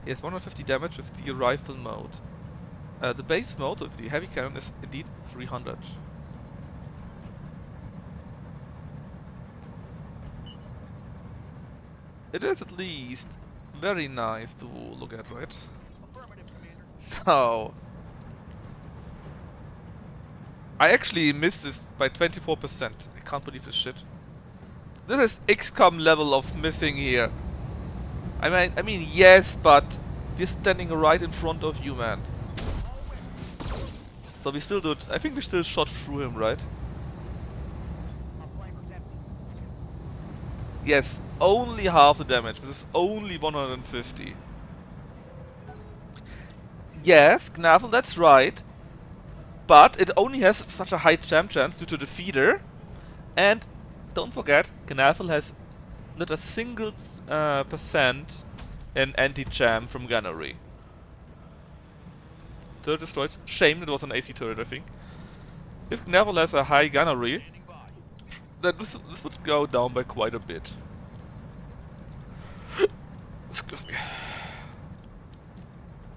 He has 150 damage with the rifle mode. The base mode of the heavy cannon is indeed 300. It is at least very nice to look at, right? Affirmative, Commander. No. I actually missed this by 24%. I can't believe this shit. This is XCOM level of missing here. I mean, yes, but we're standing right in front of you, man. So we still did. I think we still shot through him, right? Our flamer's empty. Yes, only half the damage. This is only 150. Yes, Gnavel, that's right. But it only has such a high jam chance due to the feeder. And don't forget, Gnavel has not a single percent in anti-jam from gunnery. Turret destroyed. Shame it was an AC turret, I think. If Gnavel has a high gunnery, Standing by. then this would go down by quite a bit. Excuse me.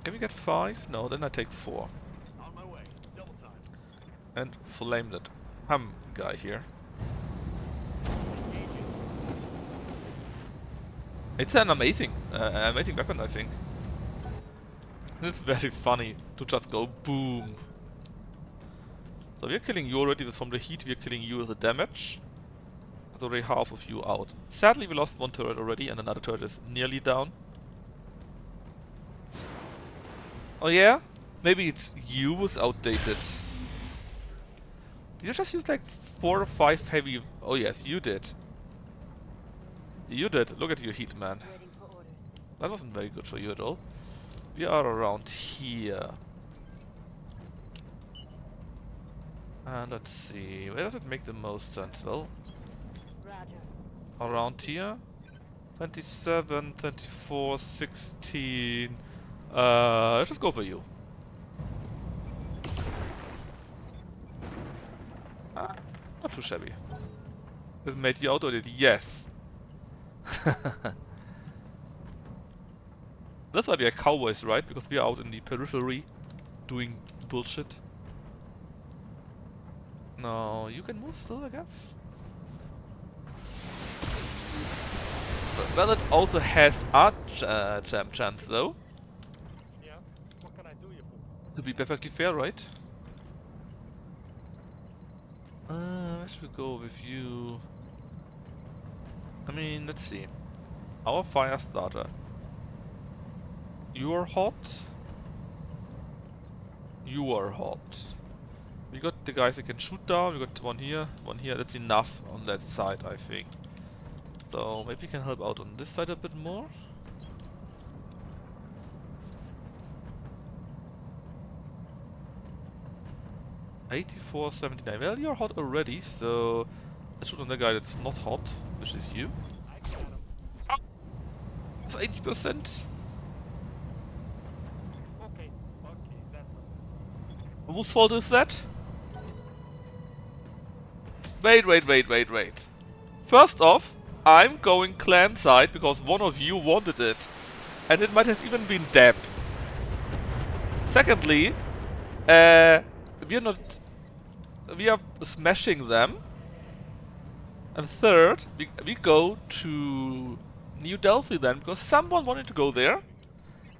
Can we get 5? No, then I take 4. On my way. Double time. And flame that guy here. Engaging. It's an amazing weapon, I think. It's very funny to just go boom. So we're killing you already from the heat, we're killing you with the damage. That's already half of you out. Sadly we lost one turret already and another turret is nearly down. Oh yeah? Maybe it's you was outdated. Did you just use like 4 or 5 heavy... Oh yes, you did. You did. Look at your heat, man. Waiting for orders. That wasn't very good for you at all. We are around here. And let's see, where does it make the most sense? Well, Roger. around here. 27, 24, 16. Let's just go for you. Not too shabby. Has it made you out already? Yes. That's why we are cowboys, right? Because we are out in the periphery doing bullshit. No, you can move still, I guess. Well, it also has a jam chance, though. Yeah. What can I do you for? To be perfectly fair, right? Where should we go with you? I mean, let's see. Our fire starter. You are hot. You are hot. We got the guys that can shoot down. We got one here, one here. That's enough on that side, I think. So maybe we can help out on this side a bit more. $84.79. Well, you're hot already, so let's shoot on the guy that's not hot, which is you. I got him. It's 80%. Okay. Okay, that's Whose fault is that? Wait. First off, I'm going clan side because one of you wanted it. And it might have even been Deb. Secondly, we are smashing them. And third, we go to New Delphi then because someone wanted to go there.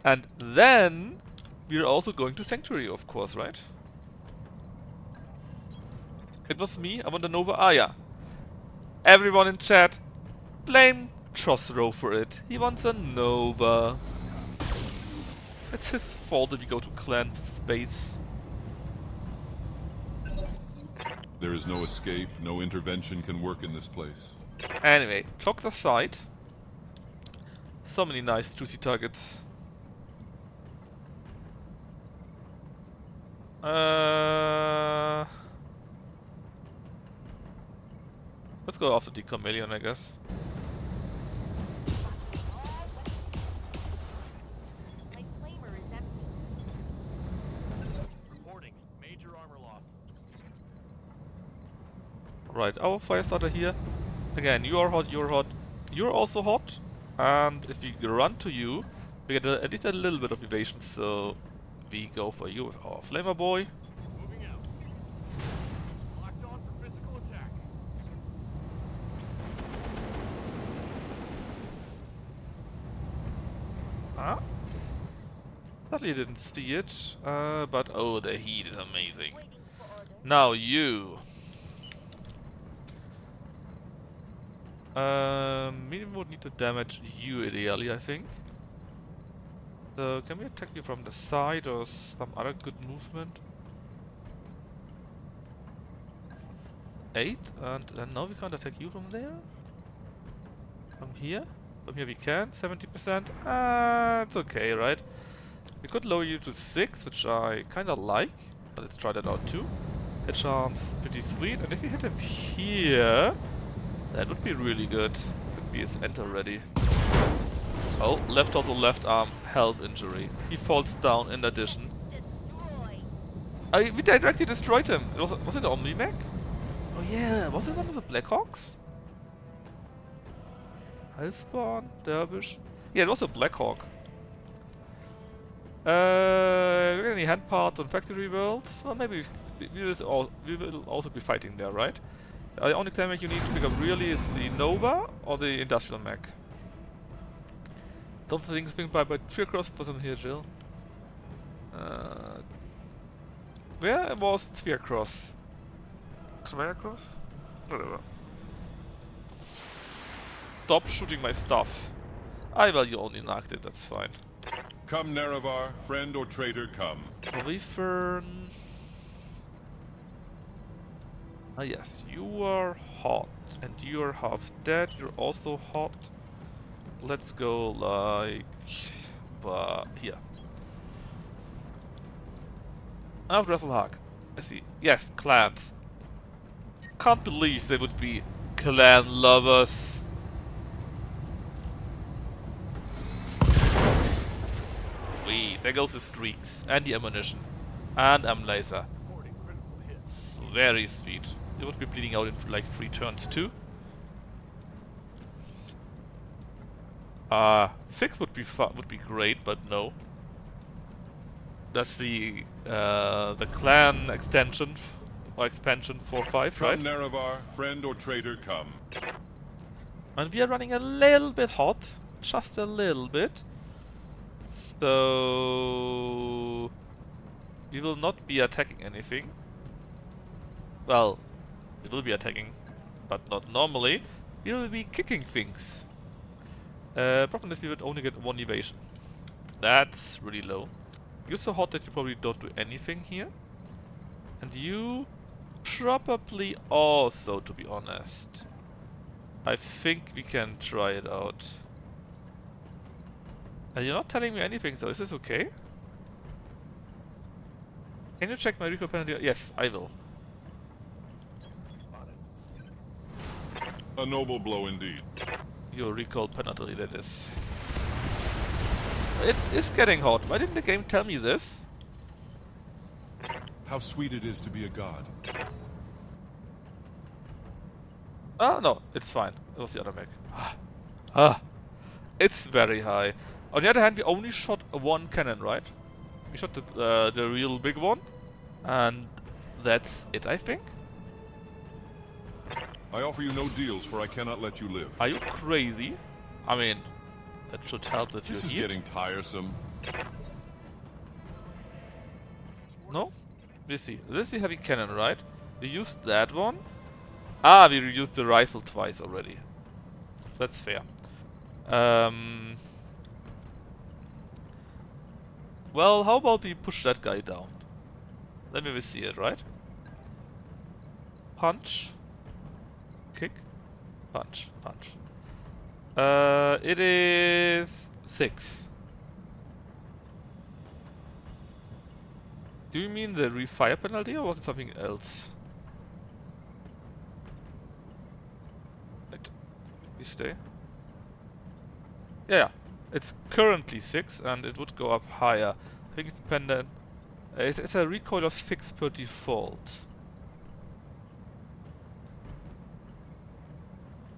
And then we're also going to Sanctuary, of course, right? It was me, I want a Nova. Ah, yeah. Everyone in chat, blame Chosro for it. He wants a Nova. It's his fault that we go to clan space. There is no escape, no intervention can work in this place. Anyway, jokes aside. So many nice juicy targets. Let's go after the chameleon, I guess. My flamer is empty. reporting. Major armor loss. Right, our fire starter here. Again, you are hot, you're hot. You're also hot. And if we run to you, we get at least a little bit of evasion. So we go for you with our flamer boy. Moving out. Locked on for physical attack. Sadly, didn't see it, but oh, the heat is amazing. Waiting for orders. Now you. We would need to damage you ideally, I think. So can we attack you from the side or some other good movement? 8, and then now we can't attack you from there? From here? From here we can, 70%. It's okay, right? We could lower you to 6, which I kinda like. But let's try that out too. Hit chance, pretty sweet. And if we hit him here, that would be really good. Could be his end already. Oh, also left arm, health injury. He falls down in addition. Destroy. We directly destroyed him. Was it Omni-Mech? Oh yeah, was it one of the Blackhawks? Hellspawn, Dervish. Yeah, it was a Blackhawk. Any hand parts on Factory World? Well, maybe we will also be fighting there, right? The only claim you need to pick up really is the Nova or the Industrial Mech. Don't think by Fear Cross for some here, Jill. Where was Sphere Cross? Sphere Cross? Whatever. Stop shooting my stuff. Well, you only knocked it, that's fine. Come, Nerevar, friend or traitor, come. Wyvern. Ah yes, you are hot. And you are half dead, you're also hot. Let's go like... here. I have Wrestlehawk. I see. Yes, clans. Can't believe they would be clan lovers. Wait, there goes the streaks. And the ammunition. And laser. Reporting critical hit. Very sweet. It would be bleeding out in like 3 turns too. 6 would be great, but no. That's the clan extension or expansion 4.5, right? Come, Nerevar, friend or traitor, come. And we are running a little bit hot, just a little bit. So we will not be attacking anything. Well, we will be attacking, but not normally. We will be kicking things. Problem is we would only get 1 evasion. That's really low. You're so hot that you probably don't do anything here. And you probably also, to be honest. I think we can try it out. And you're not telling me anything, so is this okay? Can you check my recoil penalty? Yes, I will. A noble blow indeed. Your recoil penalty, that is. It is getting hot. Why didn't the game tell me this? How sweet it is to be a god. Ah, no, it's fine. It was the other mech. Ah, it's very high. On the other hand, we only shot 1 cannon, right? We shot the real big one, and that's it, I think. I offer you no deals, for I cannot let you live. Are you crazy? I mean, that should help with This your is heat. getting tiresome. No? We see. This is the heavy cannon, right? We used that one. Ah, we reused the rifle twice already. That's fair. Well, how about we push that guy down? Then we will see it, right? Punch. Kick. Punch. Punch. It is 6. Do you mean the refire penalty or was it something else? Wait. You stay? Yeah. It's currently 6 and it would go up higher. I think it's dependent. It's a recoil of 6 per default.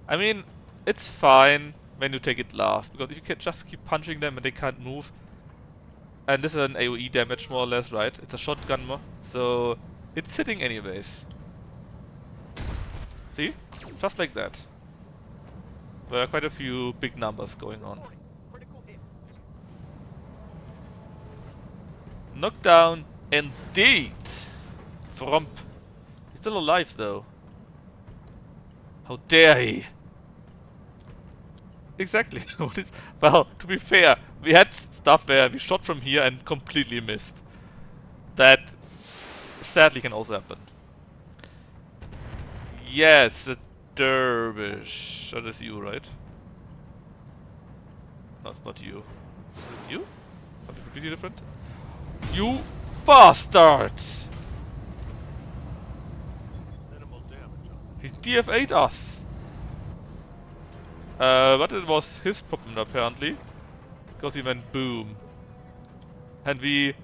I mean, it's fine when you take it last, because if you can just keep punching them and they can't move, and this is an AoE damage more or less, right? It's a shotgun more, so it's hitting anyways. See? Just like that. There are quite a few big numbers going on. Critical hit. Knockdown indeed. Thrump. He's still alive though. How dare he? Exactly. Well, to be fair, we had stuff where we shot from here and completely missed. That sadly can also happen. Yes, the dervish. That is you, right? No, it's not you. Is it you? Something completely different? You bastards! Minimal damage on He DFA'd us. But it was his problem apparently. Because he went boom. And we...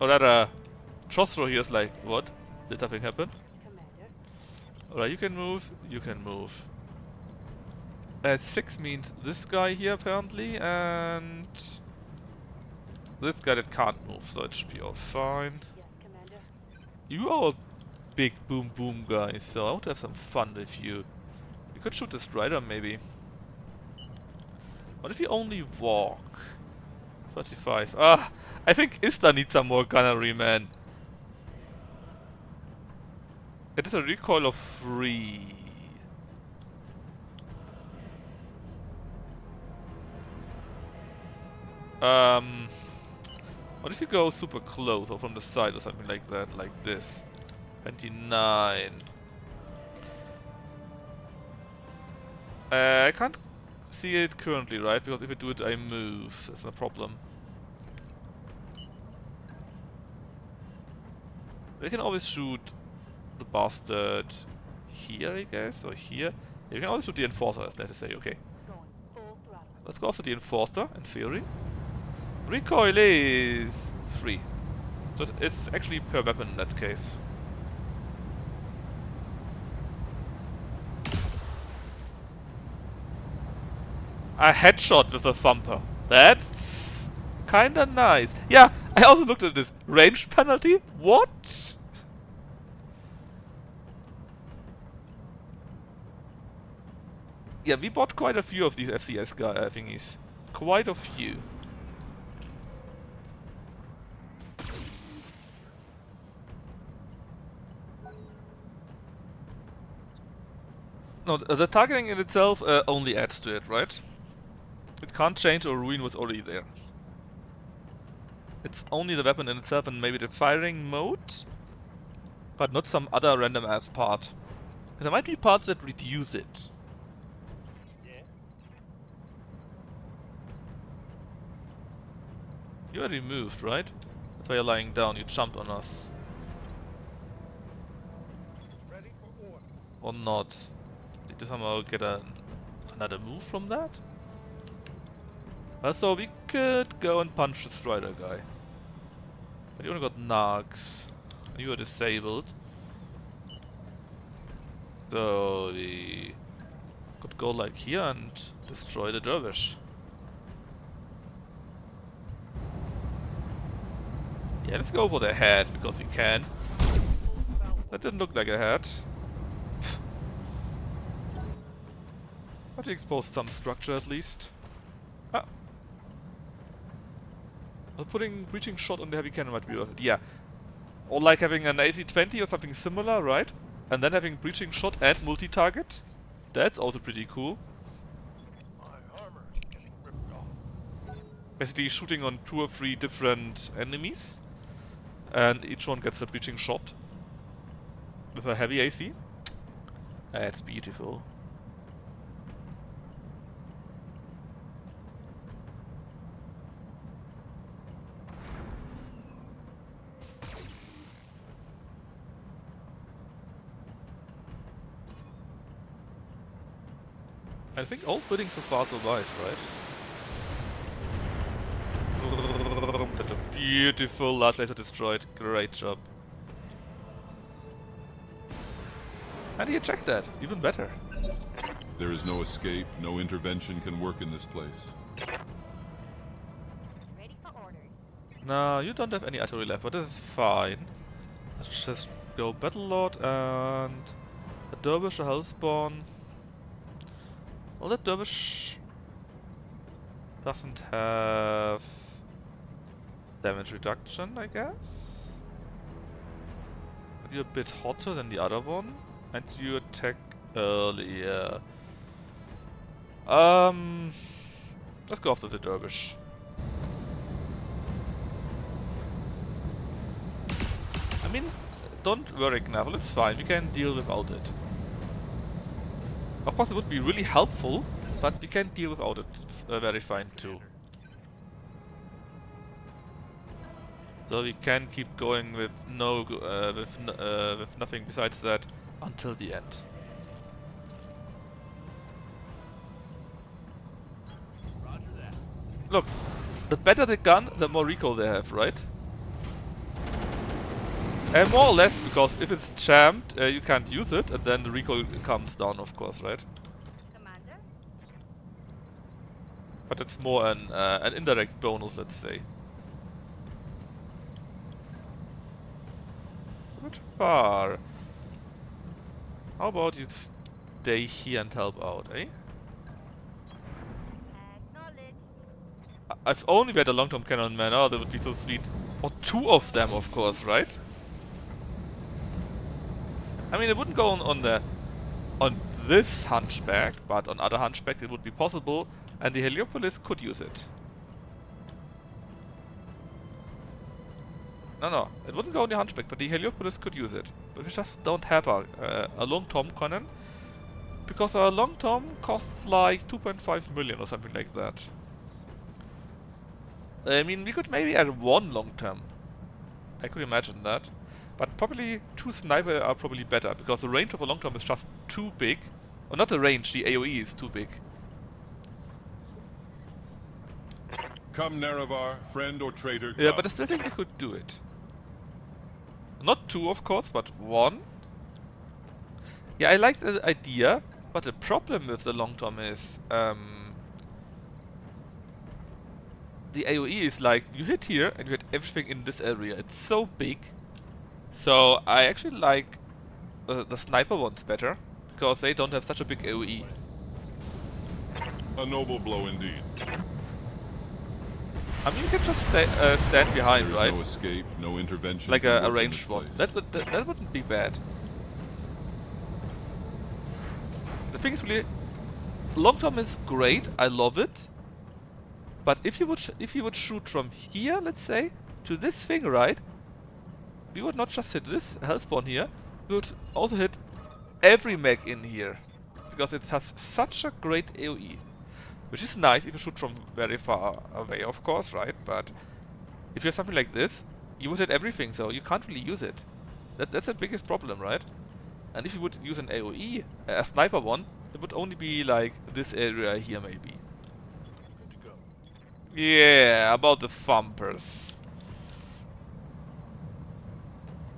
Oh, that Chosro here is like, what? Did something happen? Commander. Alright, you can move, you can move. 6 means this guy here apparently, and... this guy that can't move, so it should be all fine. Yes, Commander. You are a big boom boom guy, so I want to have some fun with you. You could shoot the Strider maybe. What if you only walk? 35. Ah, I think Ista needs some more gunnery, man. It is a recoil of 3. What if you go super close or from the side or something like that, like this? 29. I can't see it currently, right? Because if I do it, I move. That's no problem. We can always shoot the bastard here, I guess, or here. You can always shoot the Enforcer as necessary, okay. Going full throttle. Let's go after the Enforcer, in theory. Recoil is 3. So it's actually per weapon in that case. A headshot with a thumper. That's kinda nice. Yeah, I also looked at this. Range penalty? What? Yeah, we bought quite a few of these FCS thingies. Quite a few. No, the targeting in itself only adds to it, right? It can't change or ruin what's already there. It's only the weapon in itself and maybe the firing mode, but not some other random ass part. And there might be parts that reduce it. Yeah. You already moved, right? That's why you're lying down, you jumped on us. Ready for order. Or not. Did you somehow get another move from that? So we could go and punch the Strider guy. But you only got Nags. And you are disabled. So we could go like here and destroy the Dervish. Yeah, let's go for the head because we can. That didn't look like a head. But he exposed some structure at least. Ah. Well, putting breaching shot on the heavy cannon might be worth it. Yeah. Or like having an AC-20 or something similar, right? And then having breaching shot and multi-target. That's also pretty cool. My armor is getting ripped off. Basically shooting on 2 or 3 different enemies. And each one gets a breaching shot. With a heavy AC. That's beautiful. I think all buildings so far survived, right? That's a beautiful large laser destroyed. Great job. And he ejected that. Even better. There is no escape, no intervention can work in this place. Ready for orders. No, you don't have any artillery left, but this is fine. Let's just go Battle Lord and a Dervish, a Hellspawn. Well, that Dervish doesn't have Damage reduction, I guess. But you're a bit hotter than the other one, and you attack earlier. Let's go after the dervish. I mean, don't worry, Knavel, it's fine. We can deal without it. Of course, it would be really helpful, but we can deal without it very fine too. So we can keep going with with nothing besides that until the end. Roger that. Look, the better the gun, the more recoil they have, right? And more or less, because if it's jammed, you can't use it, and then the recoil comes down, of course, right? Commander? But it's more an indirect bonus, let's say. A bit far. How about you stay here and help out, eh? Acknowledged. If only we had a long-term cannon man, oh, that would be so sweet. Or two of them, of course, right? I mean, it wouldn't go on this hunchback, but on other hunchbacks it would be possible, and the Heliopolis could use it. No, it wouldn't go on the hunchback, but the Heliopolis could use it. But we just don't have a long-term cannon, because our long-term costs like 2.5 million or something like that. I mean, we could maybe add one long-term. I could imagine that. But probably two sniper are probably better, because the range of a long-term is just too big. Or not the range, the AoE is too big. Come, Nerevar, friend or traitor. Yeah, come. but I still think we could do it. Not two, of course, but one. Yeah, I like the idea, but the problem with the long-term is the AoE is like, you hit here and you hit everything in this area. It's so big. So I actually like the sniper ones better, because they don't have such a big AoE. A noble blow indeed. I mean, you can just stand behind, There's right? no escape, no intervention. Like can a work in ranged this one. place. That wouldn't be bad. The thing is really, long term is great. I love it. But if you would shoot from here, let's say, to this thing, right? We would not just hit this health spawn here. We would also hit every mech in here, because it has such a great AoE. Which is nice if you shoot from very far away, of course, right? But if you have something like this, you would hit everything, so you can't really use it. That's the biggest problem, right? And if you would use an AoE, a sniper one, it would only be like this area here, maybe. Good to go. Yeah, about the thumpers.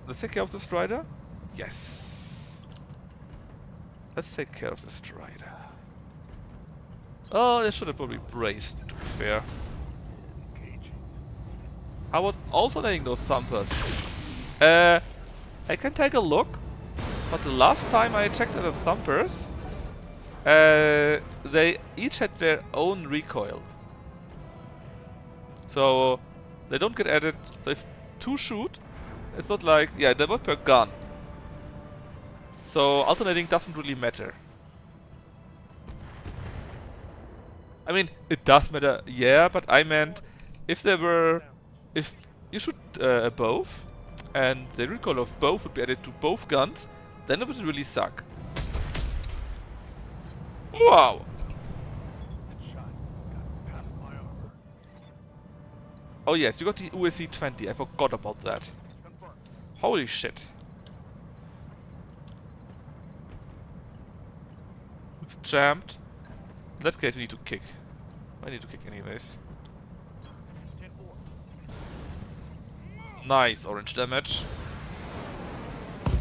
Let's take care of the Strider? Yes. Let's take care of the Strider. Oh, they should have probably braced, to be fair. How about alternating those thumpers? I can take a look, but the last time I checked at the thumpers, they each had their own recoil. So they don't get added. So if two shoot, it's not like, yeah, they were per gun. So alternating doesn't really matter. I mean, it does matter, yeah, but I meant if you shoot both, and the recoil of both would be added to both guns, then it would really suck. Wow! Good shot. Got past my armor. Oh yes, you got the USC 20, I forgot about that. Confirmed. Holy shit. It's jammed. In that case, we need to kick. I need to kick anyways. 10-4. Nice orange damage. It's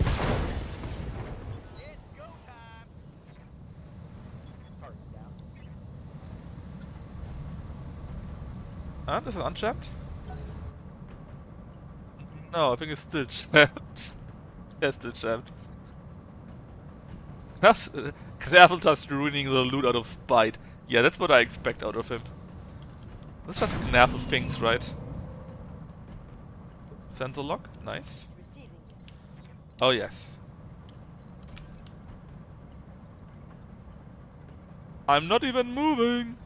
go time. Target down. And is it unjammed? No, I think it's still jammed. Yeah, still jammed. Knavel just ruining the loot out of spite. Yeah, that's what I expect out of him. That's just Knavel things, right? Sensor lock, nice. Receiving you. Oh yes. I'm not even moving.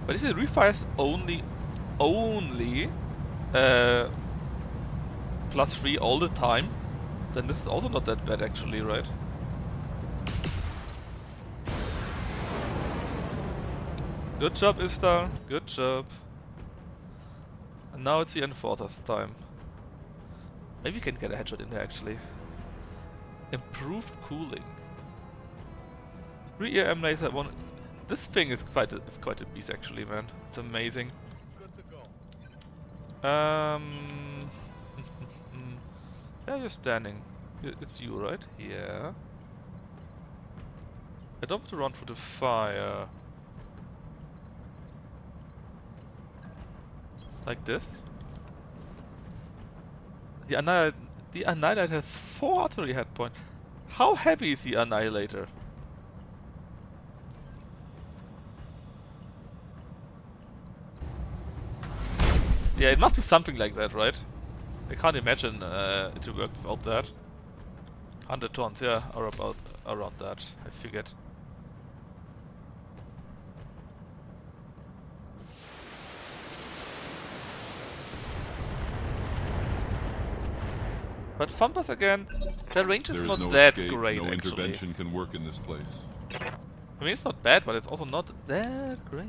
But if it refires only uh, +3 all the time, then this is also not that bad actually, right? Good job, Istar. Good job. And now it's the Enforcer's time. Maybe we can get a headshot in there actually. Improved cooling. 3 EM laser, 1. This thing is quite a beast actually, man. It's amazing. Good to go. Yeah, you're standing. It's you, right? Yeah. I don't want to run through the fire. Like this. The Annihilator has 4 artillery head points. How heavy is the Annihilator? Yeah, it must be something like that, right? I can't imagine it to work without that. 100 tons, yeah, or about around that, I figured. But Thumpers again, their range is There is not no that escape, great no actually. intervention can work in this place. I mean, it's not bad, but it's also not that great.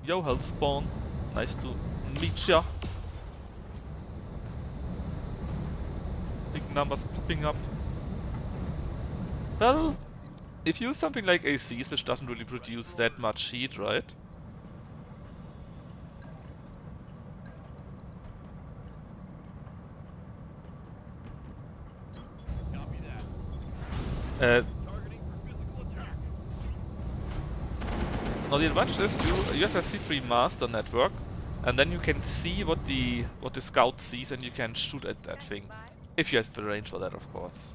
Yo, health spawn. Nice to meet ya. Big numbers popping up. Well, if you use something like ACs, which doesn't really produce that much heat, right? Copy that. Uh, Targeting for physical attack. Now the advantage is you have a C3 master network, and then you can see what the scout sees, and you can shoot at that thing, if you have the range for that, of course.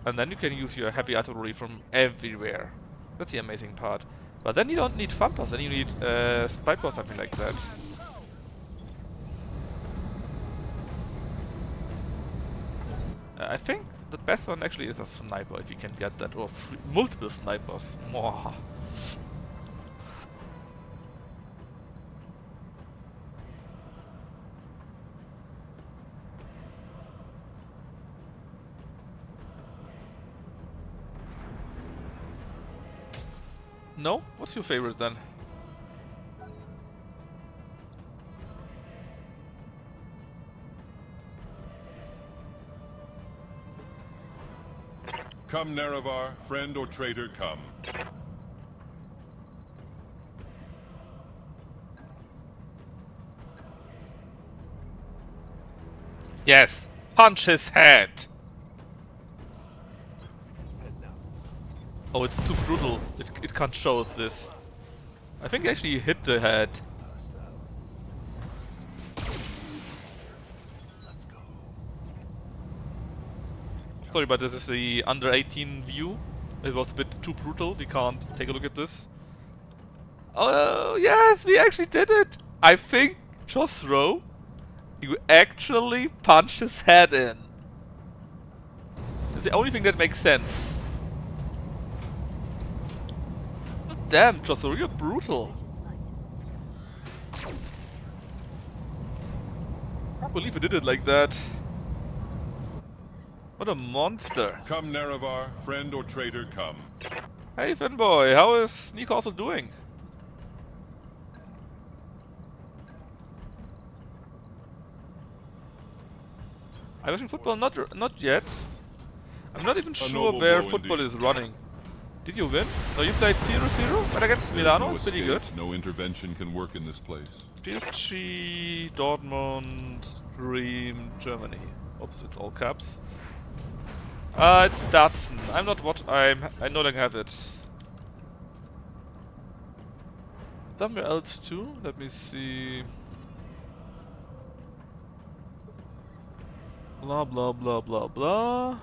And then you can use your heavy artillery from everywhere. That's the amazing part. But then you don't need thumpers, then you need sniper or something like that. I think the best one actually is a sniper, if you can get that, or multiple snipers. Mwah. No? What's your favorite then? Come, Nerevar, friend or traitor, come. Yes! Punch his head! Oh, it's too brutal. It can't show us this. I think actually you hit the head. Sorry, but this is the under 18 view. It was a bit too brutal. We can't take a look at this. Oh, yes, we actually did it! I think, Josro, you actually punched his head in. It's the only thing that makes sense. Damn, Josro, you're brutal. I can't believe you did it like that. What a monster. Come, Nerevar, friend or traitor, come. Hey, Fanboy, how is Sneak Castle doing? I was in football, not yet. I'm not even sure noble where blow football indeed. is running. Did you win? So you played 0-0, but against There is Milano, no it's pretty escape, good. no intervention can work in this place. PSG, Dortmund, Dream, Germany. Oops, it's all caps. It's Datsun. I'm not what I no longer have it. Somewhere else too? Let me see. Blah blah blah blah blah.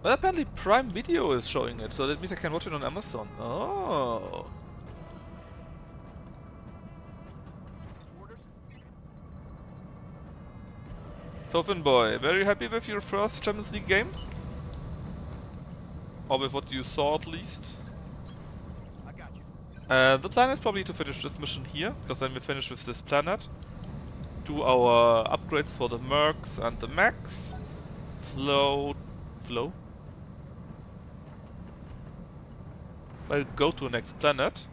Well, apparently Prime Video is showing it, so that means I can watch it on Amazon. Oh. So Boy, very happy with your first Champions League game? Or with what you saw at least? I got you. The plan is probably to finish this mission here, because then we finish with this planet. Do our upgrades for the Mercs and the Mechs. Flow? Well, go to the next planet.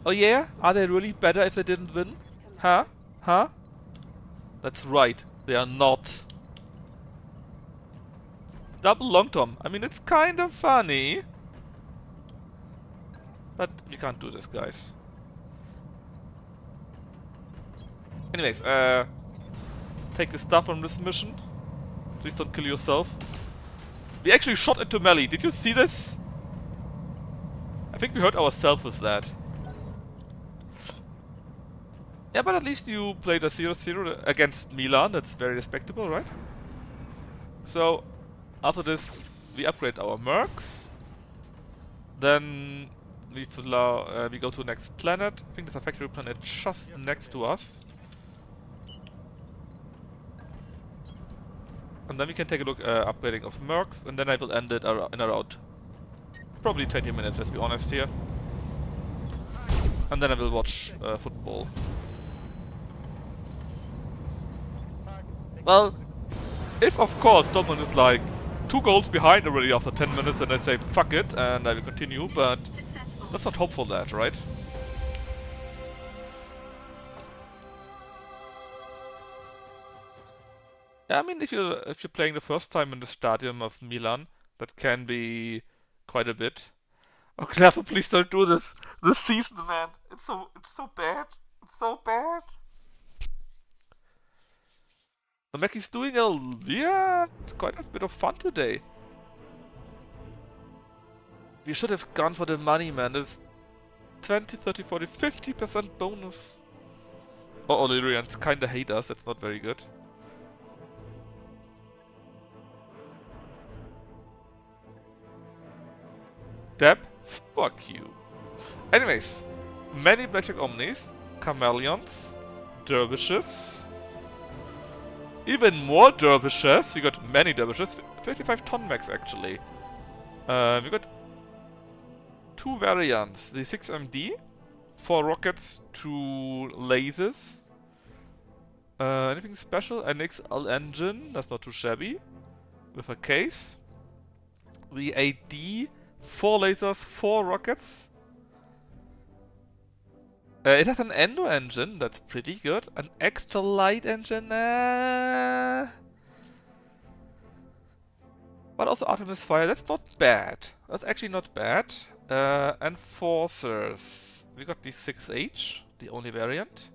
Oh yeah? Are they really better if they didn't win? Huh? Huh? That's right, they are not. Double long tom. I mean, it's kind of funny. But we can't do this, guys. Anyways, take the stuff from this mission. Please don't kill yourself. We actually shot into melee. Did you see this? I think we hurt ourselves with that. Yeah, but at least you played a 0-0 against Milan. That's very respectable, right? So, after this, we upgrade our Mercs. Then we go to the next planet. I think there's a factory planet just next to us. And then we can take a look upgrading of Mercs, and then I will end it in around probably 20 minutes, let's be honest here. And then I will watch football. Well, if of course Dortmund is like 2 goals behind already after 10 minutes, and I say fuck it and I will continue, but Successful. let's not hope for that, right? Yeah, I mean, if you're playing the first time in the stadium of Milan, that can be quite a bit. Oh, Clever, please don't do this. This season, man, it's so bad. It's so bad. The Mackey's doing quite a bit of fun today. We should have gone for the money, man. There's 20, 30, 40, 50% bonus. Oh, Illyrians kinda hate us. That's not very good. Deb, fuck you. Anyways, many Blackjack Omnis, Chameleons, Dervishes, even more Dervishes. We got many Dervishes, 55-ton max actually. We got 2 variants, the 6MD, 4 rockets, 2 lasers. Anything special? An XL engine, that's not too shabby, with a case. The AD, 4 lasers, 4 rockets. It has an Endo engine, that's pretty good. An extra light engine, but also Artemis Fire, that's not bad. That's actually not bad. Enforcers. We got the 6H, the only variant.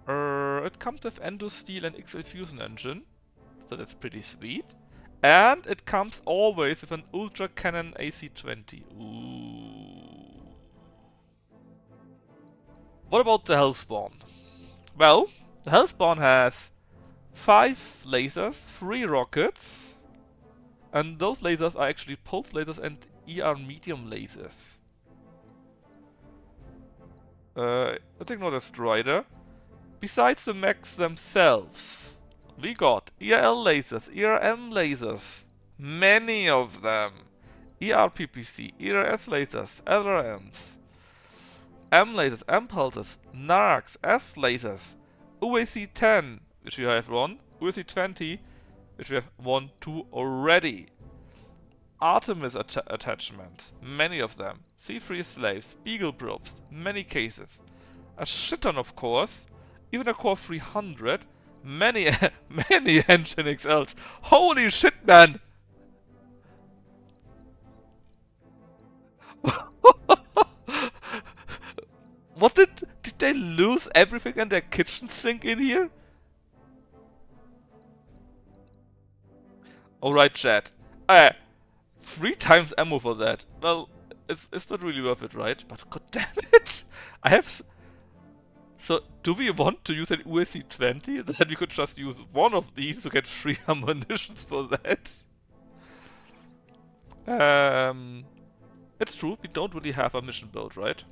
It comes with Endo Steel and XL Fusion engine, so that's pretty sweet. And it comes always with an Ultra Cannon AC-20. Ooh. What about the Hellspawn? Well, the Hellspawn has 5 lasers, 3 rockets, and those lasers are actually pulse lasers and ER medium lasers. Let's ignore the Strider. Besides the mechs themselves, we got ERL lasers, ERM lasers, many of them. ERPPC, ERS lasers, LRMs, M lasers, M pulses, NARCs, S lasers, UAC-10, which we have 1, UAC-20, which we have 1, 2 already. Artemis attachments, many of them. C3 slaves, Beagle probes, many cases. A shit ton, of course. Even a Core 300. Many engine XLs. Holy shit, man! What did they lose everything in their kitchen sink in here? Alright, chat. 3 times ammo for that. Well, it's not really worth it, right? But god damn it! I have... So, Do we want to use an USC 20? Then we could just use one of these to get free ammunition for that. It's true, we don't really have a mission build, right?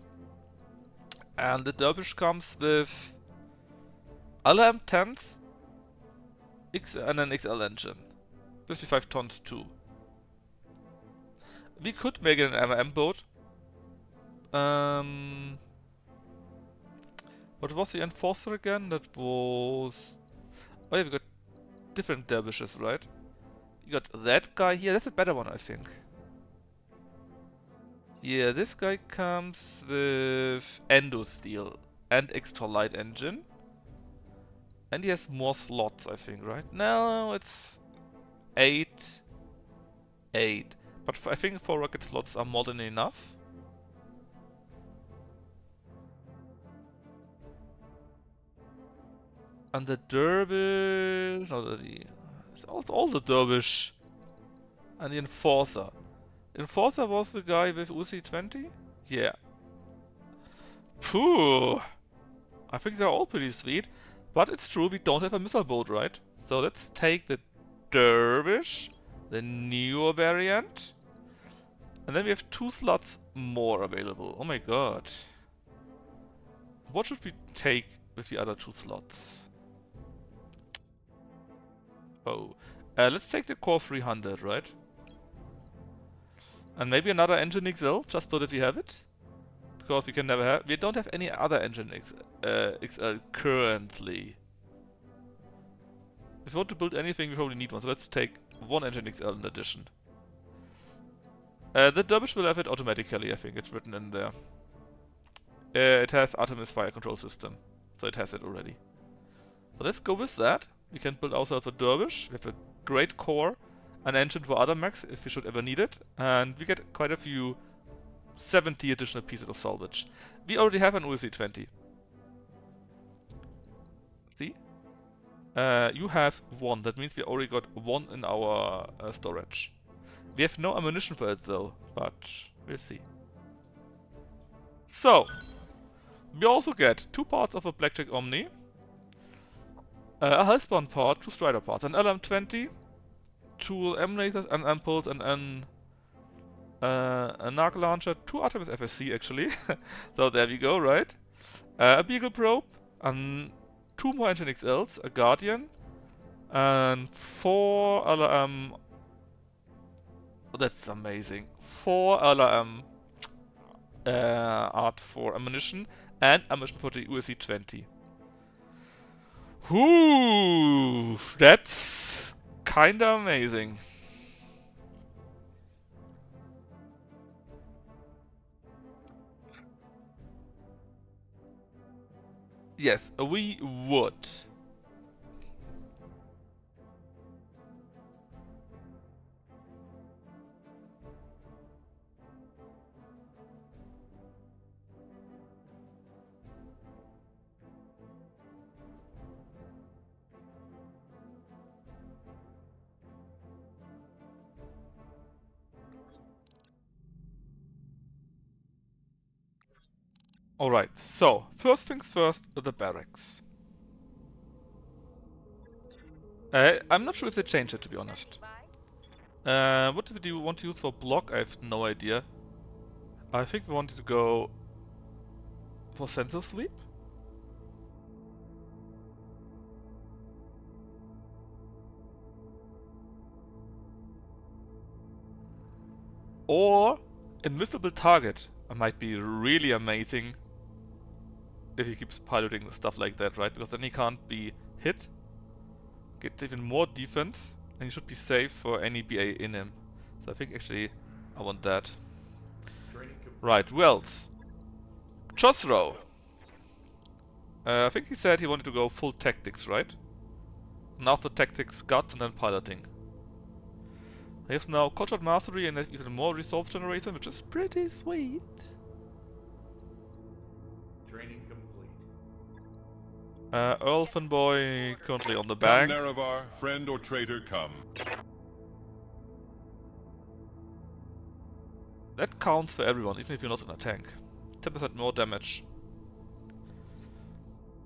And the Dervish comes with LM 10th and an XL engine. 55 tons too. We could make it an MM boat. What was the Enforcer again? That was... Oh yeah, we got different Dervishes, right? You got that guy here. That's a better one, I think. Yeah, this guy comes with Endo Steel and extra light engine. And he has more slots, I think, right? No, it's 8. But I think 4 rocket slots are more than enough. And the Dervish... No, it's all the Dervish. And the Enforcer. Enforcer was the guy with UC 20? Yeah. Phew! I think they're all pretty sweet. But it's true, we don't have a missile boat, right? So let's take the Dervish, the newer variant. And then we have 2 slots more available. Oh my god. What should we take with the other 2 slots? Oh. Let's take the Core 300, right? And maybe another engine XL, just so that we have it. Because we can never have... We don't have any other engine XL currently. If we want to build anything, we probably need one. So let's take one engine XL in addition. The Dervish will have it automatically, I think. It's written in there. It has Artemis fire control system. So it has it already. So let's go with that. We can build ourselves a Dervish. We have a great core. An engine for other mechs if we should ever need it. And we get quite a few 70 additional pieces of salvage. We already have an USC 20. See? You have 1. That means we already got 1 in our storage. We have no ammunition for it though, but we'll see. So, we also get 2 parts of a Blackjack Omni, a Hellspawn part, 2 Strider parts, an LM20, 2 M lasers, an Impulse, and a Narc launcher, 2 Artemis FSC actually. So there we go, right? A Beagle probe, and 2 more engine XLs, a Guardian, and 4 LRM. Oh, that's amazing. 4 LRM art for ammunition and ammunition for the USC 20. Whoo! That's kinda amazing. Yes, we would. Alright, so, first things first, the barracks. I'm not sure if they changed it, to be honest. What do you want to use for block? I have no idea. I think we wanted to go for sensor sweep. Or invisible target might be really amazing if he keeps piloting stuff like that, right? Because then he can't be hit, gets even more defense, and he should be safe for any BA in him. So I think actually I want that. Right, who else? Josro. I think he said he wanted to go full tactics, right? And after tactics, guts, and then piloting. He has now Cold Mastery and even more resolve generation, which is pretty sweet. Training complete. Earl Fanboy currently on the back. Come, Nerevar, friend or traitor, come. That counts for everyone, even if you're not in a tank. 10% more damage.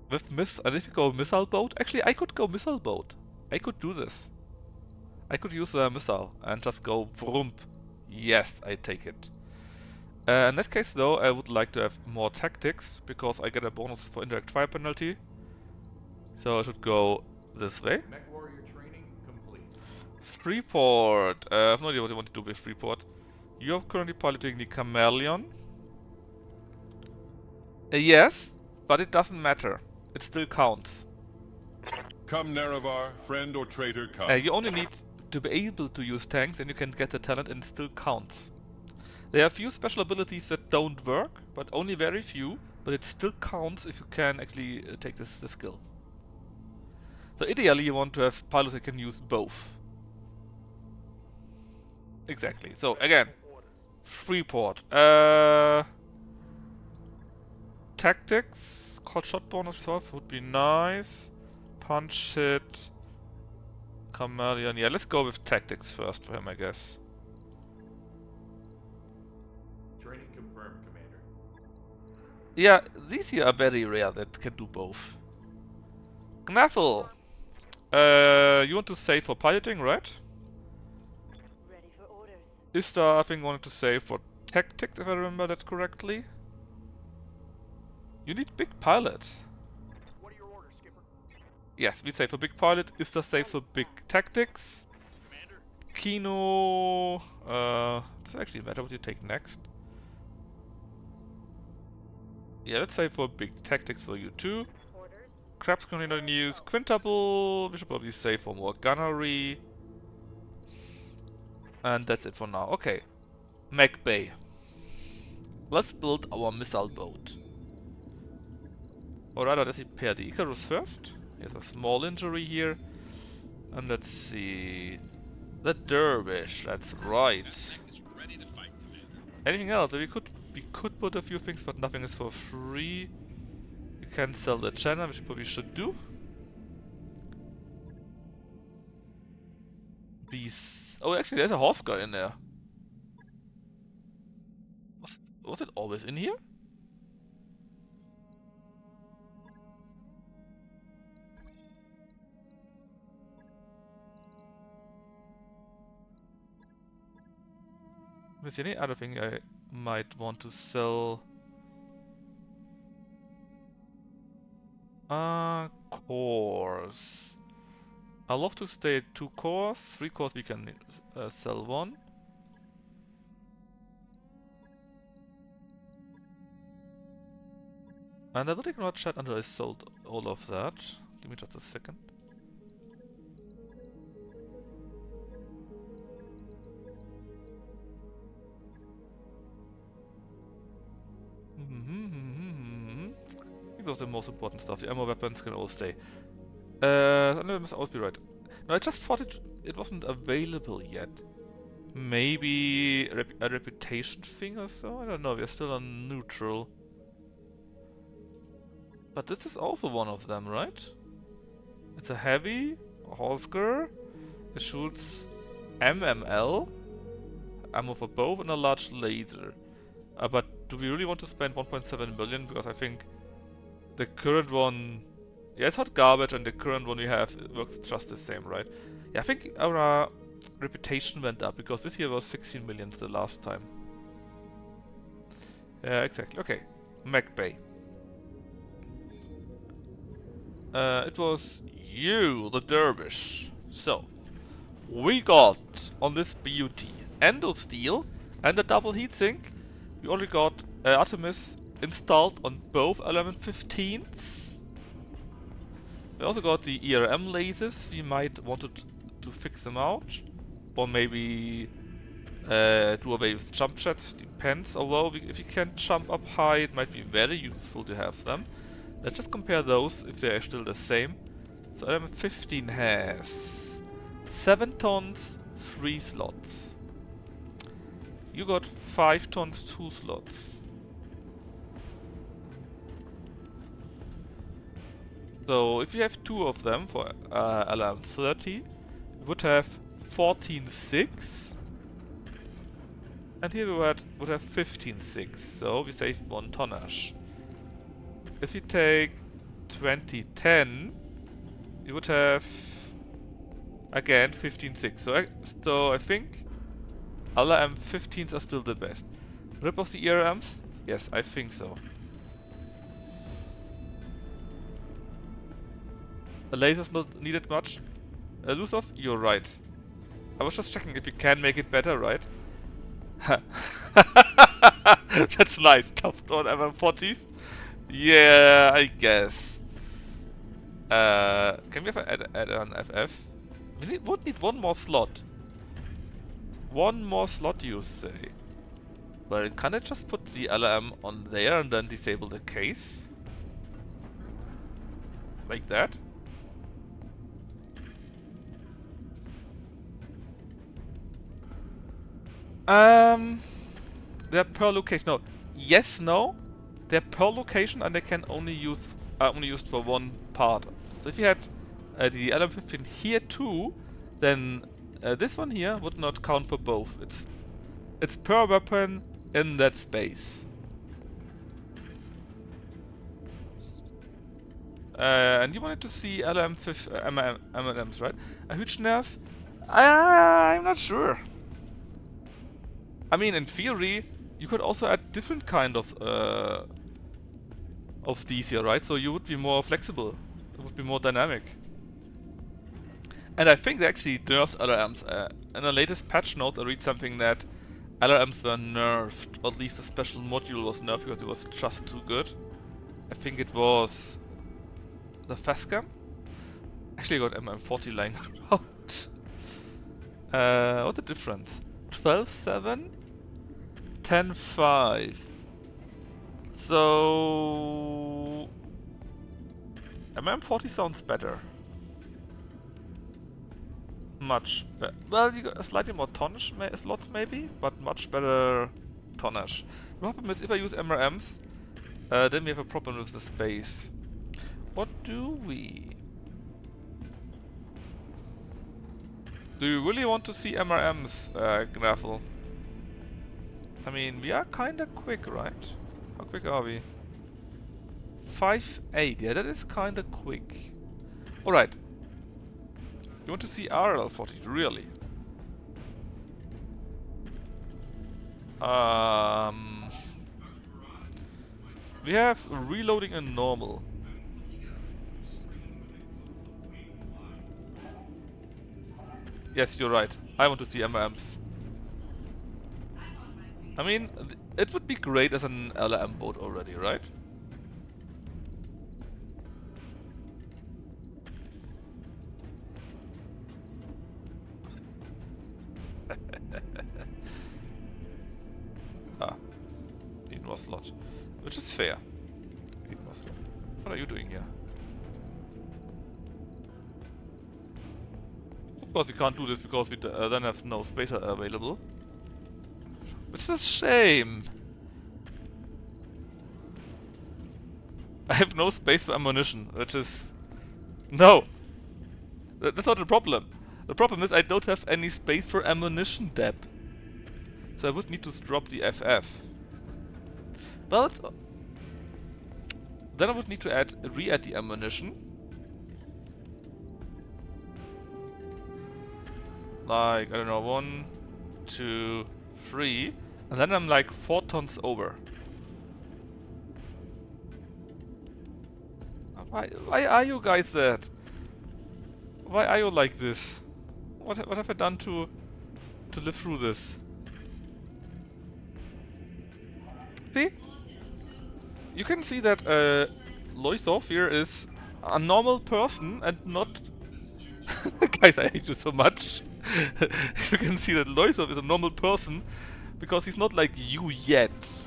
with and if you go missile boat, actually I could go missile boat. I could do this. I could use a missile and just go vroom. Yes, I take it. In that case though, I would like to have more tactics, because I get a bonus for indirect fire penalty. So I should go this way. Mech warrior training complete. Freeport. I have no idea what I want to do with Freeport. You're currently piloting the Chameleon. Yes, but it doesn't matter. It still counts. Come, Nerevar, friend or traitor, come. You only need to be able to use tanks and you can get the talent and it still counts. There are a few special abilities that don't work, but only very few, but it still counts if you can actually take this skill. So ideally you want to have pilots that can use both. Exactly. So again, Freeport. Tactics, called shot bonus stuff would be nice. Punch hit. Chameleon. Yeah, let's go with tactics first for him, I guess. Training confirmed, Commander. Yeah, these here are very rare that can do both. Knaffle! You want to save for piloting, right? Ready for orders. Ista, I think, wanted to save for tactics, if I remember that correctly. You need big pilot. What are your orders, Skipper? Yes, we save for big pilot. Ista saves for big tactics. Commander? Kino... does it actually matter what you take next? Yeah, let's save for big tactics for you too. Orders. Crab's currently not in use. Quintuple, we should probably save for more gunnery. And that's it for now. Okay. Mech Bay. Let's build our missile boat. Or rather, let's repair the Icarus first. He has a small injury here. And let's see. The Dervish, that's right. Battletech is ready to fight, Commander. Anything else? We could put a few things, but nothing is for free. We can sell the channel, which we probably should do. These. Oh, actually, there's a horse guy in there. Was it always in here? Is there any other thing I might want to sell? Cores. I love to stay at 2 cores. 3 cores we can sell 1. And I will ignore chat until I sold all of that. Give me just a second. I think those are the most important stuff. The ammo weapons can all stay. No, it must always be right. No, I just thought it wasn't available yet. Maybe a reputation thing or so? I don't know, we're still on neutral. But this is also one of them, right? It's a heavy, a Holsker. It shoots MML, ammo for both, and a large laser. But do we really want to spend 1.7 million? Because I think the current one, yeah, it's hot garbage, and the current one we have works just the same, right? Yeah, I think our reputation went up because this year was 16 million the last time. Yeah, exactly. Okay, Mech Bay. It was you, the Dervish. So, we got on this beauty Endo Steel and a double heatsink. We already got Artemis installed on both element 15s. We also got the ERM lasers. We might want to fix them out, or maybe do away with jump jets. Depends. Although if you can jump up high, it might be very useful to have them. Let's just compare those if they are still the same. So element 15 has 7 tons, 3 slots. You got 5 tons, 2 slots. So if you have 2 of them for LM 30, you would have 14.6. And here we would have 15.6. So we save 1 tonnage. If you take 2010, you would have again 15.6. So I think LRM 15s are still the best. Rip off the ERMs? Yes, I think so. The lasers not needed much. Lusov, you're right. I was just checking if you can make it better, right? That's nice. Toughed on MM40s. Yeah, I guess. Can we add an FF? We would need one more slot. One more slot, you say? Well, can I just put the LRM on there and then disable the case? Like that? They're per location. No. Yes, no. They're per location and they can only used for one part. So if you had the LM15 here too, then this one here would not count for both. It's per weapon in that space. And you wanted to see MLMs, right? A huge nerf? I'm not sure. I mean, in theory, you could also add different kind of these here, right? So you would be more flexible. It would be more dynamic. And I think they actually nerfed LRMs. In the latest patch notes, I read something that LRMs were nerfed, or at least a special module was nerfed because it was just too good. I think it was the Fastcam. Actually, I got MM40 lying around. What's the difference? 12.7? 10.5. So MM40 sounds better. Much better. Well, you got a slightly more tonnage slots maybe, but much better tonnage. The problem is if I use MRMs, then we have a problem with the space. What do we? Do you really want to see MRMs, Graffel? I mean, we are kinda quick, right? How quick are we? 5.8, yeah, that is kinda quick. Alright. You want to see RL40, really? We have reloading and normal. Yes, you're right. I want to see MRMs. I mean, it would be great as an LRM boat already, right? Need more slot. Which is fair. Need more slot. What are you doing here? Of course we can't do this because we then have no space available. Which is a shame. I have no space for ammunition, which is... No! That's not the problem. The problem is I don't have any space for ammunition depth. So I would need to drop the FF. Well, then I would need to re-add the ammunition. Like, I don't know, 1, 2, 3. And then I'm like 4 tons over. Why are you guys that? Why are you like this? What have I done to live through this? See? You can see that Loisov here is a normal person and not... Guys, I hate you so much. You can see that Loisov is a normal person because he's not like you yet.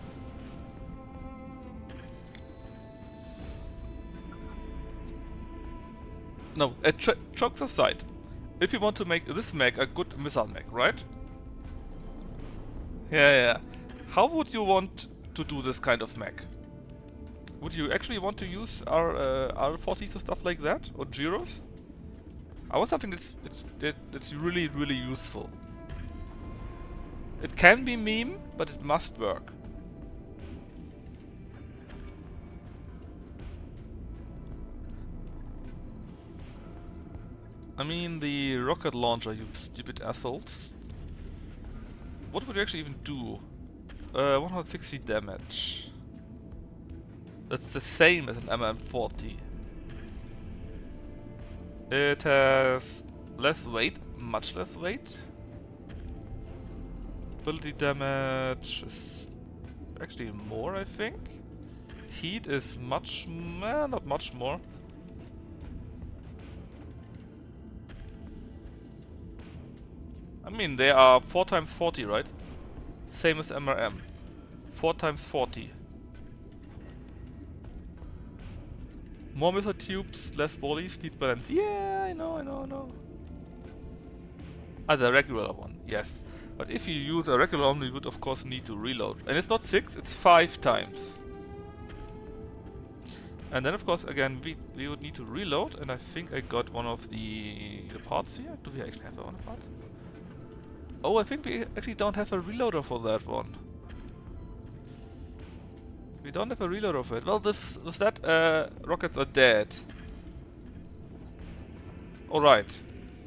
No, jokes aside, if you want to make this mech a good missile mech, right? Yeah. How would you want to do this kind of mech? Would you actually want to use our R40s or stuff like that, or Gyros? I want something that's really, really useful. It can be meme, but it must work. I mean, the rocket launcher, you stupid assholes. What would you actually even do? 160 damage. That's the same as an MM40. It has less weight, much less weight. Ability damage is actually more, I think. Heat is much, not much more. I mean, they are 4 times 40, right? Same as MRM. 4 times 40. More missile tubes, less volleys, need balance. Yeah, I know. Ah, the regular one, yes. But if you use a regular one, you would of course need to reload. And it's not 6, it's 5 times. And then of course, again, we would need to reload, and I think I got one of the parts here. Do we actually have one part? Oh, I think we actually don't have a reloader for that one. We don't have a reloader for it. Well, with that, rockets are dead. Alright.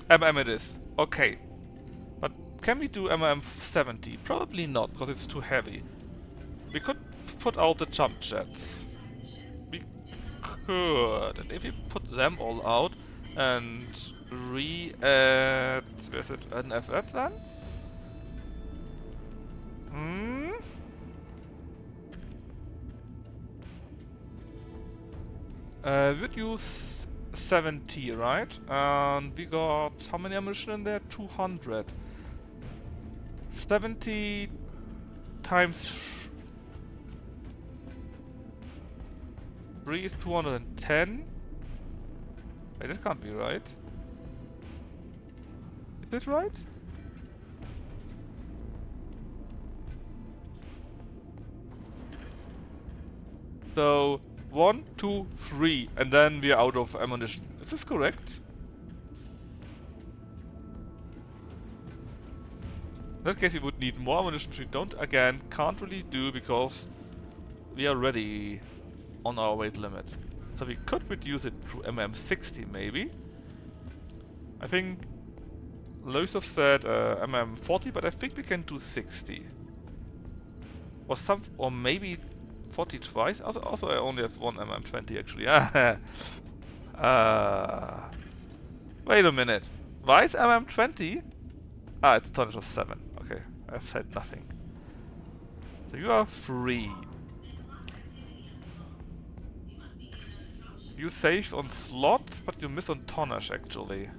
MM it is. Okay. But can we do MM 70? Probably not, because it's too heavy. We could put out the jump jets. We could. And if we put them all out and re-add... where's it? An FF then? Hmm? We would use 70, right? And we got how many ammunition in there? 200. 70 times 3 is 210. Wait, this can't be right. Is it right? So 1, 2, 3, and then we're out of ammunition. Is this correct? In that case, we would need more ammunition, which we can't really do because we are already on our weight limit. So we could reduce it to MM60 maybe. I think Loisov said MM40, but I think we can do 60. Or maybe 40 twice. Also, I only have one MM20 actually. Wait a minute. Why is MM20? Ah, it's Tonnage of 7. Okay, I've said nothing. So you are free. You save on slots, but you miss on tonnage actually.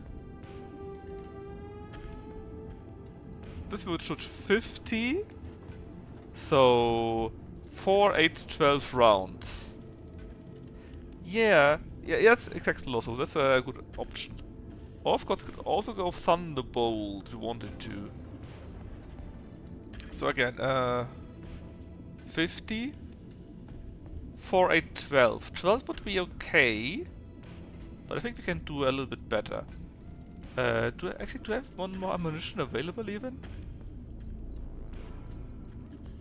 This will shoot 50. So 4, 8, 12 rounds. Yeah, that's exactly also. That's a good option. Or of course, could also go Thunderbolt if you wanted to. So again, 50, 4, 8, 12. 12 would be okay, but I think we can do a little bit better. Do I have one more ammunition available even?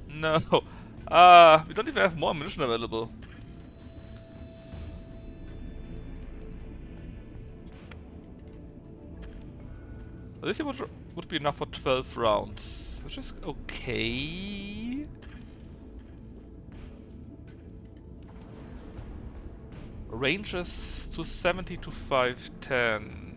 No. We don't even have more ammunition available. So this here would be enough for 12 rounds, which is okay. Ranges to 70 to 510.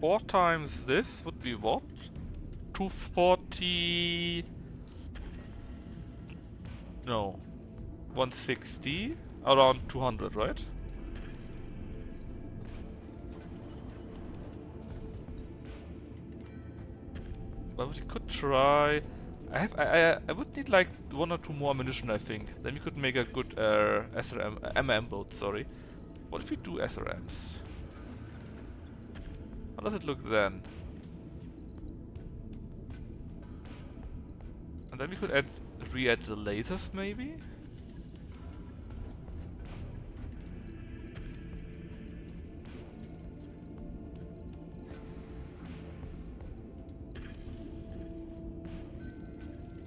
Four times this would be what? 240... No. 160? Around 200, right? Well, we could try... I would need like 1 or 2 more ammunition, I think. Then we could make a good SRM, MM boat, sorry. What if we do SRMs? How does it look then? And then we could re-add the lasers, maybe?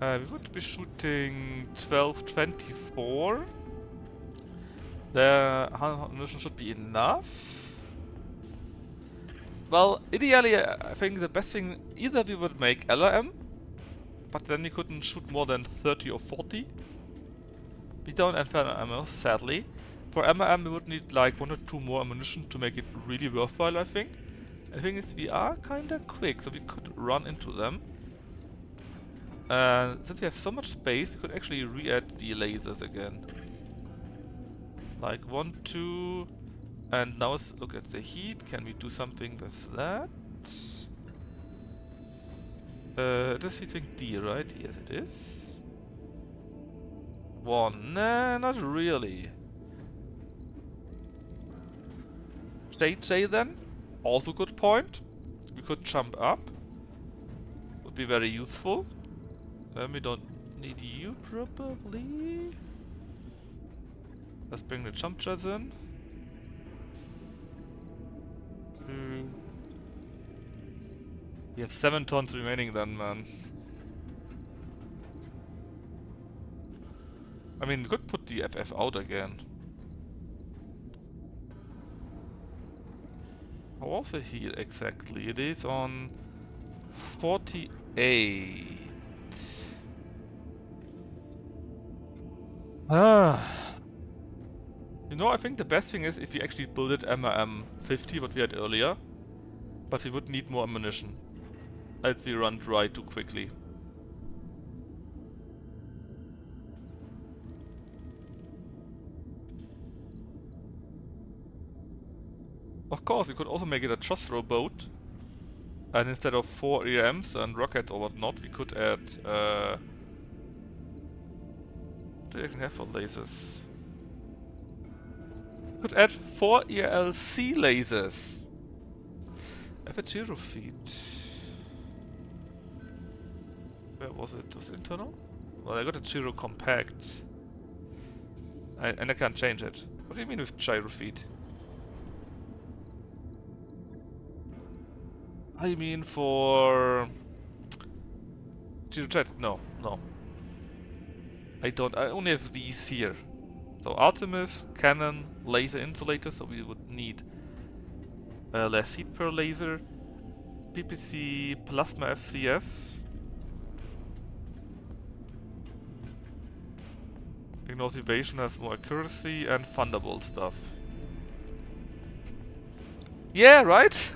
We would be shooting 1224. The ammunition should be enough. Well, ideally, I think the best thing, either we would make LRM, but then we couldn't shoot more than 30 or 40. We don't have ammo, sadly. For MRM, we would need like 1 or 2 more ammunition to make it really worthwhile, I think. The thing is, we are kinda quick, so we could run into them. Since we have so much space, we could actually re-add the lasers again. Like 1, 2, and now let's look at the heat. Can we do something with that? This heat sink D, right? Yes, it is. 1, nah, not really. JJ then, also good point. We could jump up. Would be very useful. We don't need you probably. Let's bring the jump jets in. We have 7 tons remaining then, man. I mean, we could put the FF out again. How was the heat exactly? It is on 48. You know, I think the best thing is if we actually build MRM 50, what we had earlier. But we would need more ammunition. Else we run dry too quickly. Of course, we could also make it a just throw boat. And instead of 4 EMs and rockets or whatnot, we could add... what do you have for lasers? We could add 4 ELC lasers. I have a gyro feed. Where was it? Was it internal? Well, I got a gyro compact. And I can't change it. What do you mean with gyro feed? I mean for... gyro jet? No, no. I don't. I only have these here. So Artemis, cannon, laser insulator, so we would need less heat per laser. PPC, plasma FCS. Ignores evasion has more accuracy and thunderbolt stuff. Yeah, right?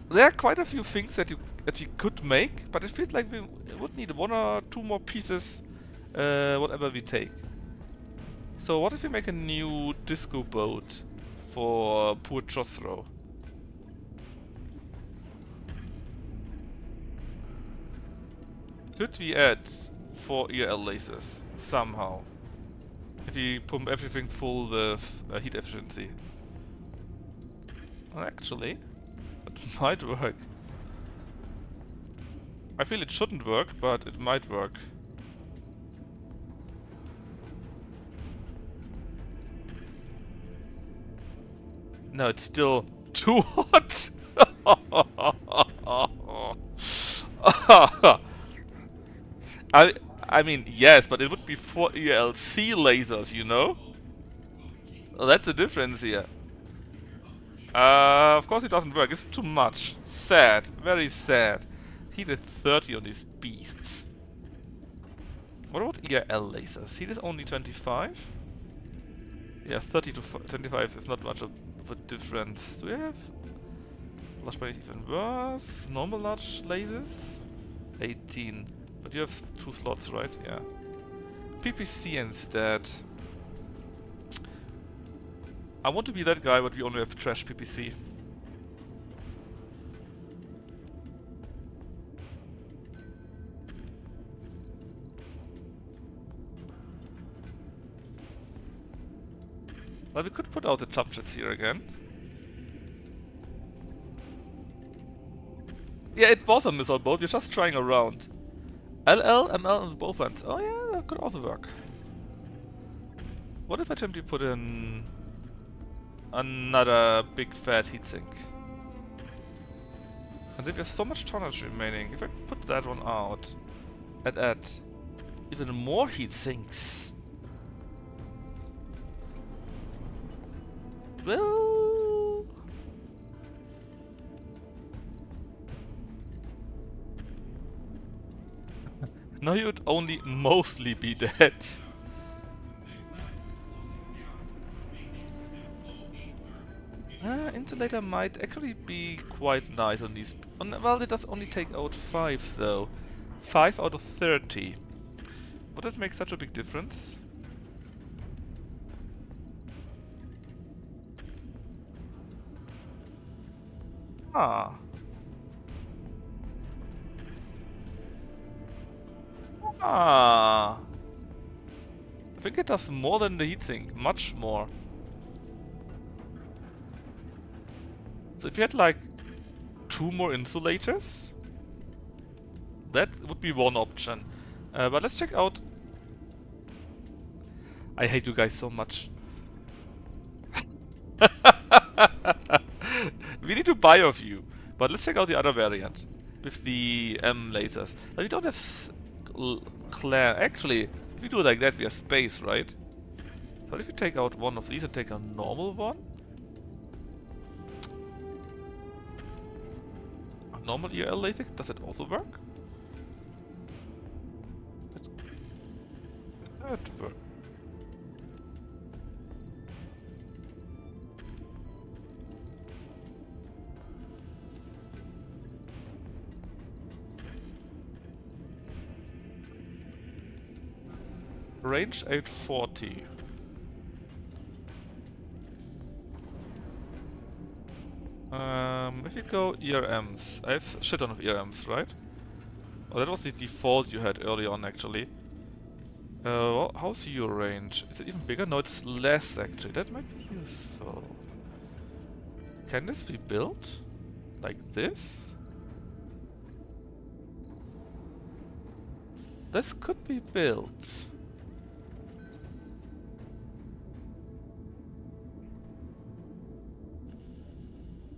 There are quite a few things that you could make, but it feels like we would need 1 or 2 more pieces, whatever we take. So what if we make a new disco boat for poor Josro? Could we add 4 EL lasers somehow? If we pump everything full with heat efficiency. Well, actually, it might work. I feel it shouldn't work, but it might work. No, it's still too hot. I mean, yes, but it would be 4 ELC lasers, you know? Well, that's the difference here. Of course it doesn't work. It's too much. Sad. Very sad. Heat is 30 on these beasts. What about ERL lasers? Heat is only 25? Yeah, 30 to 25 is not much of a difference. Do we have? Large bodies even worse. Normal large lasers? 18. But you have 2 slots, right? Yeah. PPC instead. I want to be that guy, but we only have trash PPC. Well, we could put out the jump jets here again. Yeah, it was a missile boat, we're just trying around. LL, ML on both ends. Oh yeah, that could also work. What if I simply put in another big fat heatsink? And then we have so much tonnage remaining. If I put that one out and add even more heat sinks. Well, now you'd only mostly be dead. Insulator might actually be quite nice on these. Well, it does only take out 5 though. 5 out of 30. Would that make such a big difference? Ah. Ah. I think it does more than the heatsink. Much more. So if you had like 2 more insulators, that would be one option. But let's check out... I hate you guys so much. We need to buy of you. But let's check out the other variant. With the M lasers. But we don't have clan. Actually, if we do it like that, we have space, right? But if we take out one of these and take a normal one? A normal EL laser, does it also work? That works. Range 840. If you go ERMs, I have shit ton of ERMs, right? Oh, that was the default you had early on, actually. Well, how's your range? Is it even bigger? No, it's less, actually. That might be useful. Can this be built? Like this? This could be built.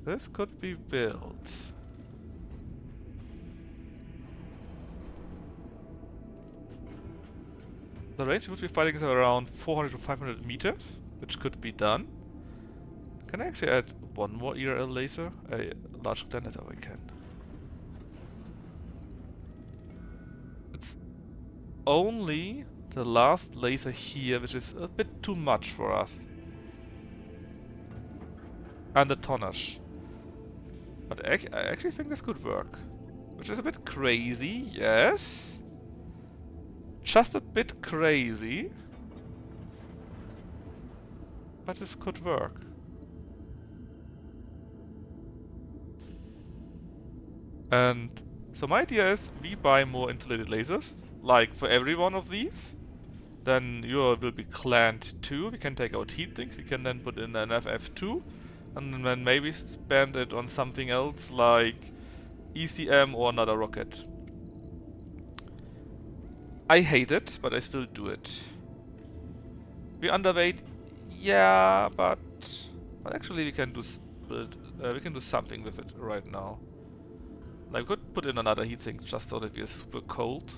This could be built. The range which we're fighting is around 400 to 500 meters, which could be done. Can I actually add one more ERL laser? A large planet? Oh, I can. It's only the last laser here, which is a bit too much for us. And the tonnage. But I actually think this could work. Which is a bit crazy, yes. Just a bit crazy. But this could work. And so my idea is we buy more insulated lasers. Like for every one of these. Then you will be clanned too. We can take out heat sinks. We can then put in an FF2. And then maybe spend it on something else like ECM or another rocket. I hate it, but I still do it. We underweight, yeah, but actually we can do something with it right now. Like we could put in another heatsink just so that we are super cold.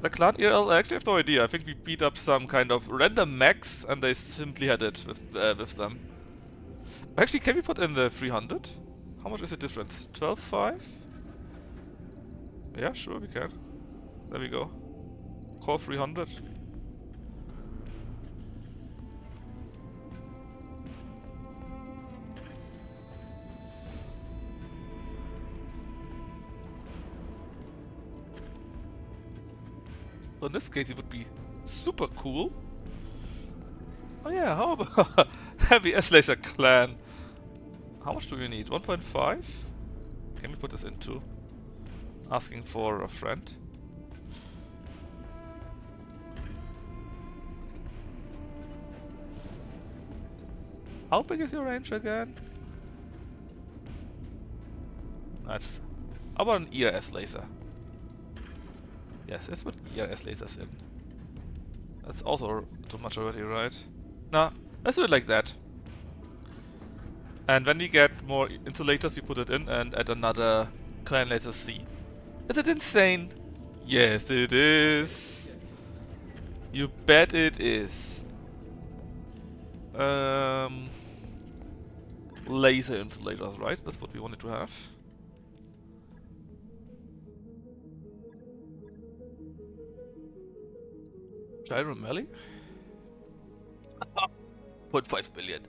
The clan ERL, I actually have no idea. I think we beat up some kind of random mechs and they simply had it with them. Actually, can we put in the 300? How much is the difference? 12.5? Yeah, sure we can. There we go. Core 300. So in this case it would be super cool. Oh yeah, how about heavy S-Laser clan? How much do we need? 1.5? Can we put this into asking for a friend? How big is your range again? That's... How about an ERS laser? Yes, let's put ERS lasers in. That's also too much already, right? Nah, let's do it like that. And when we get more insulators, we put it in and add another clan laser C. Is it insane? Yes, it is. You bet it is. Laser insulators, right? That's what we wanted to have. Gyro melee? 0.5 billion.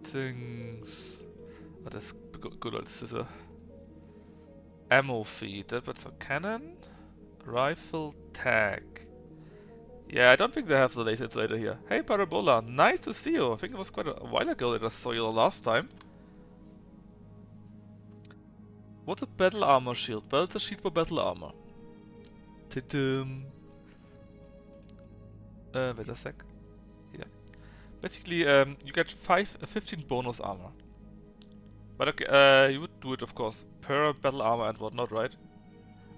Things. Oh, that's good old scissor. Ammo feed. That's a cannon. Rifle tag. Yeah, I don't think they have the laser insulator here. Hey Parabola, nice to see you. I think it was quite a while ago that I saw you the last time. What's a battle armor shield? Well, it's a shield for battle armor. Titum. Wait a sec. Yeah. Basically, you get 15 bonus armor. But okay, you would do it, of course, per battle armor and whatnot, right?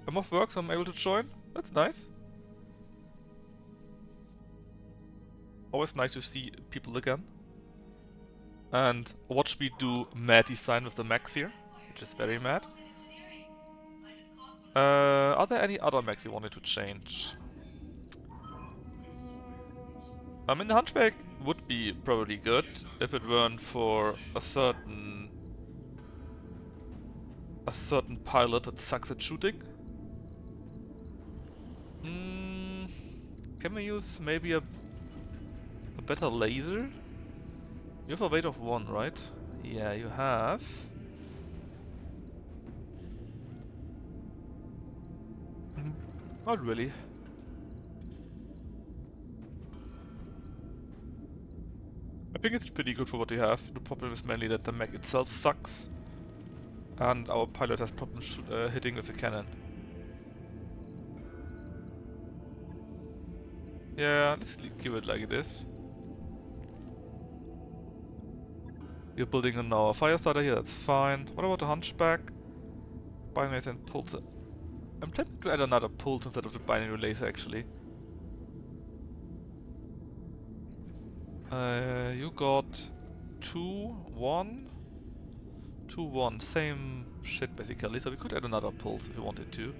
I'm off work, so I'm able to join. That's nice. Always nice to see people again. And watch me do mad design with the mechs here, which is very mad. Are there any other mechs you wanted to change? I mean, the Hunchback would be probably good if it weren't for a certain pilot that sucks at shooting. Can we use maybe a better laser? You have a weight of 1, right? Yeah, you have. Not really. I think it's pretty good for what you have. The problem is mainly that the mech itself sucks. And our pilot has problems hitting with the cannon. Yeah, let's keep it like it is. We're building on our fire starter here, that's fine. What about the Hunchback? Binary and pulse. I'm tempted to add another pulse instead of the binary laser actually. You got 2, 1, 2, 1. Same shit basically, so we could add another pulse if we wanted to.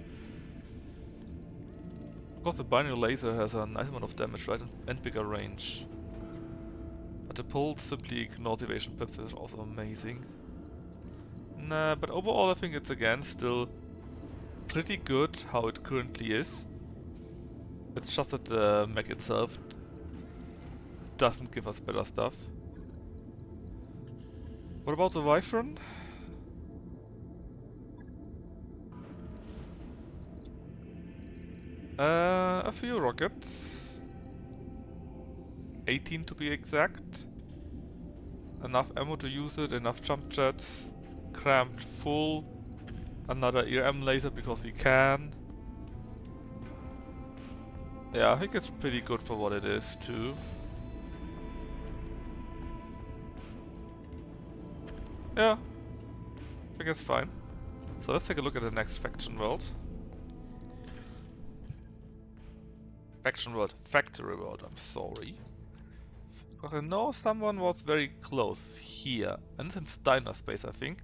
Of course the binary laser has a nice amount of damage, right? And bigger range. But the pulse simply ignores evasion pips, is also amazing. Nah, but overall I think it's again still pretty good how it currently is. It's just that the mech itself doesn't give us better stuff. What about the Wyvern? A few rockets. 18 to be exact. Enough ammo to use it, enough jump jets. Cramped full. Another ERM laser because we can. Yeah, I think it's pretty good for what it is too. Yeah, I think it's fine. So let's take a look at the next faction world. Faction world, factory world, I'm sorry. Because I know someone was very close here. And it's in Steiner space, I think.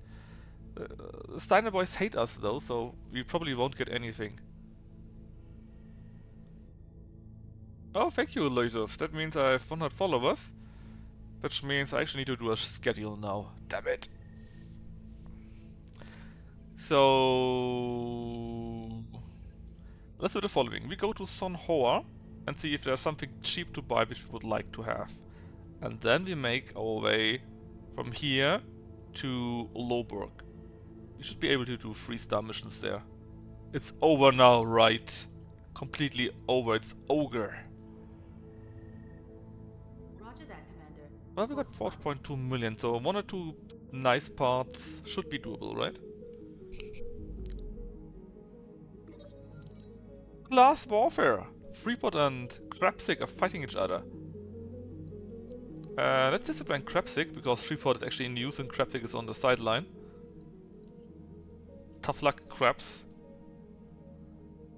The Steiner boys hate us though, so we probably won't get anything. Oh, thank you, Loisov. That means I have 100 followers. Which means I actually need to do a schedule now. Damn it. So let's do the following. We go to Son Hoa and see if there's something cheap to buy which we would like to have. And then we make our way from here to Loburg. We should be able to do 3-star missions there. It's over now, right? Completely over. It's ogre. Roger that, Commander. Well, we got 4.2 million, so 1 or 2 nice parts should be doable, right? Glass Warfare! Freeport and Krapsik are fighting each other. Let's discipline Krapsik, because Freeport is actually in use and Krapsik is on the sideline. Tough luck, Krabs.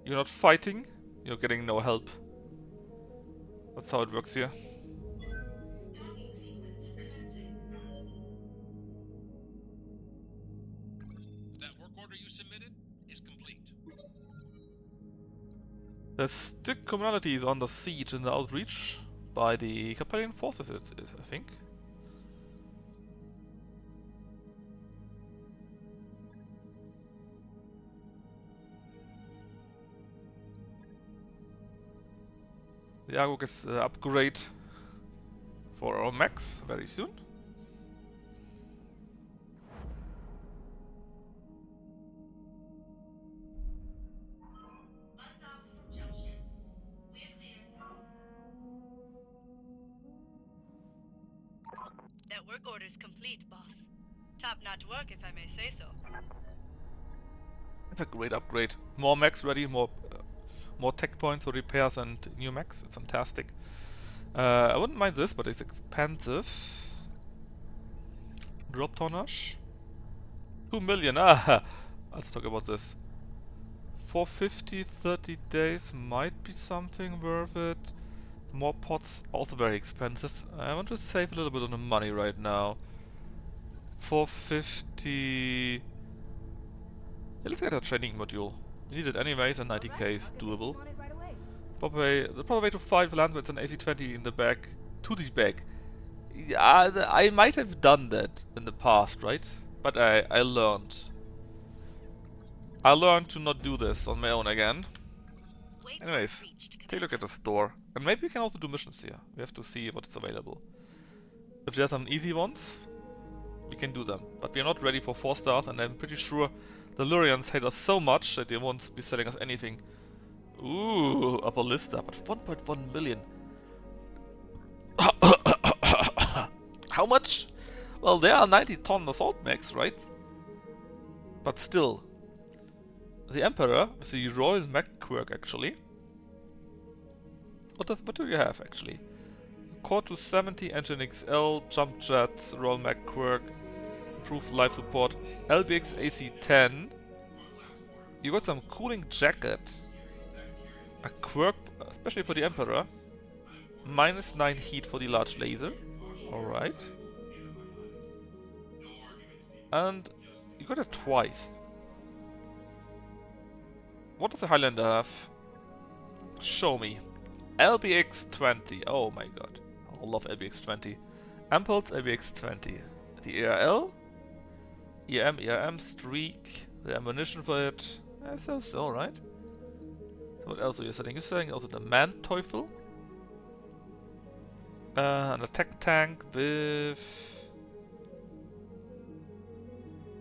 You're not fighting, you're getting no help. That's how it works here. Docking sequence commencing. That work order you submitted is complete. The stick community is under siege in the outreach by the Capellian forces, I think. The Dagoth gets upgrade for our mechs very soon. Undocked from junction. We're clear. That work order is complete, boss. Top-notch work, if I may say so. It's a great upgrade. More mechs ready, more tech points for repairs and new mechs. It's fantastic. I wouldn't mind this, but it's expensive. Drop tonnage. 2 million. Ah, let's talk about this. 450, 30 days might be something worth it. More pots, also very expensive. I want to save a little bit on the money right now. 450. Yeah, let's get a training module. We need it anyways, and 90k is doable. The proper way to fight land with an AC-20 in the back, to the back. Yeah, I might have done that in the past, right? But I learned. I learned to not do this on my own again. Anyways, take a look at the store. And maybe we can also do missions here. We have to see what is available. If there's some easy ones, we can do them. But we are not ready for 4 stars, and I'm pretty sure the Lurians hate us so much that they won't be selling us anything. Ooh, a ballista, but 1.1 million. How much? Well, there are 90-ton assault mechs, right? But still. The Emperor, with the Royal Mech quirk, actually. What do you have, actually? Core 270, Engine XL, Jump Jets, Royal Mech quirk, improved life support, LBX AC-10. You got some cooling jacket. A quirk, especially for the Emperor. -9 heat for the large laser. Alright. And you got it twice. What does the Highlander have? Show me. LBX-20. Oh my god. I love LBX-20. Ampulse LBX-20. The ERL. ERM Streak. The ammunition for it. That's alright. What else are you selling? You're selling also the Man-Teufel. An attack tank with...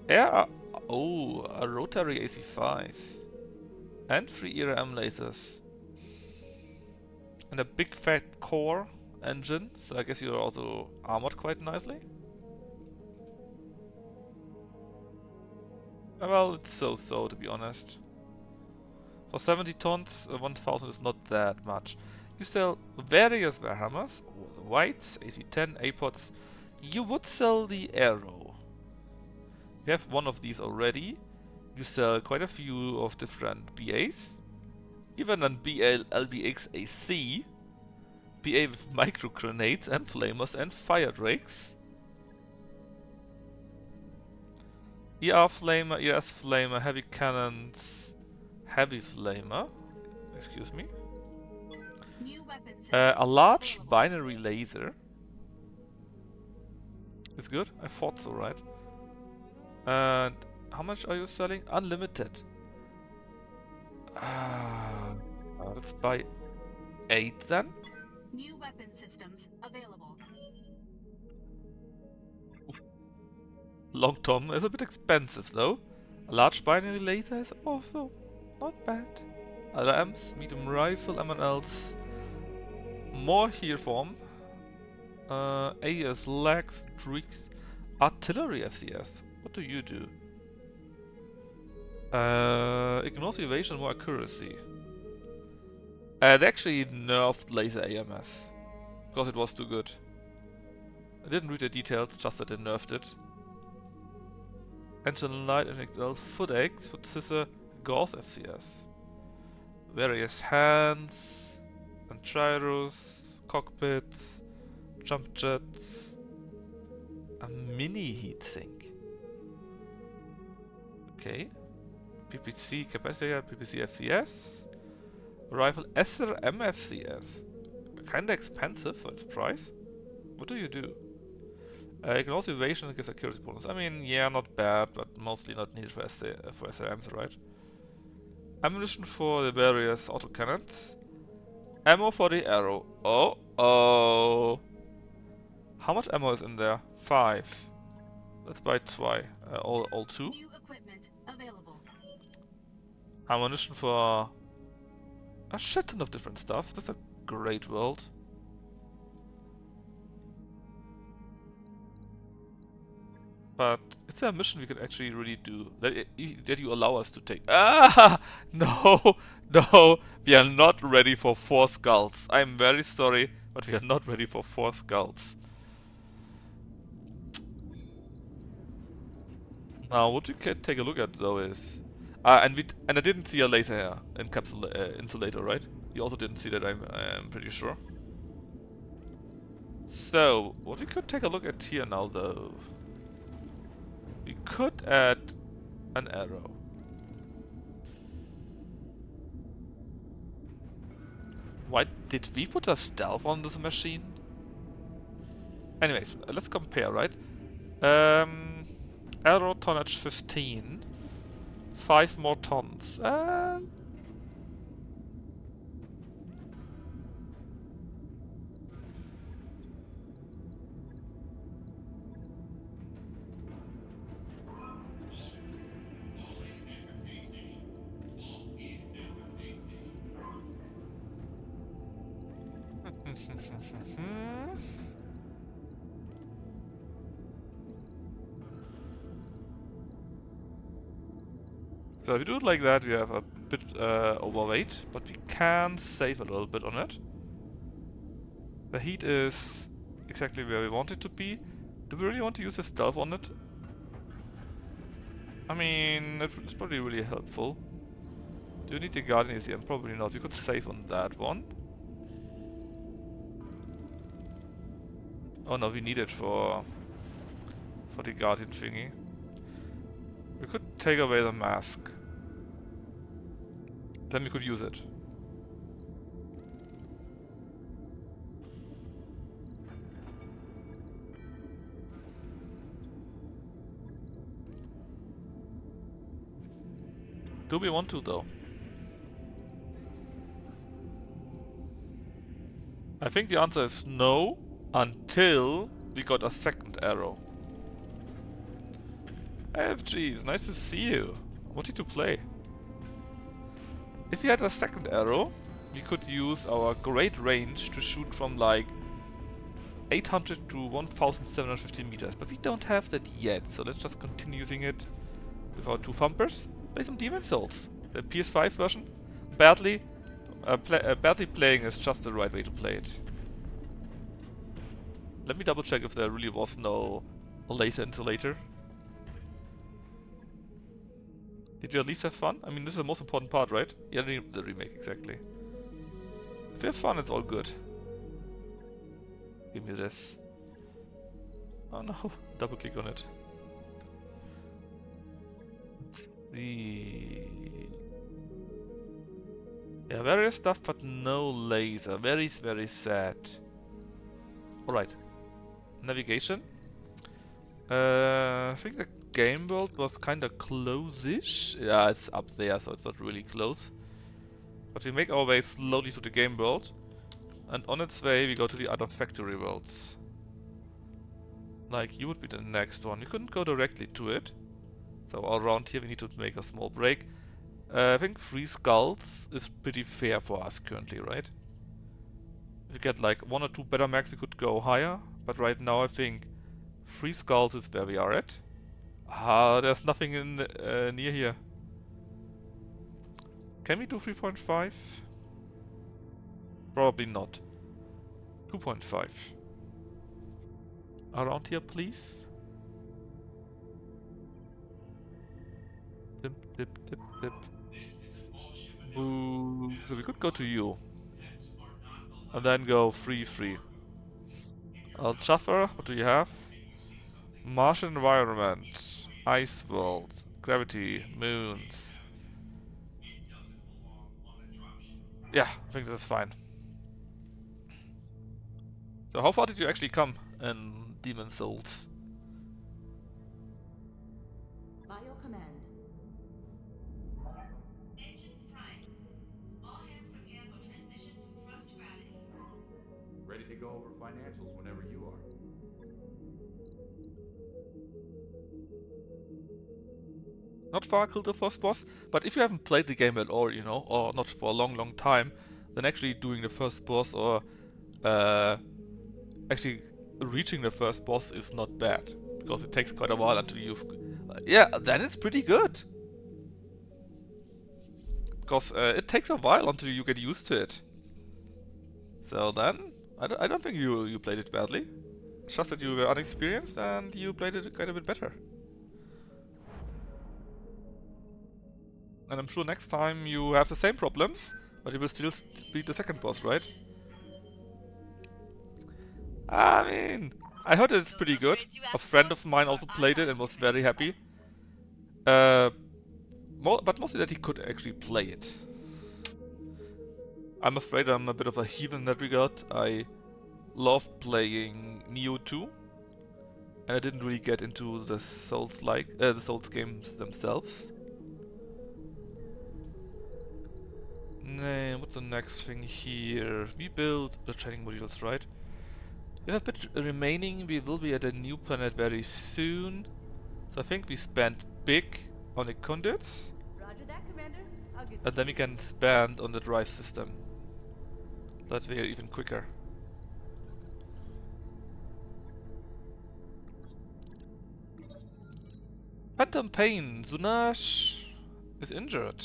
a rotary AC-5. And 3 ERM lasers. And a big fat core engine, so I guess you're also armored quite nicely. Well, it's so-so to be honest. For 70 tons, 1000 is not that much. You sell various Warhammers, the Whites, AC-10, A-Pods. You would sell the Arrow. You have one of these already. You sell quite a few of different BAs. Even an BL LBX AC. BA with micro grenades and flamers and fire drakes. ER flamer, ES flamer, heavy cannons, heavy flamer. Excuse me. New weapon A large binary laser. It's good. I thought so, right? And how much are you selling? Unlimited. Let's buy 8 then. New weapon systems available. Long Tom is a bit expensive though. A large binary laser is also not bad. LRMs, medium rifle, MNLs. More here form. AS, lags, streaks, artillery FCS. What do you do? Ignores evasion, more accuracy. They actually nerfed laser AMS because it was too good. I didn't read the details, just that they nerfed it. Engine light, NXL, foot X, foot scissor, Gauss FCS. Various hands and gyros, cockpits, jump jets, a mini heatsink. Okay. PPC capacitor, PPC FCS, rifle SR MFCS. Kinda expensive for its price. What do? You can also evasion and give accuracy bonus. I mean, yeah, not bad, but mostly not needed for for SRMs, right? Ammunition for the various autocannons. Ammo for the arrow. Oh. How much ammo is in there? 5. Let's buy all 2. New equipment available. Ammunition for a shit ton of different stuff. That's a great world. But is there a mission we can actually really do that you allow us to take? Ah! No! No! We are not ready for 4 skulls. I'm very sorry, but we are not ready for 4 skulls. Now, what you can take a look at though is, and I didn't see a laser here insulator, right? You also didn't see that, I'm pretty sure. So, what we could take a look at here now though, we could add an arrow. Why did we put a stealth on this machine? Anyways, let's compare, right? Arrow tonnage 15. 5 more tons. So if we do it like that, we have a bit overweight, but we can save a little bit on it. The heat is exactly where we want it to be. Do we really want to use a stealth on it? I mean, it's probably really helpful. Do you need the Guardian ECM? Probably not. We could save on that one. Oh no, we need it for the Guardian thingy. We could take away the mask. Then we could use it. Do we want to though? I think the answer is no, until we got a second arrow. FG, it's nice to see you. What did you play? If we had a second arrow, we could use our great range to shoot from like 800 to 1750 meters, but we don't have that yet, so let's just continue using it with our 2 thumpers. Play some Demon Souls. The PS5 version. Badly playing is just the right way to play it. Let me double check if there really was no laser insulator. Did you at least have fun? I mean, this is the most important part, right? Yeah, the remake, exactly. If you have fun, it's all good. Give me this. Oh no, double click on it. Yeah, various stuff, but no laser. Very, very sad. Alright. Navigation. I think the game world was kinda close-ish. Yeah, it's up there, so it's not really close. But we make our way slowly to the game world. And on its way, we go to the other factory worlds. Like, you would be the next one. We couldn't go directly to it. So around here, we need to make a small break. I think 3 skulls is pretty fair for us currently, right? If we get like 1 or 2 better max, we could go higher. But right now, I think 3 skulls is where we are at. Ah, there's nothing in near here. Can we do 3.5? Probably not. 2.5. Around here, please. Dip, dip, dip, dip. Boo. So we could go to you. And then go free. Jaffer, what do you have? Martian environment, ice world, gravity, moons. Yeah, I think this is fine. So how far did you actually come in Demon Souls? By your command. Engines primed. All hands prepare for transition to thrust gravity. Ready to go over financials whenever you are. Not far killed the first boss, but if you haven't played the game at all, you know, or not for a long time, then actually doing the first boss or actually reaching the first boss is not bad, because it takes quite a while until you've... yeah, then it's pretty good. Because it takes a while until you get used to it. So then, I don't think you played it badly. It's just that you were unexperienced and you played it quite a bit better. And I'm sure next time you have the same problems, but you will still beat the second boss, right? I mean, I heard it's pretty good. A friend of mine also played it and was very happy. But mostly that he could actually play it. I'm afraid I'm a bit of a heathen in that regard. I love playing Neo 2. And I didn't really get into the Souls games themselves. What's the next thing here? We build the training modules, right? We have a bit remaining. We will be at a new planet very soon. So I think we spend big on the conduits. Roger that, Commander. I'll get And then we can spend on the drive system. That's way even quicker. Phantom Pain. Zunash is injured.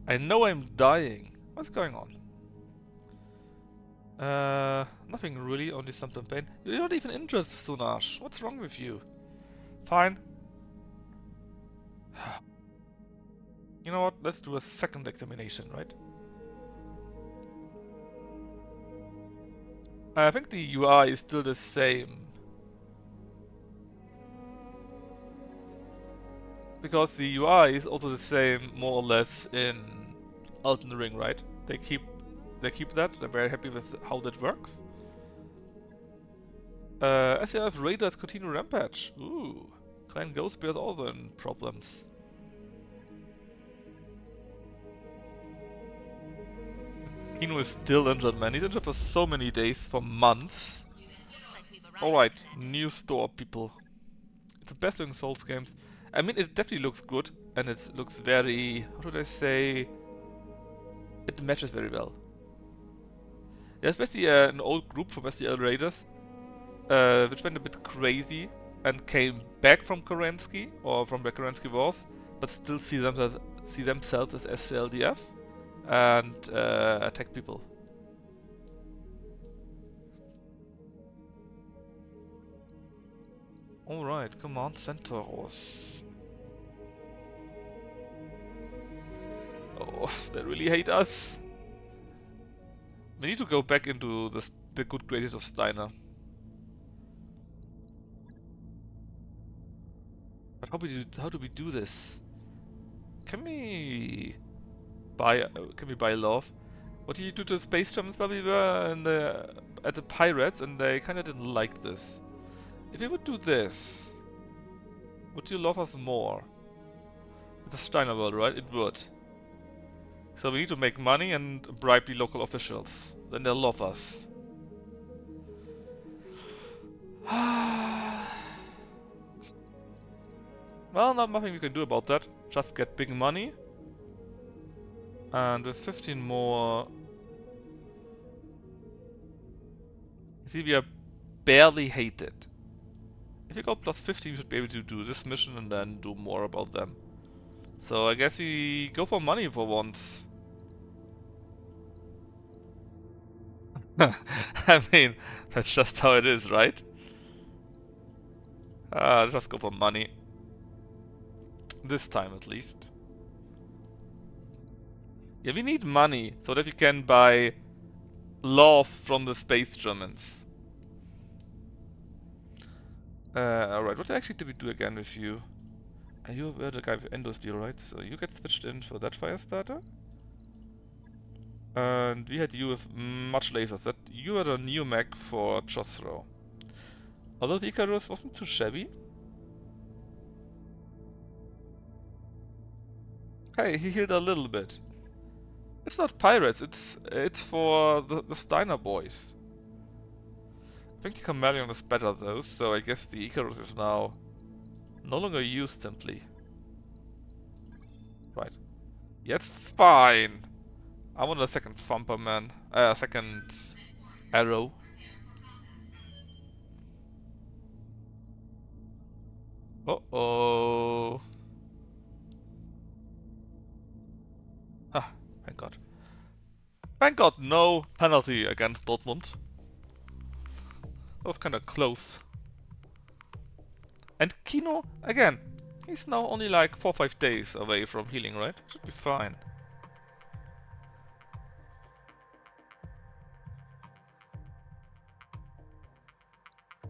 I know I'm dying. What's going on? Nothing really, only Phantom Pain. You're not even injured, Zunash. What's wrong with you? Fine. You know what? Let's do a second examination, right? I think the UI is still the same. Because the UI is also the same, more or less, in Elden Ring, right? They keep that. They're very happy with how that works. SCF Raiders continue rampage. Ooh, Clan Ghost Bear is also in problems. Kino is still injured, man. He's injured for so many days, for months. Alright, new store, people. It's the best looking Souls games. I mean, it definitely looks good, and it looks very... how should I say? It matches very well. There's basically an old group from SDL Raiders, which went a bit crazy and came back from Kerensky, or from where Kerensky was, but still see themselves as SCLDF and attack people. Alright, Command Centauros. Oh, they really hate us. We need to go back into the good graces of Steiner. But how do we do this? Can we buy love? What did you do to the space Germans while we were at the pirates, and they kinda didn't like this. If we would do this, would you love us more? It's a Steiner world, right? It would. So we need to make money and bribe the local officials. Then they'll love us. Well, not nothing we can do about that. Just get big money. And with 15 more... see, we are barely hated. If we got plus 15, we should be able to do this mission and then do more about them. So I guess we go for money for once. I mean, that's just how it is, right? Let's just go for money. This time at least. Yeah, we need money so that we can buy love from the space Germans. Alright, what actually did we do again with you? You were the guy with Endo Steel, right? So you get switched in for that fire starter. And we had you with much lasers. That you were the new mech for Josro. Although the Icarus wasn't too shabby. Hey, he healed a little bit. It's not pirates, it's for the Steiner boys. I think the Chameleon is better though, so I guess the Icarus is now no longer used simply. Right. Yeah, it's fine. I want a second thumper, man. Second arrow. Uh-oh. Ah, thank God. Thank God, no penalty against Dortmund. That was kinda close. And Kino, again, he's now only like 4 or 5 days away from healing, right? Should be fine.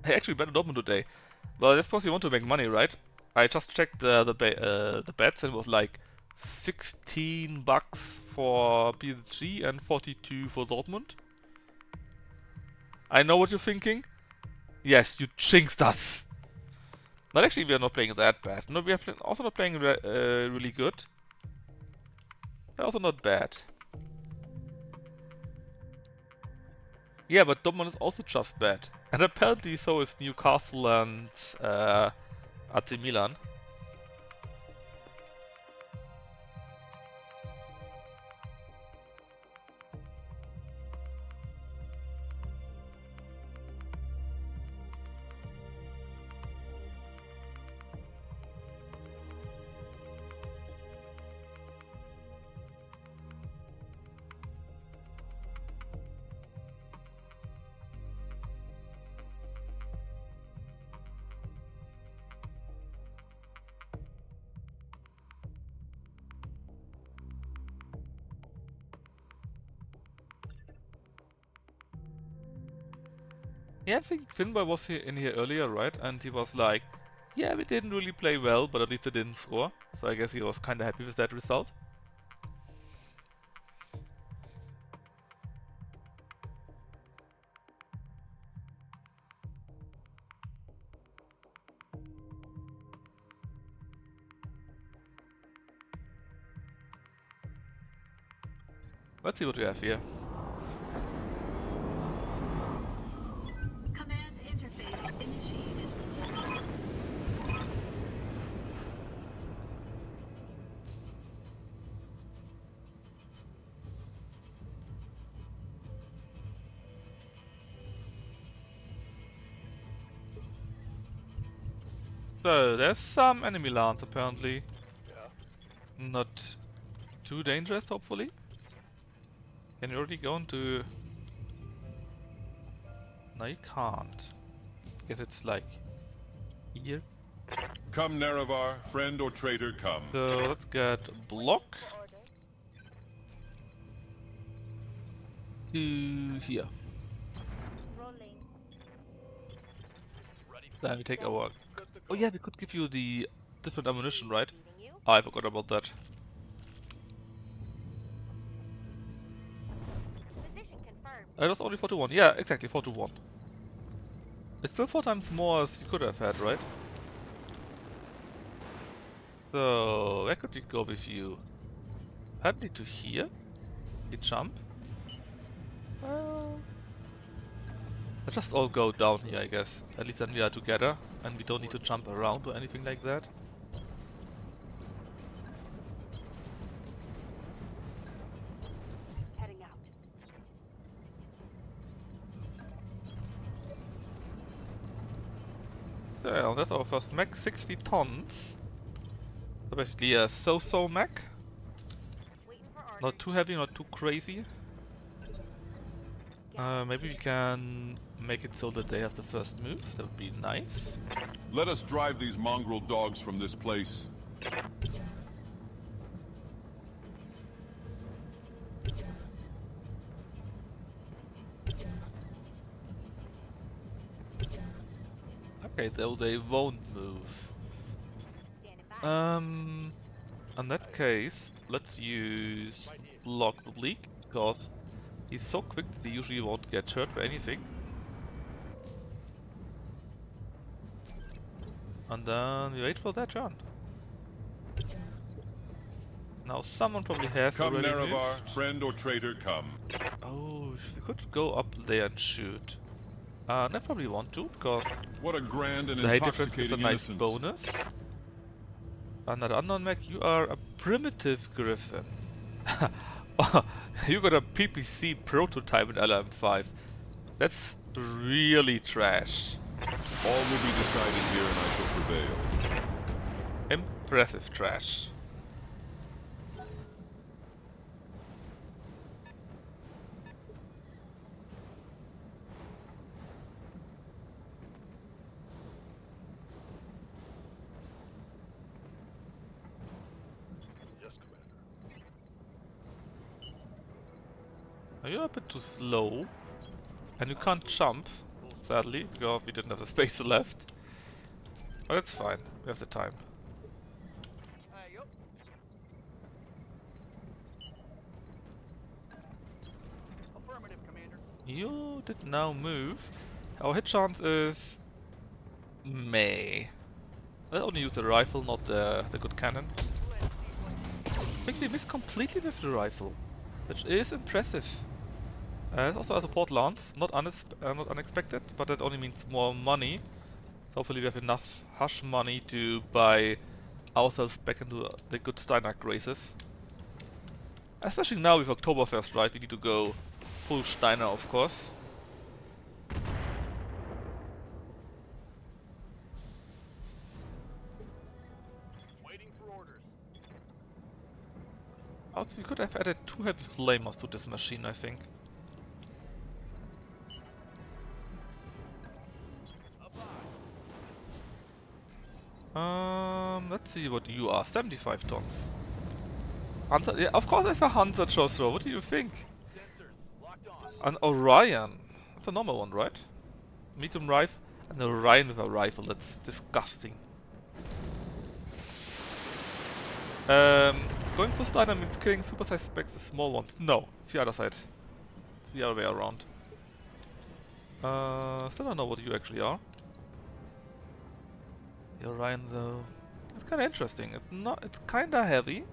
Hey, actually, better Dortmund today. Well, I suppose you want to make money, right? I just checked the bets and it was like 16 bucks for PSG and 42 for Dortmund. I know what you're thinking. Yes, you jinxed us. But actually, we are not playing that bad. No, we are also not playing really good. But also not bad. Yeah, but Dortmund is also just bad. And apparently so is Newcastle and AC Milan. Yeah, I think Finbar was in here earlier, right? And he was like, yeah, we didn't really play well, but at least they didn't score. So I guess he was kinda happy with that result. Let's see what we have here. Command interface initiated. So, there's some enemy lands apparently. Yeah. Not too dangerous, hopefully. Can you already go into... No, you can't. Guess it's like... here. Come, Nerevar, friend or traitor, come. So, let's get block to here. Rolling. Then we take our... Oh yeah, we could give you the different ammunition, right? Leaving you. Oh, I forgot about that. Position confirmed. That's only 4 to 1. Yeah, exactly, 4 to 1. It's still 4 times more as you could have had, right? So, where could we go with you? Apparently to here? We jump? Let's just all go down here, I guess. At least then we are together, and we don't need to jump around or anything like that. Heading out. Yeah, that's our first mech, 60 tons. So basically a so-so mech. Waiting for orders. Not too heavy, not too crazy. Maybe we can make it so that they have the first move. That would be nice. Let us drive these mongrel dogs from this place. Okay, though they won't move. Standing by. In that case, let's use Block the Bleak, because he's so quick that he usually won't get hurt by anything. And then we wait for that turn. Now someone probably has Come, already Nerevar, moved. friend or traitor, come. Oh, we could go up there and shoot. I probably want to, because What a grand and the height difference is a intoxicating nice innocence. bonus. Another unknown mech, you are a primitive griffin. You got a PPC prototype in LM5. That's really trash. All will be decided here and I shall prevail. Impressive trash. Yes, Commander. You're a bit too slow. And you can't jump, sadly, because we didn't have the space left. But it's fine, we have the time. Yup. Affirmative, Commander. You did now move. Our hit chance is... meh. I only use the rifle, not the good cannon. I think we missed completely with the rifle, which is impressive. It also has a port lance, not unexpected, but that only means more money. Hopefully we have enough hush money to buy ourselves back into the good Steinach graces. Especially now with Oktoberfest, right? We need to go full Steiner, of course. Waiting for orders. Oh, we could have added 2 heavy flamers to this machine, I think. Let's see what you are. 75 tons. Hunter, yeah, of course it's a Hunter, Joshua. What do you think? Sensors locked on. An Orion. That's a normal one, right? Medium rifle. An Orion with a rifle. That's disgusting. Going for Steiner means killing super-sized specs with small ones. No, it's the other side. It's the other way around. Still don't know what you actually are. The Orion, though, it's kind of interesting. It's not. It's kind of heavy.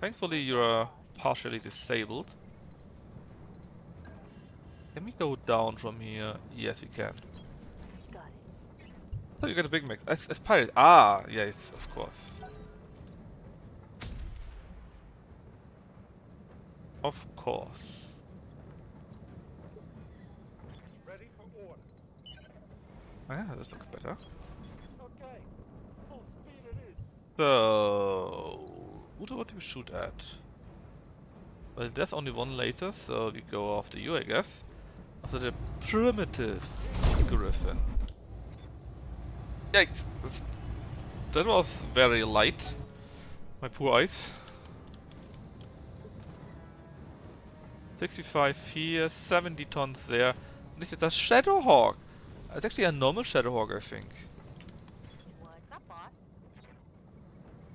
Thankfully, you're partially disabled. Can we go down from here? Yes, we can. Got it. Oh, you got a big mix. As pirate. Ah, yes, of course. Of course. Ready for order. Oh, yeah, this looks better. Okay. Full speed it is. So, what do we shoot at? Well, there's only one laser, so we go after you, I guess. After the primitive griffin. Yikes! That was very light. My poor eyes. 65 here, 70 tons there. And this is a Shadowhawk. It's actually a normal Shadowhawk, I think. What's up, boss?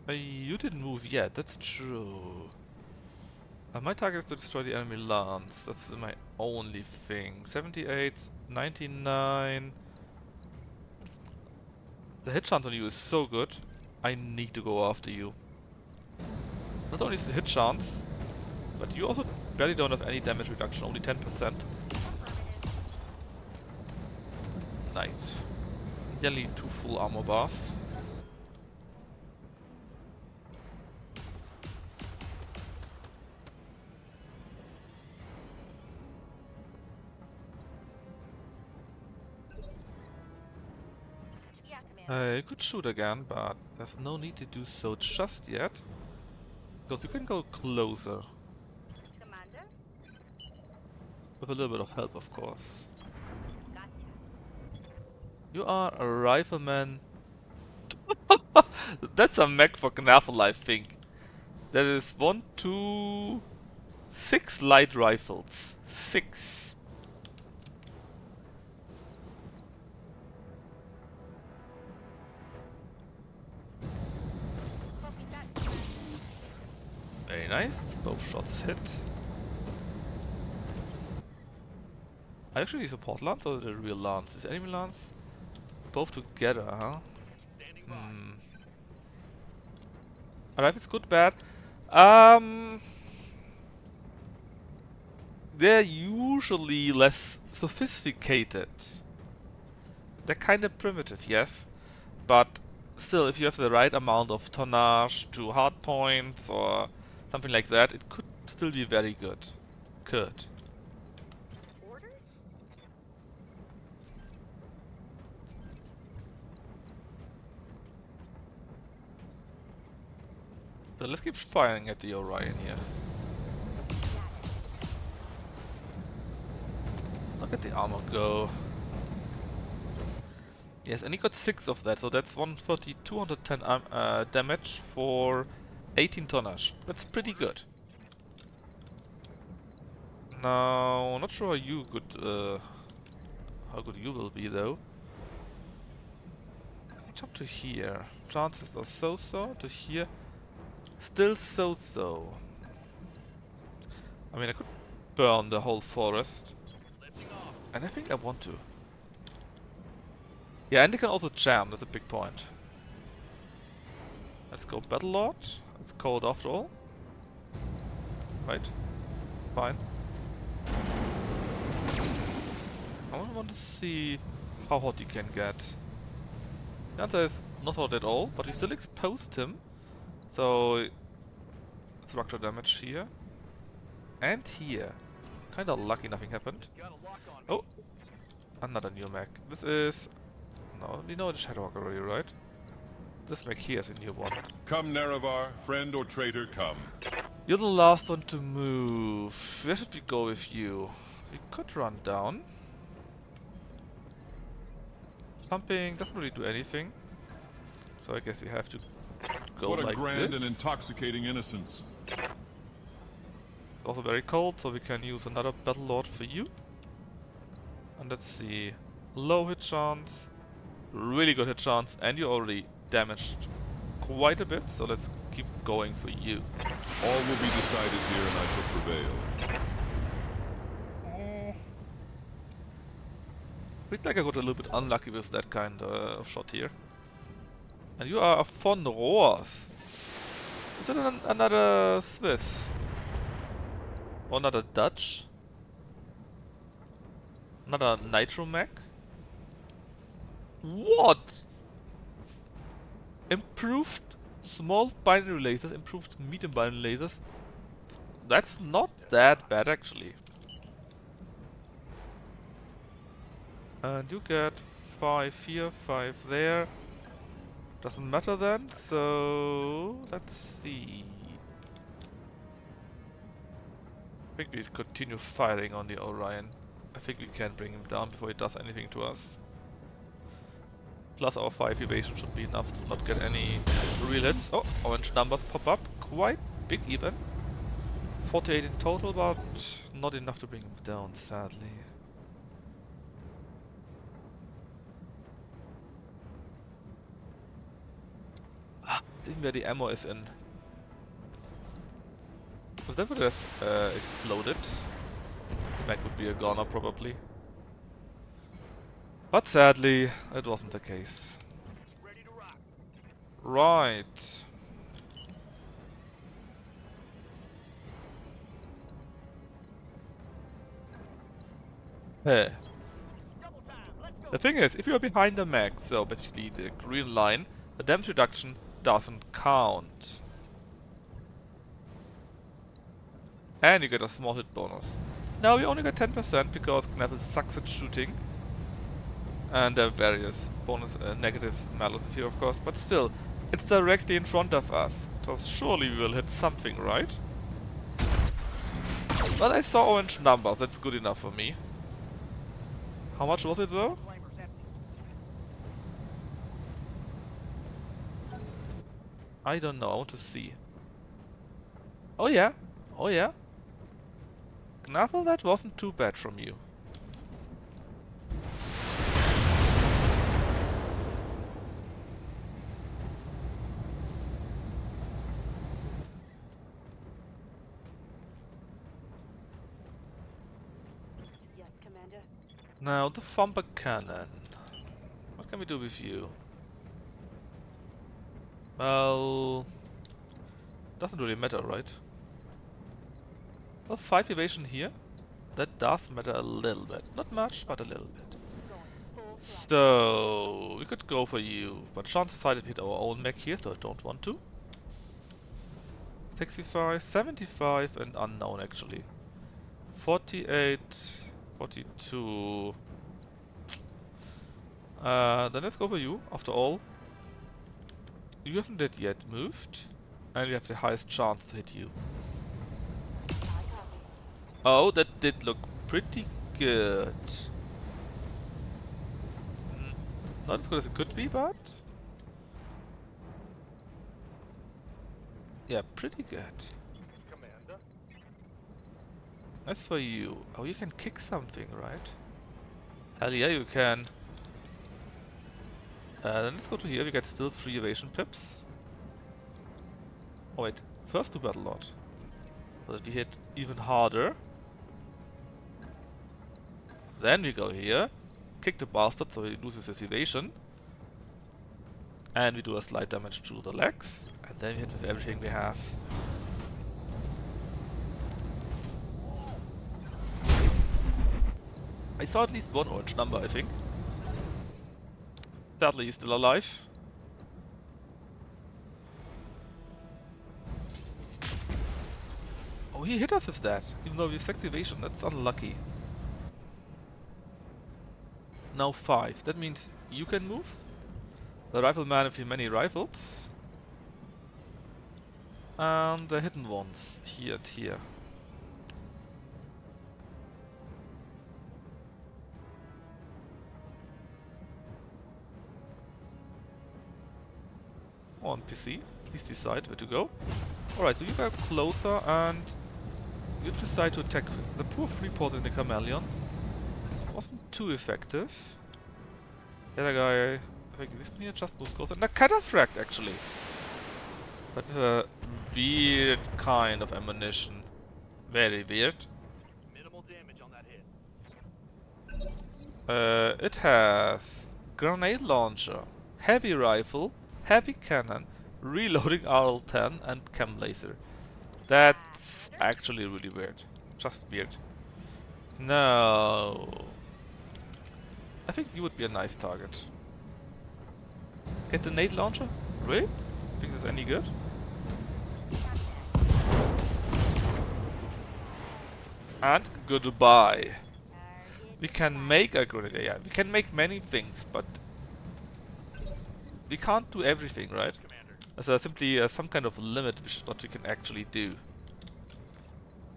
You didn't move yet, that's true. My target is to destroy the enemy lance. That's my only thing. 78, 99. The hit chance on you is so good. I need to go after you. Not only is the hit chance, but you also barely don't have any damage reduction, only 10%. Nice. Nearly 2 full armor bars. Yeah, Commander. You could shoot again, but there's no need to do so just yet. Because you can go closer. Commander? With a little bit of help, of course. Gotcha. You are a rifleman. That's a mech for Knaffle, I think. There is 1, 2, 6 light rifles. 6. Very nice. Both shots hit. Are actually these support lance or the real lance? Is enemy lance? Both together, huh? Standing by. Alright, it's good, bad. They're usually less sophisticated. They're kind of primitive, yes. But still, if you have the right amount of tonnage to hard points or something like that, it could still be very good. Could. Orders? So let's keep firing at the Orion here. Look at the armor go. Yes, and he got 6 of that, so that's 130, 210 damage for 18 tonnage. That's pretty good. Now, not sure how good you will be though. Jump to here. Chances are so-so. To here, still so-so. I mean, I could burn the whole forest, Lifting off. and I think I want to. Yeah, and they can also jam, that's a big point. Let's go Battlelord. It's cold after all. Right. Fine. I want to see how hot he can get. The answer is not hot at all, but we still exposed him. So, structure damage here. And here. Kinda lucky nothing happened. Got a lock on me. Oh! Another new mech. This is... No, we know the Shadowhawk already, right? This mech here is a new one. Come, Nerevar, friend or traitor, come. You're the last one to move. Where should we go with you? We could run down. Pumping doesn't really do anything. So I guess you have to go What a like grand this. and intoxicating innocence. Also very cold, so we can use another Battlelord for you. And let's see. Low hit chance. Really good hit chance. And you already damaged quite a bit, so let's keep going for you. All will be decided here and I shall prevail. Feels like I got a little bit unlucky with that kind of shot here. And you are a von Rohrs. Is that another Swiss? Or another Dutch? Another Nitro mech? What? Improved small binary lasers, improved medium binary lasers. That's not that bad actually. And you get 5 here, 5 there. Doesn't matter then, so let's see. I think we continue firing on the Orion. I think we can bring him down before he does anything to us. Plus our 5 evasion should be enough to not get any real hits. Oh, orange numbers pop up. Quite big even. 48 in total, but not enough to bring him down, sadly. Sehen where the ammo is in. If that would have exploded, the mech would be a goner probably. But sadly, it wasn't the case. Ready to rock. Right. Hey. Double time. Let's go. The thing is, if you are behind the mech, so basically the green line, the damage reduction doesn't count. And you get a small hit bonus. Now we only get 10% because Knavel sucks at shooting. And there are various bonus negative maladies here of course, but still, it's directly in front of us. So surely we will hit something, right? But I saw orange numbers, that's good enough for me. How much was it though? Flamer's empty. I don't know, I want to see. Oh yeah, oh yeah. Knavel, that wasn't too bad from you. Commander. Now the thumper cannon. What can we do with you? Well, doesn't really matter, right? Well, 5 evasion here. That does matter a little bit. Not much, but a little bit. Going full throttle. So, we could go for you, but chances are that we hit our own mech here, so I don't want to. 65, 75 and unknown actually. 48, 42. Then let's go for you, after all. You haven't yet moved, and we have the highest chance to hit you. I copy. Oh, that did look pretty good. Not as good as it could be, but... yeah, pretty good. Commander. As for you... oh, you can kick something, right? Hell yeah, you can. Then let's go to here, we get still 3 evasion pips. Oh wait, first do Battle Lord. So that we hit even harder. Then we go here, kick the bastard so he loses his evasion. And we do a slight damage to the legs. And then we hit with everything we have. I saw at least one orange number, I think. Sadly, he's still alive. Oh, he hit us with that, even though we have 6 evasion. That's unlucky. Now 5. That means you can move. The rifleman with the many rifles. And the hidden ones, here and here. On PC, please decide where to go. Alright, so you go closer and you decide to attack the poor Freeport in the Chameleon. Wasn't too effective. The other guy, I think this one just moved closer. And a cataphract actually! But with a weird kind of ammunition. Very weird. Minimal damage on that hit. It has grenade launcher, heavy rifle, heavy cannon, reloading RL-10 and chem laser. That's actually really weird. Just weird. No. I think you would be a nice target. Get the nade launcher? Really? Think that's any good? And goodbye. We can make a grenade, yeah. We can make many things, but we can't do everything, right? There's simply some kind of limit which what we can actually do.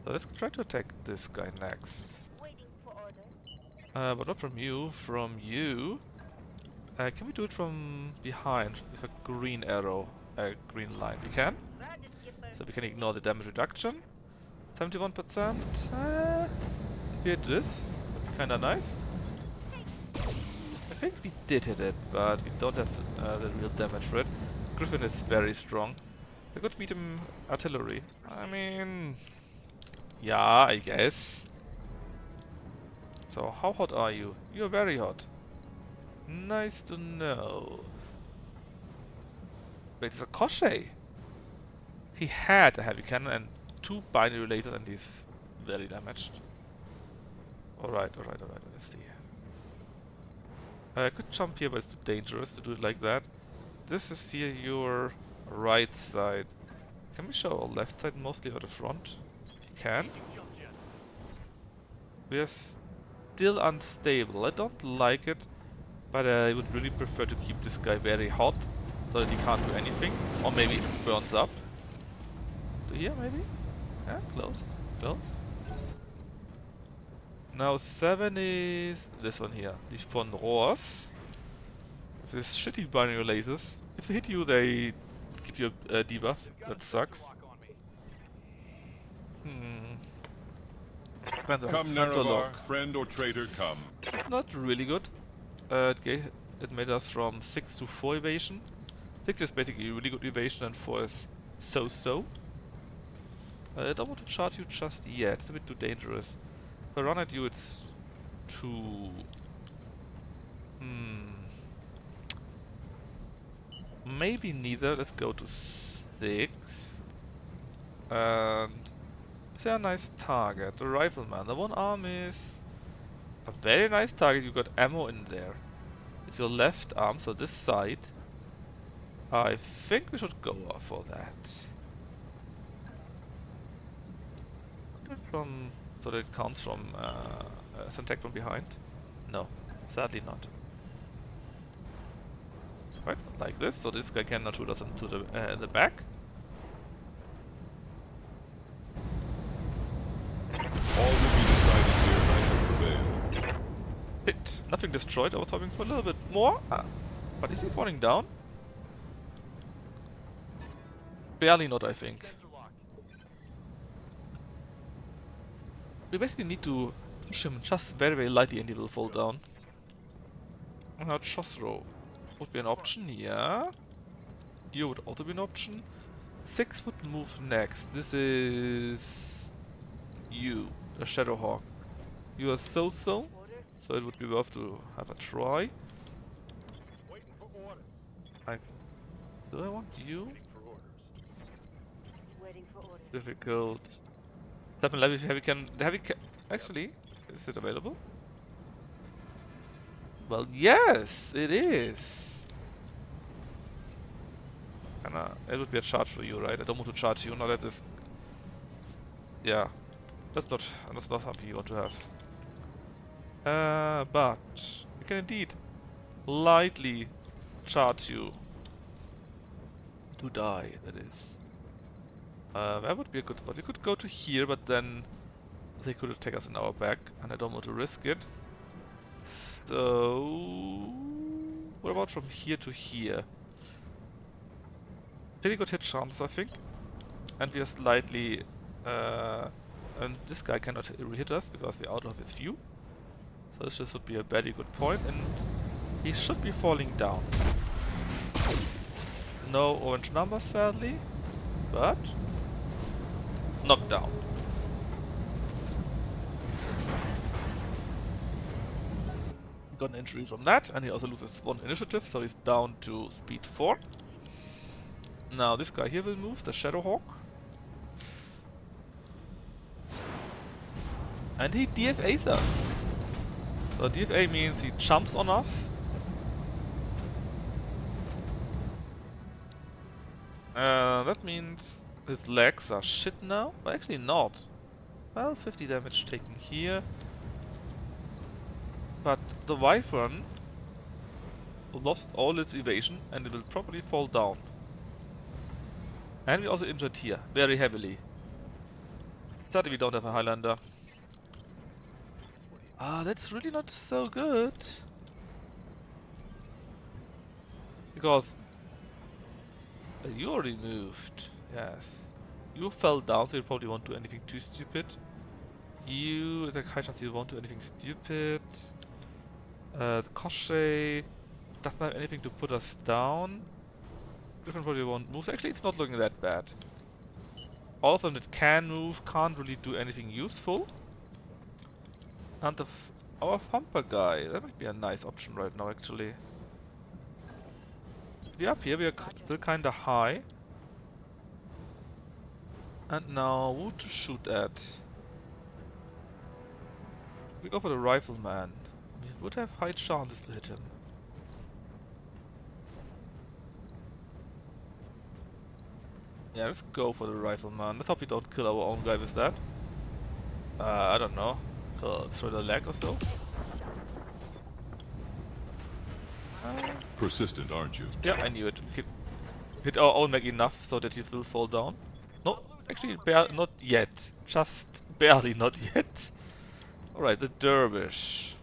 So let's try to attack this guy next. Waiting for order. But not from you, from you. Can we do it from behind with a green arrow, a green line? We can. Roger, skipper. So we can ignore the damage reduction. 71%. If we hit this, would be kinda nice. I think we did hit it, but we don't have the real damage for it. Griffin is very strong. I could beat him artillery. I mean... yeah, I guess. So, how hot are you? You're very hot. Nice to know. Wait, it's a Koshei! He had a heavy cannon and 2 binary lasers and he's very damaged. Alright, let's see. I could jump here, but it's too dangerous to do it like that. This is here your right side. Can we show our left side mostly or the front? We can. We are still unstable. I don't like it, but I would really prefer to keep this guy very hot so that he can't do anything. Or maybe it burns up. To here, maybe? Yeah, close. Close. Now 7 is this one here. The von Rohrs. With this shitty binary lasers. If they hit you, they give you a debuff. That sucks. Depends on Come, Santa Nerevar, lock. friend or traitor, come. Not really good. It made us from 6 to 4 evasion. 6 is basically really good evasion and 4 is so-so. I don't want to charge you just yet. It's a bit too dangerous. If I run at you, it's 2. Maybe neither. Let's go to 6. And is there a nice target? The rifleman. The one arm is a very nice target. You got ammo in there. It's your left arm, so this side. I think we should go for that. Do it from so that it counts from some attack from behind. No, sadly not. Right, like this, so this guy cannot shoot us into the back. All will be decided here by the prevail. Hit. Nothing destroyed. I was hoping for a little bit more. But is he falling down? Barely not, I think. Sensor locked. We basically need to push him just very, very lightly and he will fall down. Now, Chosro would be an option, yeah. You would also be an option. 6 would move next. This is you, the Shadowhawk. You are so-so, so it would be worth to have a try. Waiting for orders. Do I want you? Waiting for orders. Waiting for orders. Difficult. Seven level heavy can. The heavy can. Actually, is it available? Well, yes, it is. And it would be a charge for you, right? I don't want to charge you. Now that is. Yeah, that's not something you want to have. But we can indeed lightly charge you to die. That is. That would be a good spot. We could go to here, but then they could attack us in our back, and I don't want to risk it. So, what about from here to here? Pretty good hit chances, I think. And we are slightly... and this guy cannot really hit us because we're out of his view. So this just would be a very good point, and he should be falling down. No orange numbers, sadly, but knocked down. Got an injury from that, and he also loses 1 initiative, so he's down to speed 4. Now this guy here will move, the Shadowhawk. And he DFAs us. So DFA means he jumps on us. That means his legs are shit now. Well, actually not. Well, 50 damage taken here. But the Wyvern lost all its evasion and it will probably fall down. And we also injured here, very heavily. Sadly we don't have a Highlander. That's really not so good. Because you already moved, yes. You fell down, so you probably won't do anything too stupid. You, there's a high chance you won't do anything stupid. The Koshei doesn't have anything to put us down. Griffin probably won't move. Actually, it's not looking that bad. All of them that can move can't really do anything useful. And our Thumper guy, that might be a nice option right now, actually. We're up here, we are still kinda high. And now, who to shoot at? We go for the Rifleman. We would have high chances to hit him. Yeah, let's go for the Rifleman. Let's hope we don't kill our own guy with that. I don't know. Throw the leg or so. Persistent, aren't you? Yeah, I knew it. We could hit our own mech enough so that he will fall down. No, actually, not yet. Just barely not yet. Alright, the Dervish.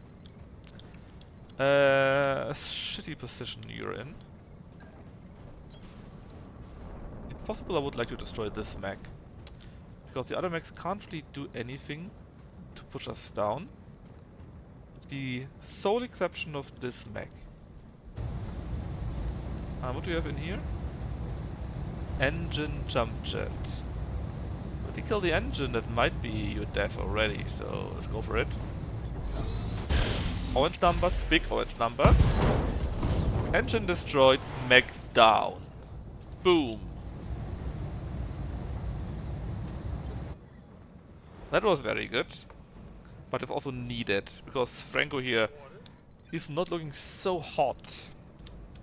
Shitty position you're in. If possible, I would like to destroy this mech. Because the other mechs can't really do anything to push us down. With the sole exception of this mech. What do you have in here? Engine jump jet. If you kill the engine, that might be your death already, so let's go for it. Orange numbers, big orange numbers. Engine destroyed, mech down. Boom. That was very good. But it's also needed, because Franco here, he's not looking so hot.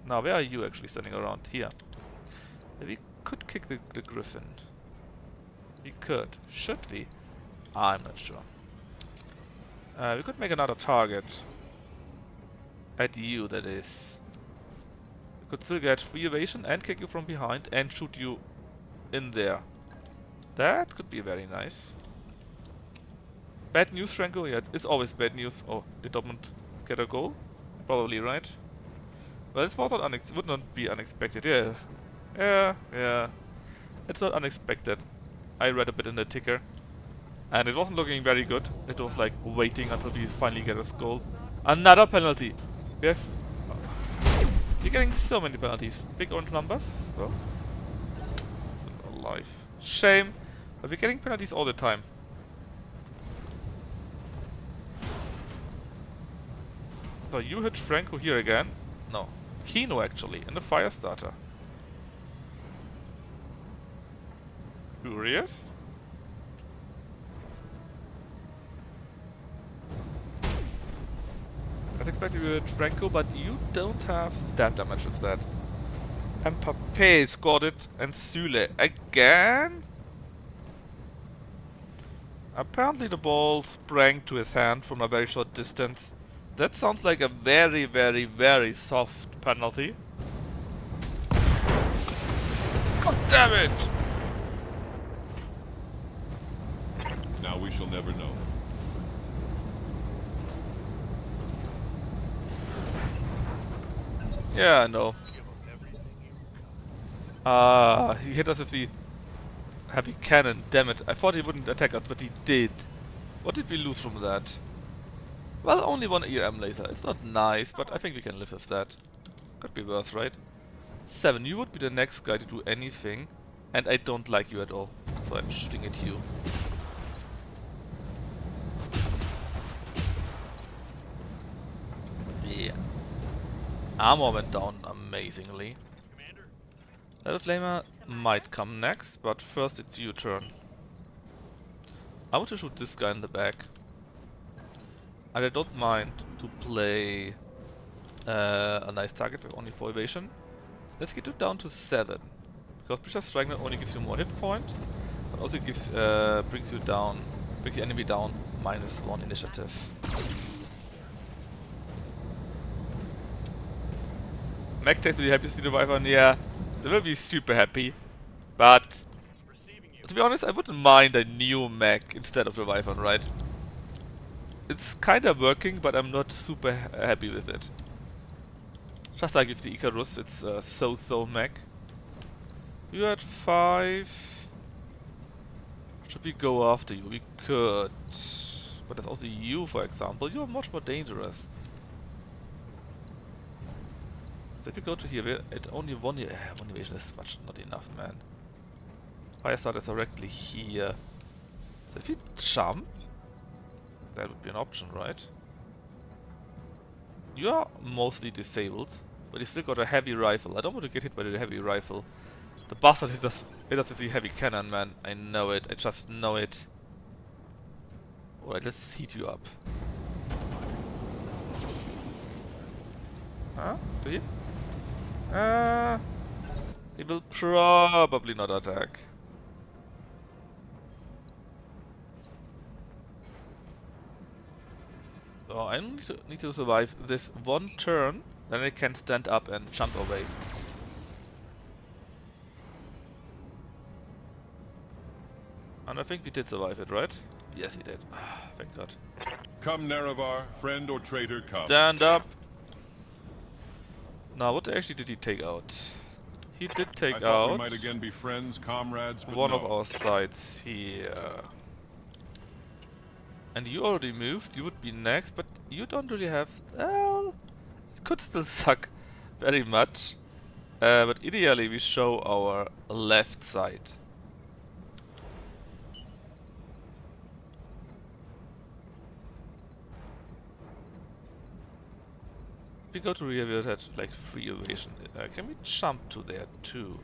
Now, where are you actually standing around? Here. We could kick the Griffin. We could. Should we? I'm not sure. We could make another target. At you, that is. We could still get free evasion and kick you from behind and shoot you in there. That could be very nice. Bad news, Franco? Yeah, it's always bad news. Oh, did Dortmund get a goal? Probably, right? Well, it's not would not be unexpected. Yeah. Yeah. It's not unexpected. I read a bit in the ticker. And it wasn't looking very good. It was like waiting until we finally get a goal. Another penalty! We have... You're getting so many penalties. Big orange numbers. Well, it's not alive. Shame. But we're getting penalties all the time. So you hit Franco here again. No. Kino actually. And the fire starter. Curious. As expected, you hit Franco, but you don't have stab damage with that. And Pape scored it, and Sule again? Apparently the ball sprang to his hand from a very short distance. That sounds like a very, very, very soft penalty. God damn it! Now we shall never know. Yeah, I know. He hit us with the heavy cannon, damn it. I thought he wouldn't attack us, but he did. What did we lose from that? Well, only one EM laser. It's not nice, but I think we can live with that. Could be worse, right? 7, you would be the next guy to do anything, and I don't like you at all. So I'm shooting at you. Yeah. Armor went down amazingly. Level Flamer might come next, but first it's your turn. I want to shoot this guy in the back. And I don't mind to play a nice target with only 4 evasion. Let's get it down to 7. Because Precious Strike not only gives you more hit points, but also gives brings the enemy down -1 initiative. Magtails will be happy to see the Wyvern, yeah. They will be super happy. But to be honest, I wouldn't mind a new mech instead of the Wyvern, right? It's kinda working, but I'm not super happy with it. Just like with the Icarus, it's a so-so mech. You had 5. Should we go after you? We could. But there's also you, for example. You're much more dangerous. So if you go to here, it only one evasion is much not enough, man. Fire starter is directly here. So if you jump, that would be an option, right? You are mostly disabled, but you still got a heavy rifle. I don't want to get hit by the heavy rifle. The bastard hit us with the heavy cannon, man. I know it. I just know it. Alright, let's heat you up. Huh? Do you? He will probably not attack. So I need to survive this one turn, then I can stand up and jump away. And I think we did survive it, right? Yes, we did. Thank God. Come, Nerevar, friend or traitor, come. Stand up! Now, what actually did he take out? He did I take thought out we might again be friends, comrades, but one no. of our sides here. And you already moved, you would be next, but you don't really have... Well, it could still suck very much. But ideally we show our left side. If we go to rear, we had like free evasion. Can we jump to there too?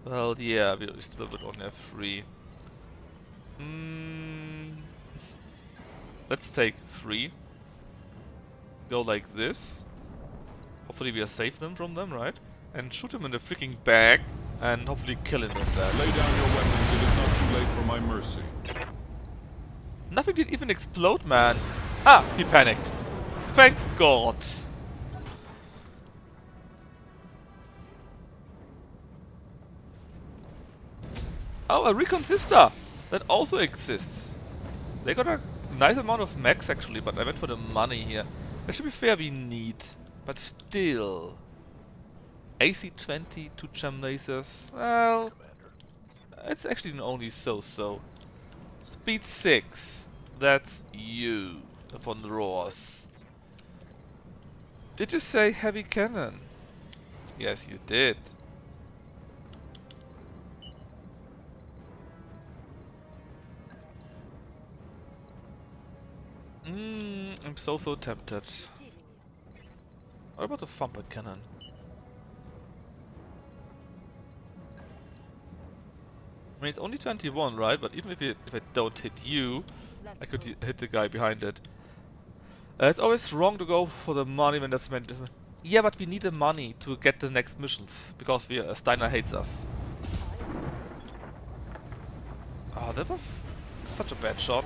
Well, yeah, we still would only have free. Let's take free. Go like this. Hopefully we save them from them, right? And shoot him in the freaking back and hopefully kill him with that. Lay down your weapons. It is not too late for my mercy. Nothing did even explode, man. Ah, he panicked. Thank God. Oh, a recon sister! That also exists. They got a nice amount of max actually, but I went for the money here. That should be fair, we need. But still. AC-20, 2 gem lasers. Well, it's actually only so-so. Speed 6. That's you. Von Roars. Did you say heavy cannon? Yes, you did. I'm so tempted. What about the thumper cannon? I mean, it's only 21, right? But even if I don't hit you, I could hit the guy behind it. It's always wrong to go for the money when that's meant. Yeah, but we need the money to get the next missions because Steiner hates us. Ah, that was such a bad shot.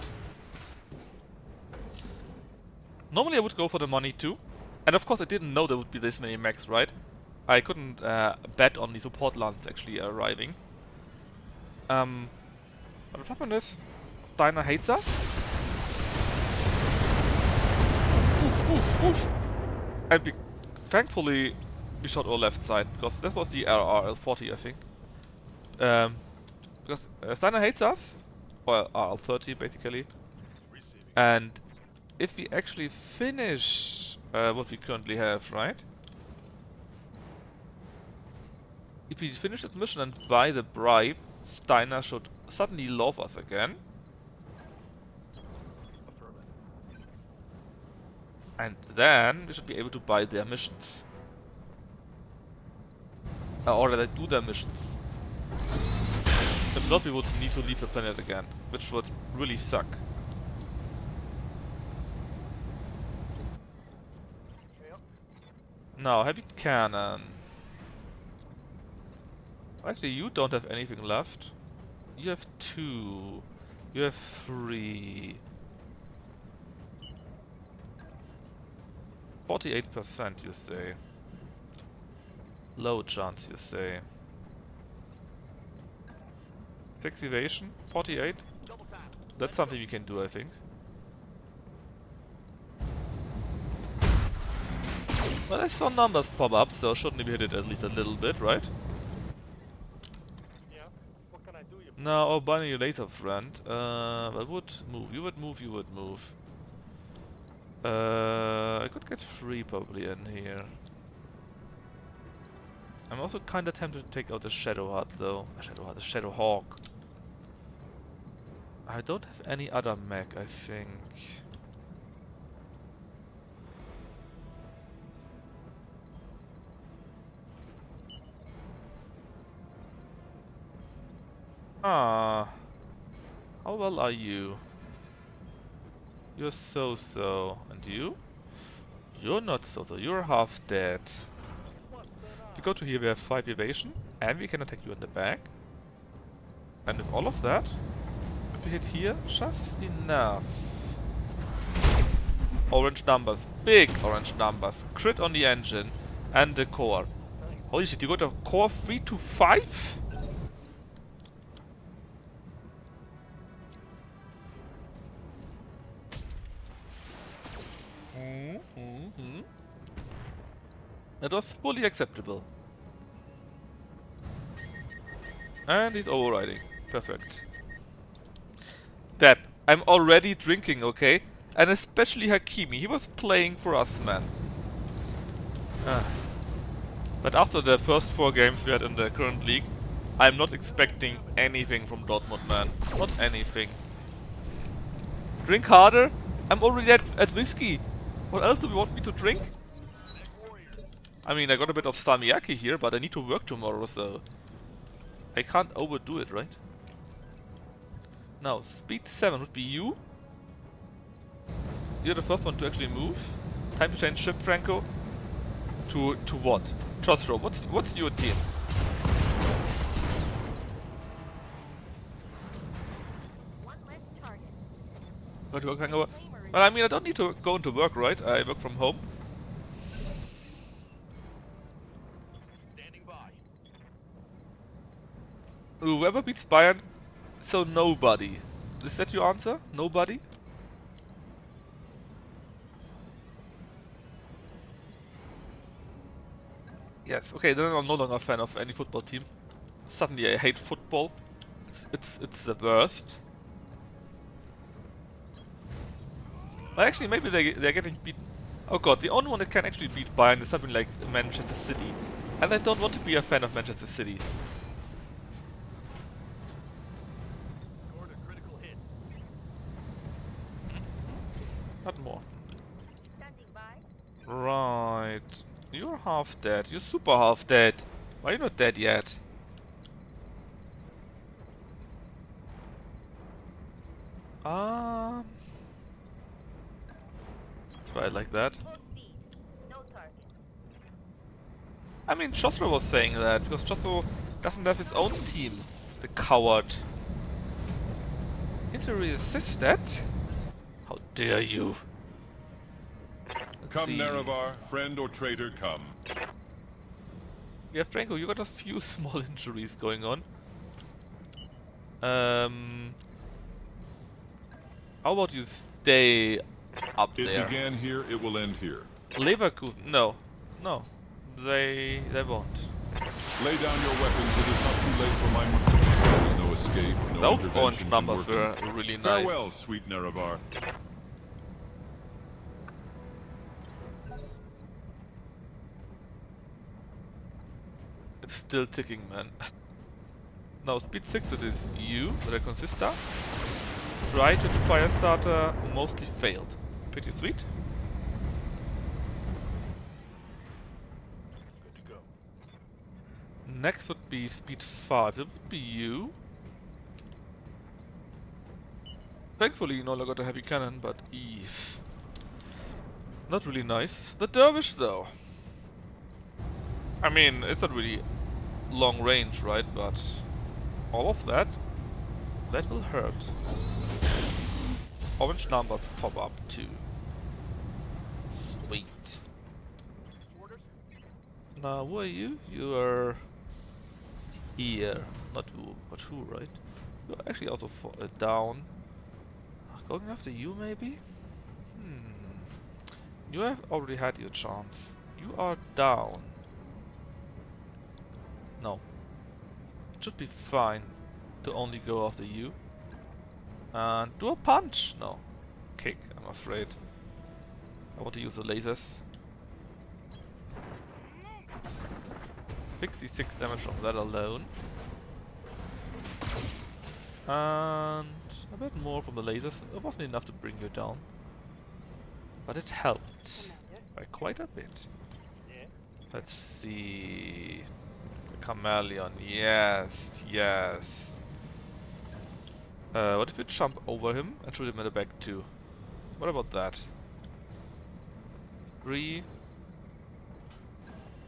Normally I would go for the money too. And of course I didn't know there would be this many mechs, right? I couldn't bet on the support lands actually arriving. But what happened is, Steiner hates us. And thankfully we shot our left side, because that was the RL40 I think. Because Steiner hates us, or RL30 basically. And if we actually finish what we currently have, right? If we finish this mission and buy the bribe, Steiner should suddenly love us again. And then we should be able to buy their missions. Or rather do their missions. If not, we would need to leave the planet again, which would really suck. Now, heavy cannon. Actually, you don't have anything left. You have 2. You have 3. 48% you say. Low chance you say. 6 evasion? 48? That's something we can do, I think. Well, I saw numbers pop up, so shouldn't we hit it at least a little bit, right? Yeah. What can I do? You Now, oh, binary laser friend. I would move. You would move. You would move. I could get 3 probably in here. I'm also kinda tempted to take out the Shadow Hut though. A Shadow Hawk. I don't have any other mech, I think. Ah. How well are you? You're so-so. And you? You're not so-so. You're half dead. If we go to here, we have 5 evasion. And we can attack you in the back. And with all of that, if we hit here, just enough. Orange numbers. Big orange numbers. Crit on the engine. And the core. Holy shit, you got a core 3 to 5? That was fully acceptable. And he's overriding. Perfect. Deb, I'm already drinking, okay? And especially Hakimi. He was playing for us, man. But after the first 4 games we had in the current league, I'm not expecting anything from Dortmund, man. Not anything. Drink harder? I'm already at whiskey. What else do we want me to drink? I mean, I got a bit of salmiakki here, but I need to work tomorrow, so I can't overdo it, right? Now, speed 7 would be you. You're the first one to actually move. Time to change ship, Franco. To what? Trustro, what's your team? One less target. Go to work, Franco. Well, I mean, I don't need to go into work, right? I work from home. Standing by. Whoever beats Bayern, so nobody. Is that your answer? Nobody? Yes, okay, then I'm no longer a fan of any football team. Suddenly I hate football. It's the worst. Well, actually, maybe they're getting beaten. Oh god, the only one that can actually beat Bayern is something like Manchester City. And I don't want to be a fan of Manchester City. Scored a critical hit. Not more. Standing by. Right. You're half dead. You're super half dead. Why are you not dead yet? That's why I like that. Full speed. No target. I mean, Chosro was saying that, because Chosro doesn't have his own team. The coward. Injury assist that? How dare you? Let's Come, see. Nerevar, friend or traitor, come. Yeah, Franco, you got a few small injuries going on. How about you stay up It there? began here, it will end here. Leverkusen, no. No. They won't. Lay down your weapons, it is not too late for my... There is no escape, no Those intervention orange can numbers work. were really nice. Farewell, sweet Nerevar. It's still ticking, man. Now, speed 6 it is you, the Consista. Tried to fire starter, mostly failed. Pretty sweet. Good to go. Next would be speed 5. That would be you. Thankfully, you no longer got a heavy cannon, but Eve. Not really nice. The Dervish, though. I mean, it's not really long range, right? But all of that, that will hurt. Orange numbers pop up too. Sweet. Orders. Now, who are you? You are here. Not who, but who, right? You're actually also down. Going after you, maybe? You have already had your chance. You are down. No. It should be fine to only go after you. And do a punch! No. Kick, I'm afraid. I want to use the lasers. 66 damage from that alone. And a bit more from the lasers. It wasn't enough to bring you down. But it helped. By quite a bit. Yeah. Let's see. The chameleon. Yes, yes. What if you jump over him and shoot him in the back too? What about that? 3,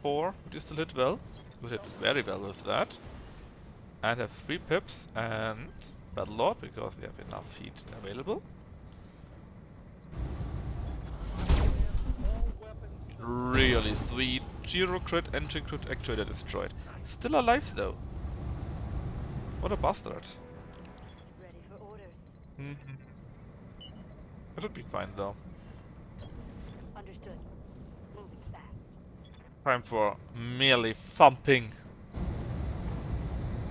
4. Would you still hit well? You would hit very well with that. And have 3 pips and Battlelord because we have enough heat available. Really sweet. Giro crit, engine crit, actuator destroyed. Still alive though. What a bastard. Ready for orders. That should be fine though. Understood. Moving fast. Time for merely thumping.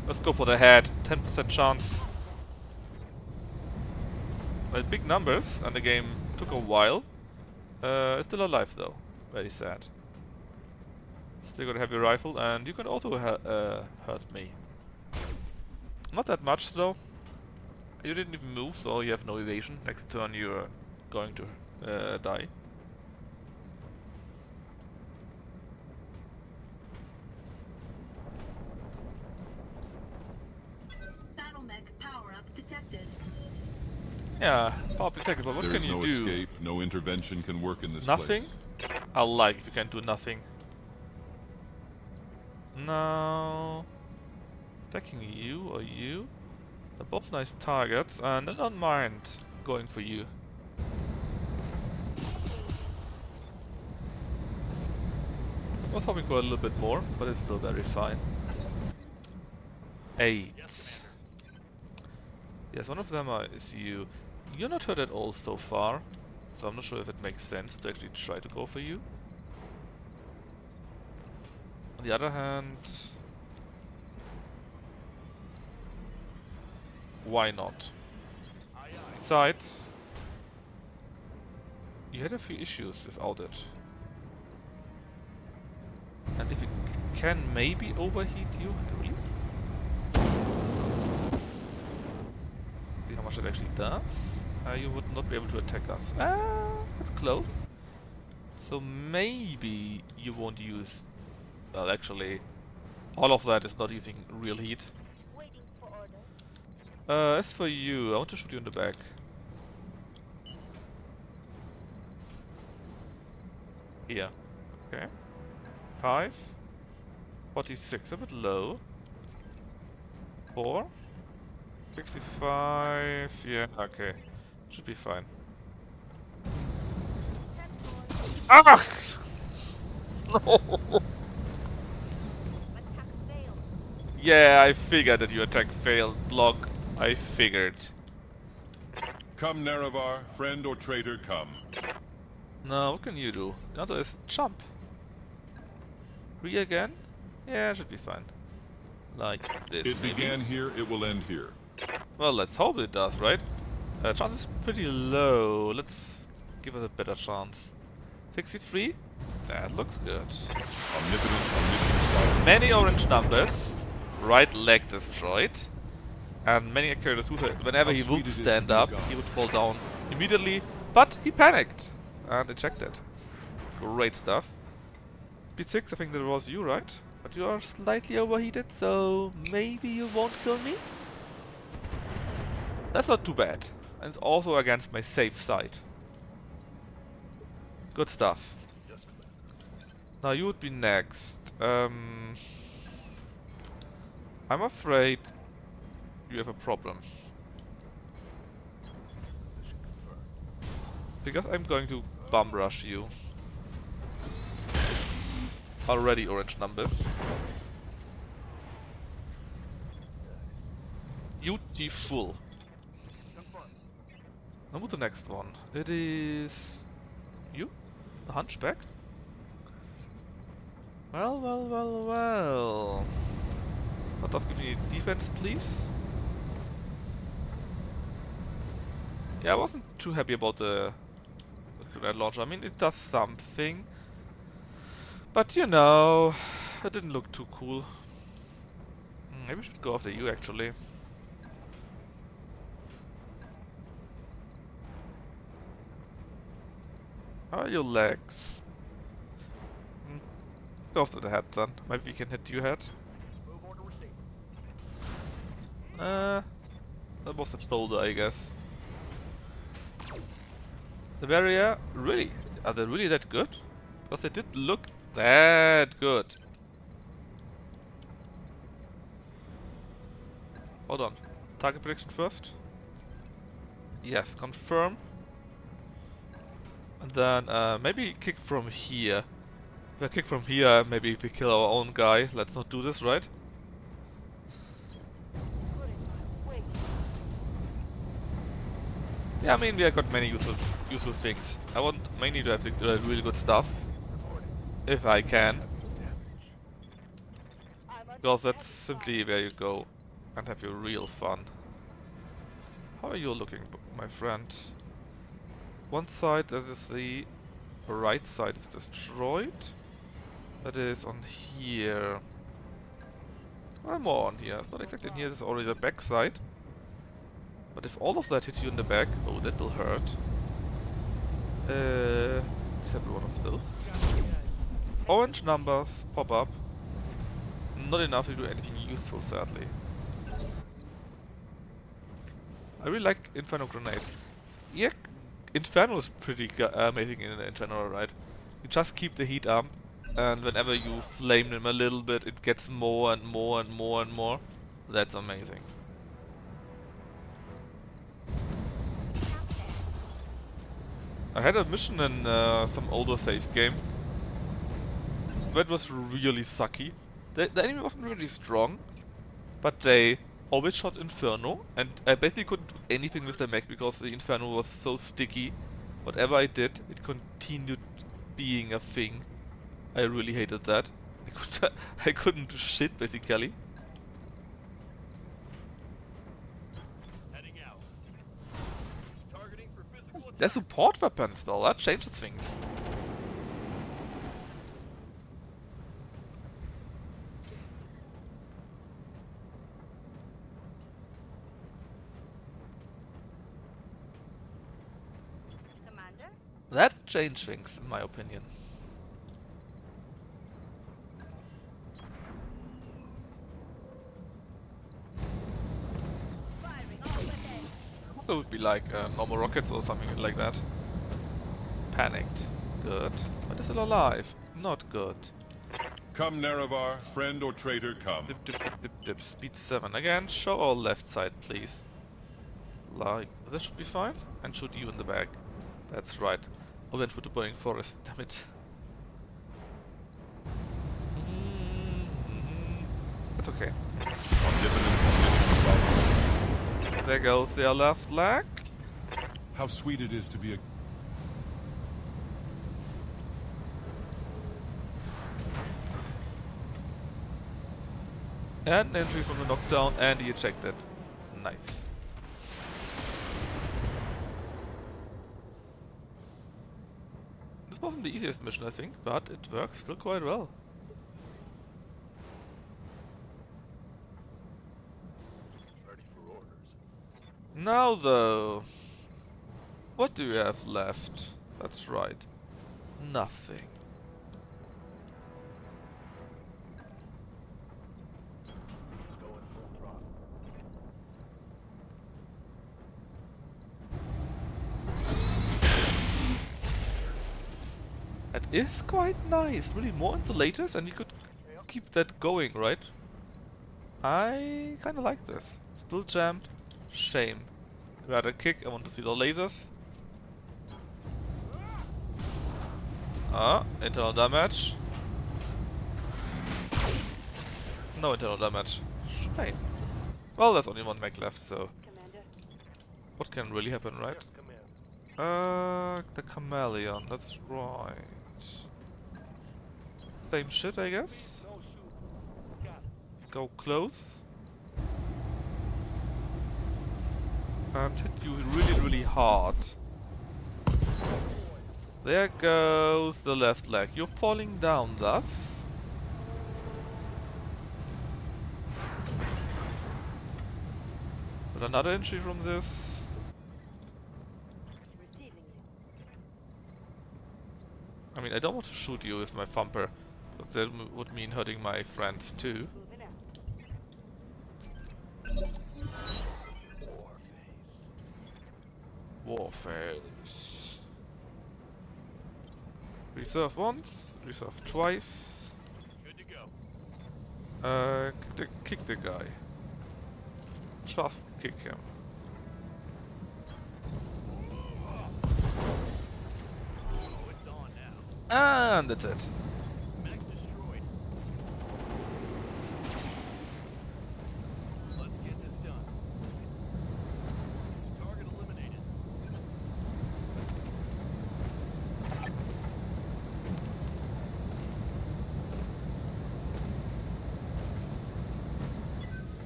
Let's go for the head. 10% chance. Well, big numbers, and the game took a while. It's still alive though. Very sad. Still got a heavy rifle, and you can also hurt me. Not that much though. You didn't even move, so you have no evasion. Next turn you're going to die. Yeah, powerfully taken, but what There can is you no do? escape, no intervention can work in this Nothing? place. I like if you can do nothing. No. Attacking you or you? They're both nice targets, and I don't mind going for you. I was hoping for a little bit more, but it's still very fine. 8. Yes, one of them is you. You're not hurt at all so far, so I'm not sure if it makes sense to actually try to go for you. On the other hand, why not? Besides, you had a few issues without it. And if it can maybe overheat you, really? See how much it actually does? You would not be able to attack us. Ah, that's close. So maybe you won't use... Well, actually, all of that is not using real heat. Waiting for orders. As for you, I want to shoot you in the back. Here. Okay. 5. 46, a bit low. 4. 65, yeah, okay. Should be fine. Ah! No! Attack failed. Yeah, I figured that your attack failed. Block. I figured. Come, Nerevar, friend or traitor, come. Now, what can you do? The answer is jump. 3 again? Yeah, should be fine. Like this, It maybe. began here, it will end here. Well, let's hope it does, right? Chance is pretty low. Let's give it a better chance. 63? That looks good. Omnipotent sight. Many orange numbers. Right leg destroyed. And many characters who said whenever How he sweet would it is to stand be a up, god. he would fall down immediately. But he panicked and ejected. Great stuff. Speed 6, I think that was you, right? But you are slightly overheated, so maybe you won't kill me? That's not too bad. And it's also against my safe side. Good stuff. Now you would be next. I'm afraid you have a problem. Because I'm going to bum rush you. Already orange number. Beautiful. Now what's the next one? It is... you? The hunchback? Well, well, well, well. What does give me defense, please? Yeah, I wasn't too happy about the grenade launcher. I mean, it does something. But, you know, it didn't look too cool. Maybe I should go after you, actually. How are your legs? Go after the head, then. Maybe we can hit your head. Move order received. That was the shoulder, I guess. The barrier, really? Are they really that good? Because they did look that good. Hold on. Target prediction first. Yes, confirm. And then maybe kick from here. If I kick from here, maybe we kill our own guy. Let's not do this, right? Put it my way. Yeah, I mean, we have got many useful things. I want mainly to have the really good stuff. If I can. I'm under Because that's heavy simply where you go and have your real fun. How are you looking, my friend? One side, that is the right side, is destroyed. That is on here. Well, more on here. It's not exactly in here, it's already the back side. But if all of that hits you in the back, oh, that will hurt. Except one of those. Orange numbers pop up. Not enough to do anything useful, sadly. I really like Inferno grenades. Yeah, Inferno is pretty amazing in general, right? You just keep the heat up, and whenever you flame them a little bit, it gets more and more and more and more. That's amazing. I had a mission in some older save game that was really sucky. The enemy wasn't really strong, but they always shot Inferno, and I basically couldn't do anything with the mech because the Inferno was so sticky. Whatever I did, it continued being a thing. I really hated that. I couldn't do shit, basically. Heading out. Targeting for physical Their attack. support weapons, well, that changes things. Commander? That changed things, in my opinion. Firing all weapons. That would be like normal rockets or something like that. Panicked. Good. But is it alive? Not good. Come, Nerevar, friend or traitor, come. Dip, dip, dip, dip, dip. Speed 7 again. Show our left side, please. Like, this should be fine. And shoot you in the back. That's right. I went for the burning forest, damn it. That's okay. There goes their left leg. How sweet it is to be a... And entry from the knockdown, and he ejected. Nice. This wasn't the easiest mission, I think, but it works still quite well. Ready for orders. Now though, what do you have left? That's right, nothing. Going full throttle. That is quite nice, really more insulators and you could keep that going, right? I kinda like this. Still jammed, shame. Rather kick, I want to see the lasers. Ah, internal damage. No internal damage. Shame. Well, there's only one mech left, so Commander? what can really happen, right? Yes, command. The chameleon, that's right. Same shit, I guess. No shoot. Got it. Go close. And hit you really, really hard. There goes the left leg. You're falling down, thus. But another entry from this. Receiving you. I mean, I don't want to shoot you with my thumper, but that would mean hurting my friends too. Moving out. Warface. Reserve once, reserve twice. Good to go. Kick the guy. Just kick him. Oh, it's on now. And that's it. Mech destroyed. Let's get this done. Target eliminated.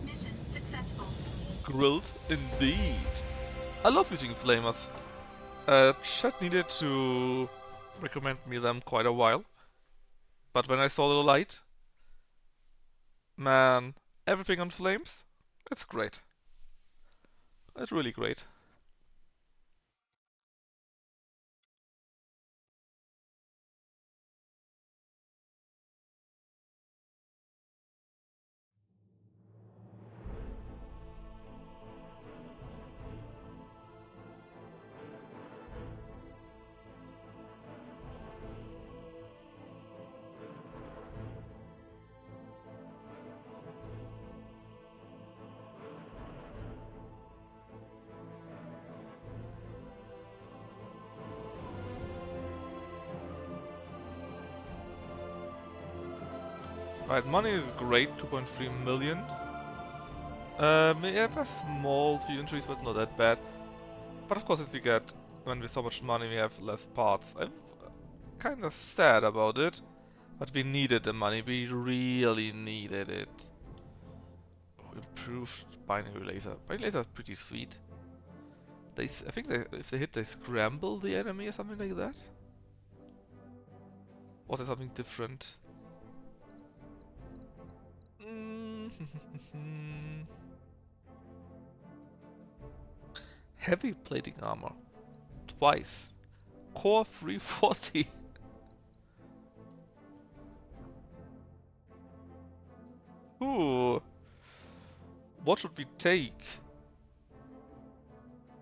Mission successful. Grilled indeed. I love using flamers. Chat needed to recommend me them quite a while. But when I saw the light, man, everything on flames, it's great. It's really great. Right, money is great, 2.3 million. We have a small few injuries, but not that bad. But of course, when we have so much money, we have less parts. I'm kind of sad about it, but we needed the money. We really needed it. Oh, improved binary laser. Binary laser is pretty sweet. I think if they hit, they scramble the enemy or something like that. Or is there something different? Heavy plating armor. Twice. Core 340. Ooh. What should we take?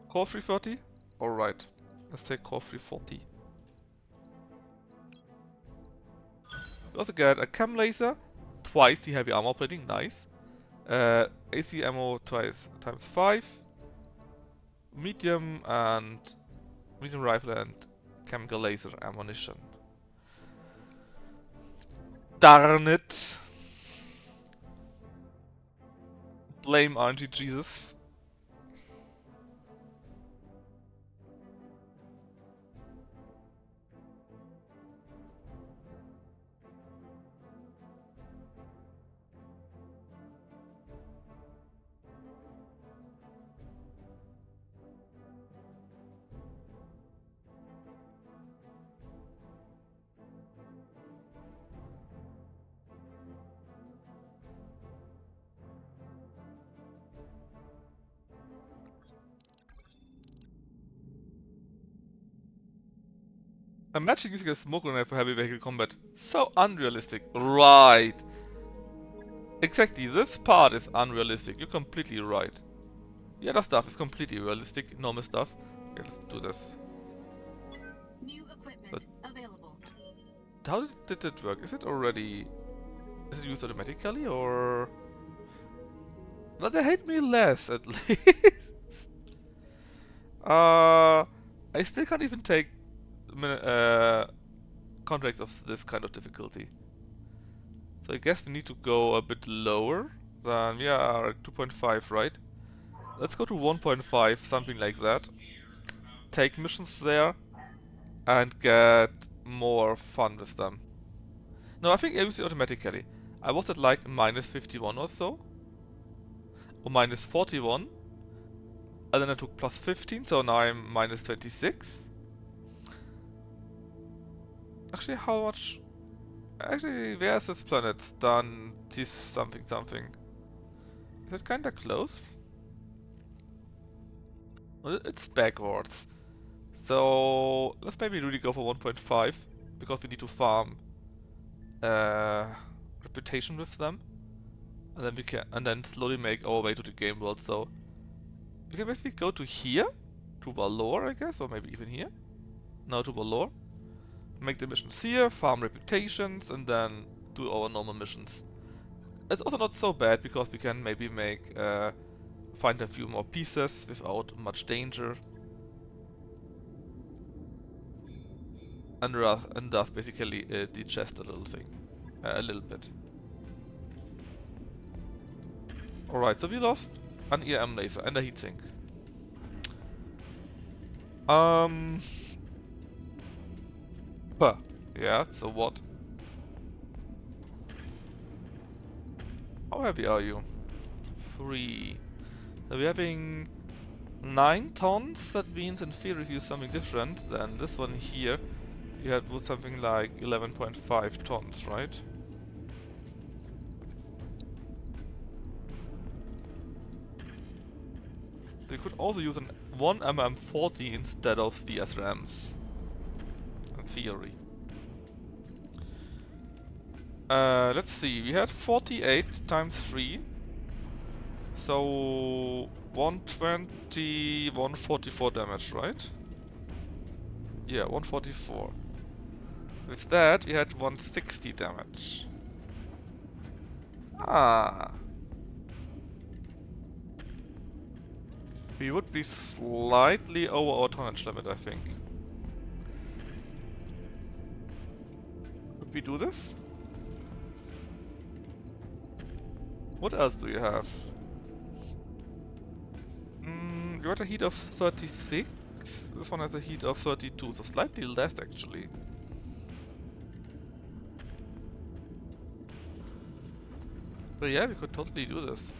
Core 340? Alright. Let's take Core 340. We also get a chem laser. Twice the heavy armor plating. Nice. AC ammo times 5. Medium rifle and chemical laser ammunition. Darn it! Blame RNG Jesus. Imagine using a smoke grenade for heavy vehicle combat. So unrealistic. Right. Exactly, this part is unrealistic. You're completely right. The other stuff is completely realistic, normal stuff. Okay, let's do this. New equipment But available. how did it work? Is it used automatically or? But they hate me less at least. I still can't even take contracts of this kind of difficulty. So I guess we need to go a bit lower than we are at 2.5, right? Let's go to 1.5, something like that. Take missions there and get more fun with them. No, I think I used it automatically. I was at like minus 51 or so. Or minus 41. And then I took plus 15, so now I'm minus 26. Actually, how much? Actually, where's this planet? Done this something something. Is it kinda close? Well, it's backwards. So let's maybe really go for 1.5 because we need to farm reputation with them, and then slowly make our way to the game world. So we can basically go to here, to Valor, I guess, or maybe even here. No, to Valor. Make the missions here, farm reputations, and then do our normal missions. It's also not so bad because we can maybe find a few more pieces without much danger. And thus basically digest a little bit. Alright, so we lost an EM laser and a heatsink. Huh. Yeah, so what? How heavy are you? 3. So we're having 9 tons. That means in theory if you use something different than this one here, you had something like 11.5 tons, right? You could also use an 1mm40 instead of the SRMs. In theory. Let's see, we had 48 times 3. So 120, 144 damage, right? Yeah, 144. With that, we had 160 damage. Ah. We would be slightly over our tonnage limit, I think. Could we do this? What else do you have? You got a heat of 36. This one has a heat of 32, so slightly less actually. But yeah, we could totally do this.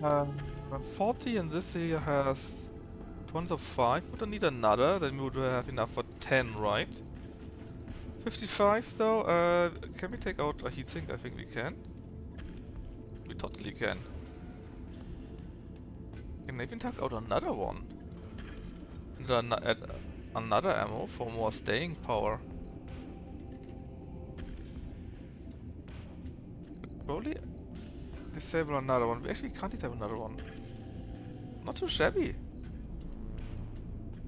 Um, 40 in this area has 20 of 5. We don't need another, then we would have enough for 10, right? 55 though, can we take out a heatsink? I think we can. We totally can. Can even take out another one. And then add another ammo for more staying power. Probably disable another one. We actually can't disable another one. Not too shabby.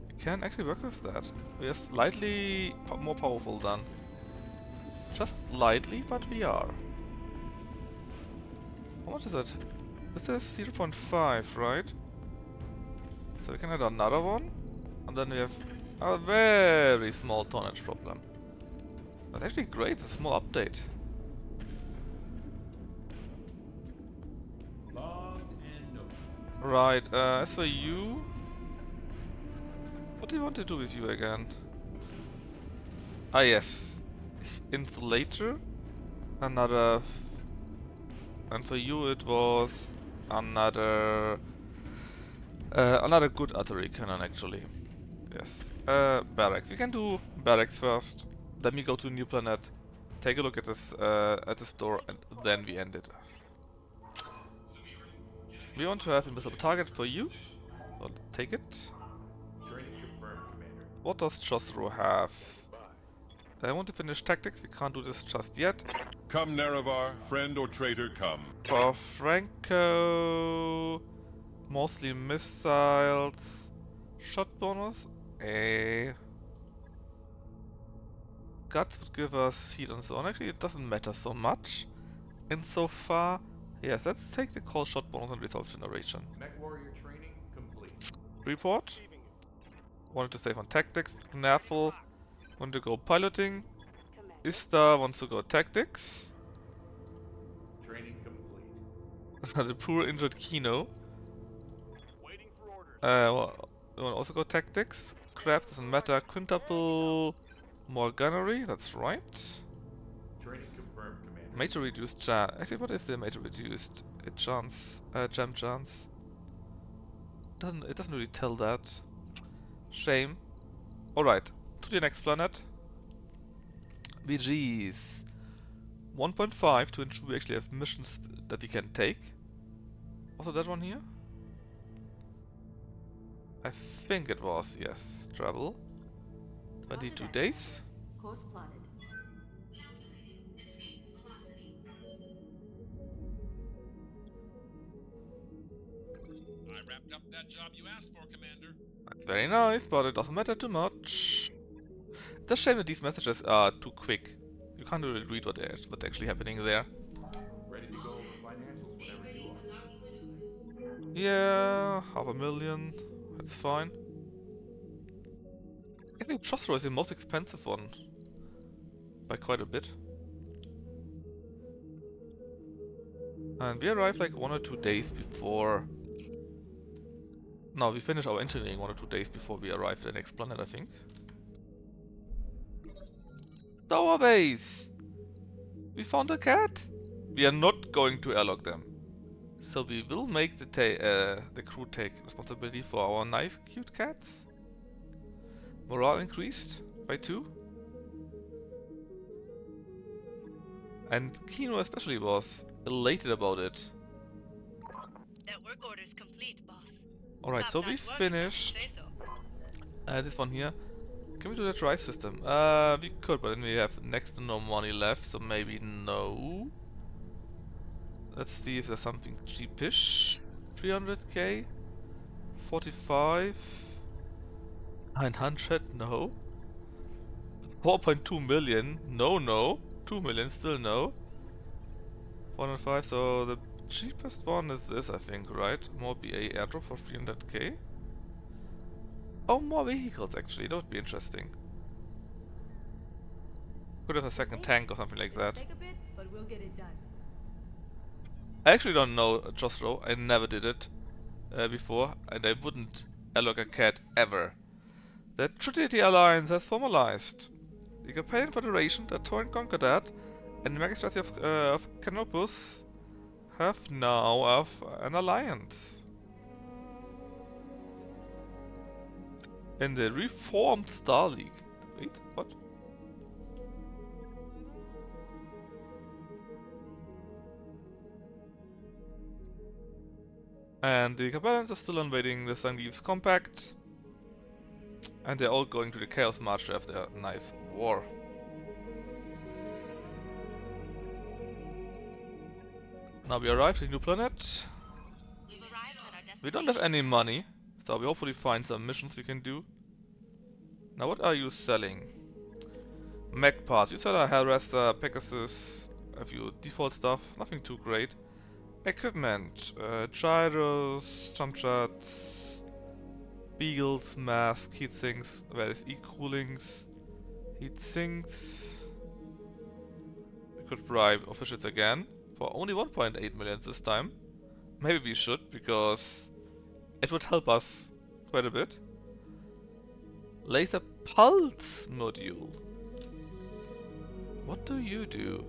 We can actually work with that. We are slightly more powerful than. Just slightly, but we are. How much is it? This is 0.5, right? So we can add another one. And then we have a very small tonnage problem. That's actually great, it's a small update. Logged and noted. Right, as for you... What do you want to do with you again? Ah yes, insulator, another... And for you it was another... another good artillery cannon actually. Yes. Barracks. We can do barracks first. Then we go to a new planet. Take a look at this store, and then we end it. We want to have a missile target for you. So take it. Training confirmed, Commander. What does Chosro have? I want to finish tactics. We can't do this just yet. Come, Nerevar, friend or traitor, come. For Franco, mostly missiles, shot bonus. Guts would give us heat and so on. Actually, it doesn't matter so much. Insofar, yes, let's take the call shot bonus and resolve generation. Mech warrior training complete. Report. Wanted to save on tactics. Nerful wanted to go piloting. Ista wants to go tactics. Training complete. The poor injured Kino. Waiting for orders. We want to also go tactics. Craft doesn't matter. Quintuple more gunnery. That's right. Training confirmed, Commander. Major reduced chance. Actually, what is the major reduced chance? Jam chance. It doesn't really tell that. Shame. Alright, to the next planet. BG's 1.5 to ensure we actually have missions that we can take. Also that one here? I think it was, yes. Travel. 22 days. Course plotted. I wrapped up that job you asked for, Commander. That's very nice, but it doesn't matter too much. It's a shame that these messages are too quick. You can't really read what's actually happening there. Ready to go over financials whenever you are. Yeah, 500,000. That's fine. I think Chosro is the most expensive one. By quite a bit. And we arrive like 1 or 2 days before... No, we finish our engineering 1 or 2 days before we arrive at the next planet, I think. Tower base! We found a cat! We are not going to airlock them. So we will make the crew take responsibility for our nice cute cats. Morale increased by 2. And Kino especially was elated about it. Network orders complete, boss. Alright, so we Top-notch work, if I may finished say so. this one here. Can we do the drive system? We could, but then we have next to no money left, so maybe no. Let's see if there's something cheapish. 300k? 45? 900? No. 4.2 million? No, no. 2 million, still no. 405, so the cheapest one is this, I think, right? More BA airdrop for 300k. Oh, more vehicles actually, that would be interesting. Could have a second tank or something like that. Take a bit, but we'll get it done. I actually don't know Jostro, I never did it before, and I wouldn't allocate a cat ever. The Trinity Alliance has formalized. The Campaign Federation, the Torrent Concordat, and the Magistracy of Canopus have now an alliance. In the reformed Star League. Wait, what? And the Caballans are still invading the Sangeeves Compact. And they're all going to the Chaos March after a nice war. Now we arrived at a new planet. We've arrived at our We don't have any money, so we hopefully find some missions we can do. Now what are you selling? Mech parts. You sell a Hellraiser, Pegasus, a few default stuff, nothing too great. Equipment, gyros, jump shots, beagles, mask, heat sinks, various e-coolings, heat sinks. We could bribe officials again for only 1.8 million this time. Maybe we should, because it would help us quite a bit. Laser pulse module. What do you do?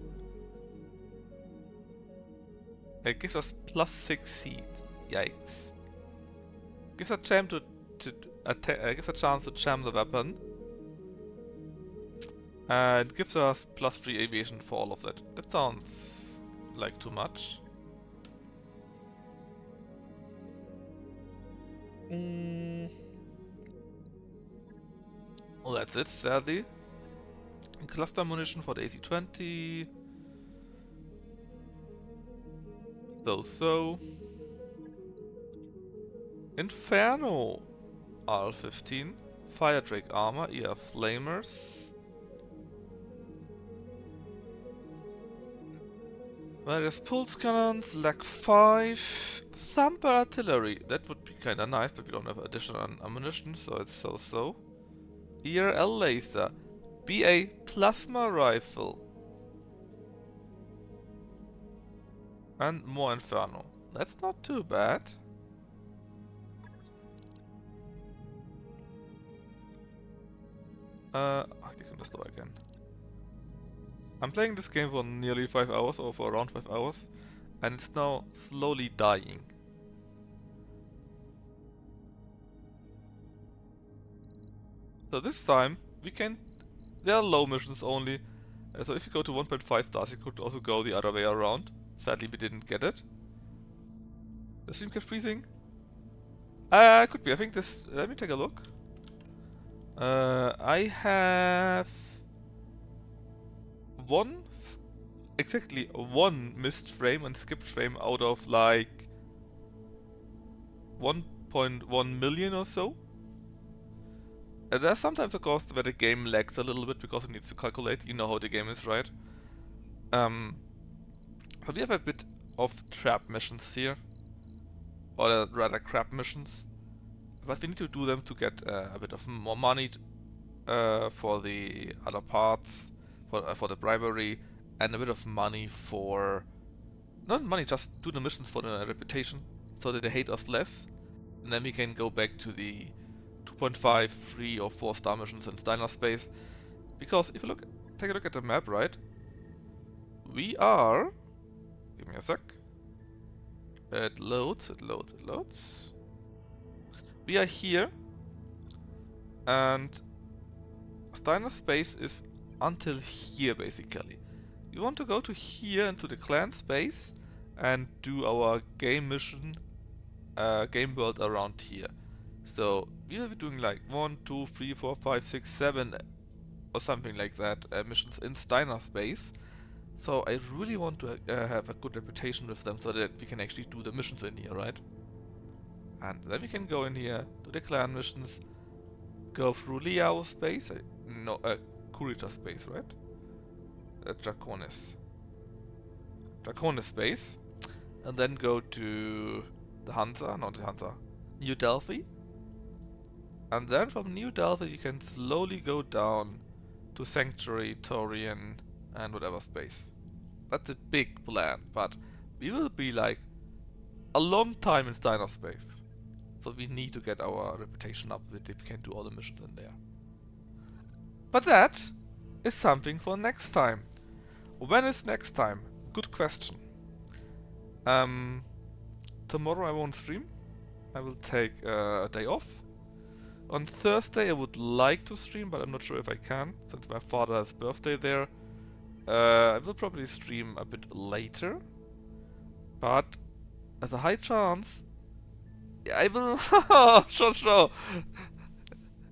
It gives us +6 heat. Yikes. Gives a chance to jam the weapon. And gives us +3 aviation for all of that. That sounds like too much. Well, that's it, sadly. Cluster munition for the AC-20. So. Inferno R15. Fire Drake armor, ER flamers. Various pulse cannons, Lag 5. Thumper artillery. That would be kinda nice, but we don't have additional ammunition, so it's so-so. ERL laser. BA plasma rifle. And more Inferno. That's not too bad. I click on the store again. I'm playing this game for nearly 5 hours, or for around 5 hours, and it's now slowly dying. So this time, we can... There are low missions only, so if you go to 1.5 stars, you could also go the other way around. Sadly, we didn't get it. The stream kept freezing. Could be. I think this... Let me take a look. I have... exactly one missed frame and skipped frame out of like 1.1 million or so. There's sometimes of course where the game lags a little bit because it needs to calculate. You know how the game is, right? So we have a bit of trap missions here, or rather crap missions, but we need to do them to get a bit of more money for the other parts, for the bribery, and a bit of money for... Not money, just do the missions for the reputation, so that they hate us less. And then we can go back to the 2.5, 3 or 4 star missions in Steiner Space. Because if you take a look at the map, right? We are... Give me a sec. It loads. We are here. And Steiner Space is until here, basically. We want to go to here into the clan space and do our game mission, game world around here. So we will be doing like 1, 2, 3, 4, 5, 6, 7 or something like that missions in Steiner Space. So I really want to have a good reputation with them so that we can actually do the missions in here, right? And then we can go in here, do the clan missions, go through Liao space, no, Kurita space, right? Draconis. Draconis base. And then go to the Hansa, not the Hansa, New Delphi. And then from New Delphi you can slowly go down to Sanctuary, Taurian, and whatever space. That's a big plan, but we will be like a long time in Steiner space. So we need to get our reputation up that we can do all the missions in there. But that is something for next time. When is next time? Good question. Tomorrow I won't stream. I will take a day off. On Thursday I would like to stream, but I'm not sure if I can, since my father has birthday there. I will probably stream a bit later. But as a high chance, I will... just show.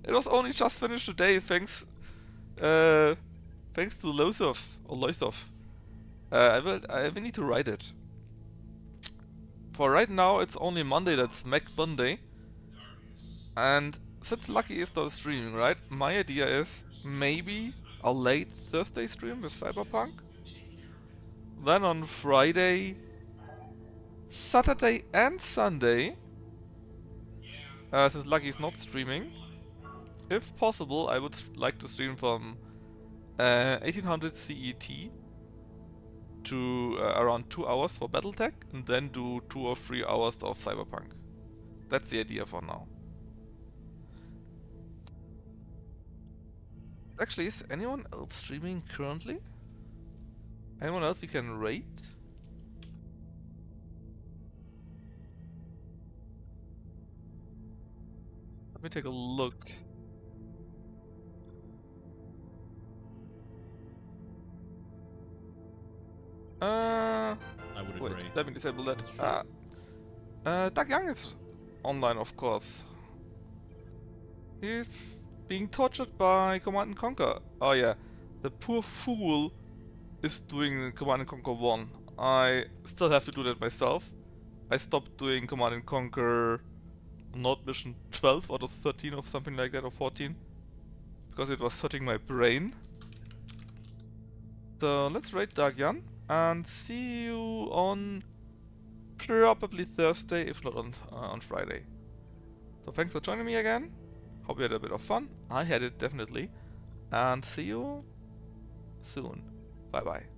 It was only just finished today, thanks to Losov, or Loisov. I will need to write it. For right now, it's only Monday, that's Mac Monday. And since Lucky is not streaming, right? My idea is maybe a late Thursday stream with Cyberpunk. Then on Friday, Saturday and Sunday, since Lucky is not streaming, if possible, I would like to stream from 1800 CET to around 2 hours for Battletech, and then do 2 or 3 hours of Cyberpunk. That's the idea for now. Actually, is anyone else streaming currently? Anyone else we can rate? Let me take a look. I would Wait, agree. let me disable that. That's true. Doug Young is online, of course. He's being tortured by Command & Conquer. Oh yeah, the poor fool is doing Command & Conquer 1. I still have to do that myself. I stopped doing Command & Conquer not mission 12 out of 13 or something like that, or 14. Because it was hurting my brain. So let's rate Dagian and see you on probably Thursday, if not on Friday. So thanks for joining me again. Hope you had a bit of fun. I had it definitely. And see you soon. Bye bye.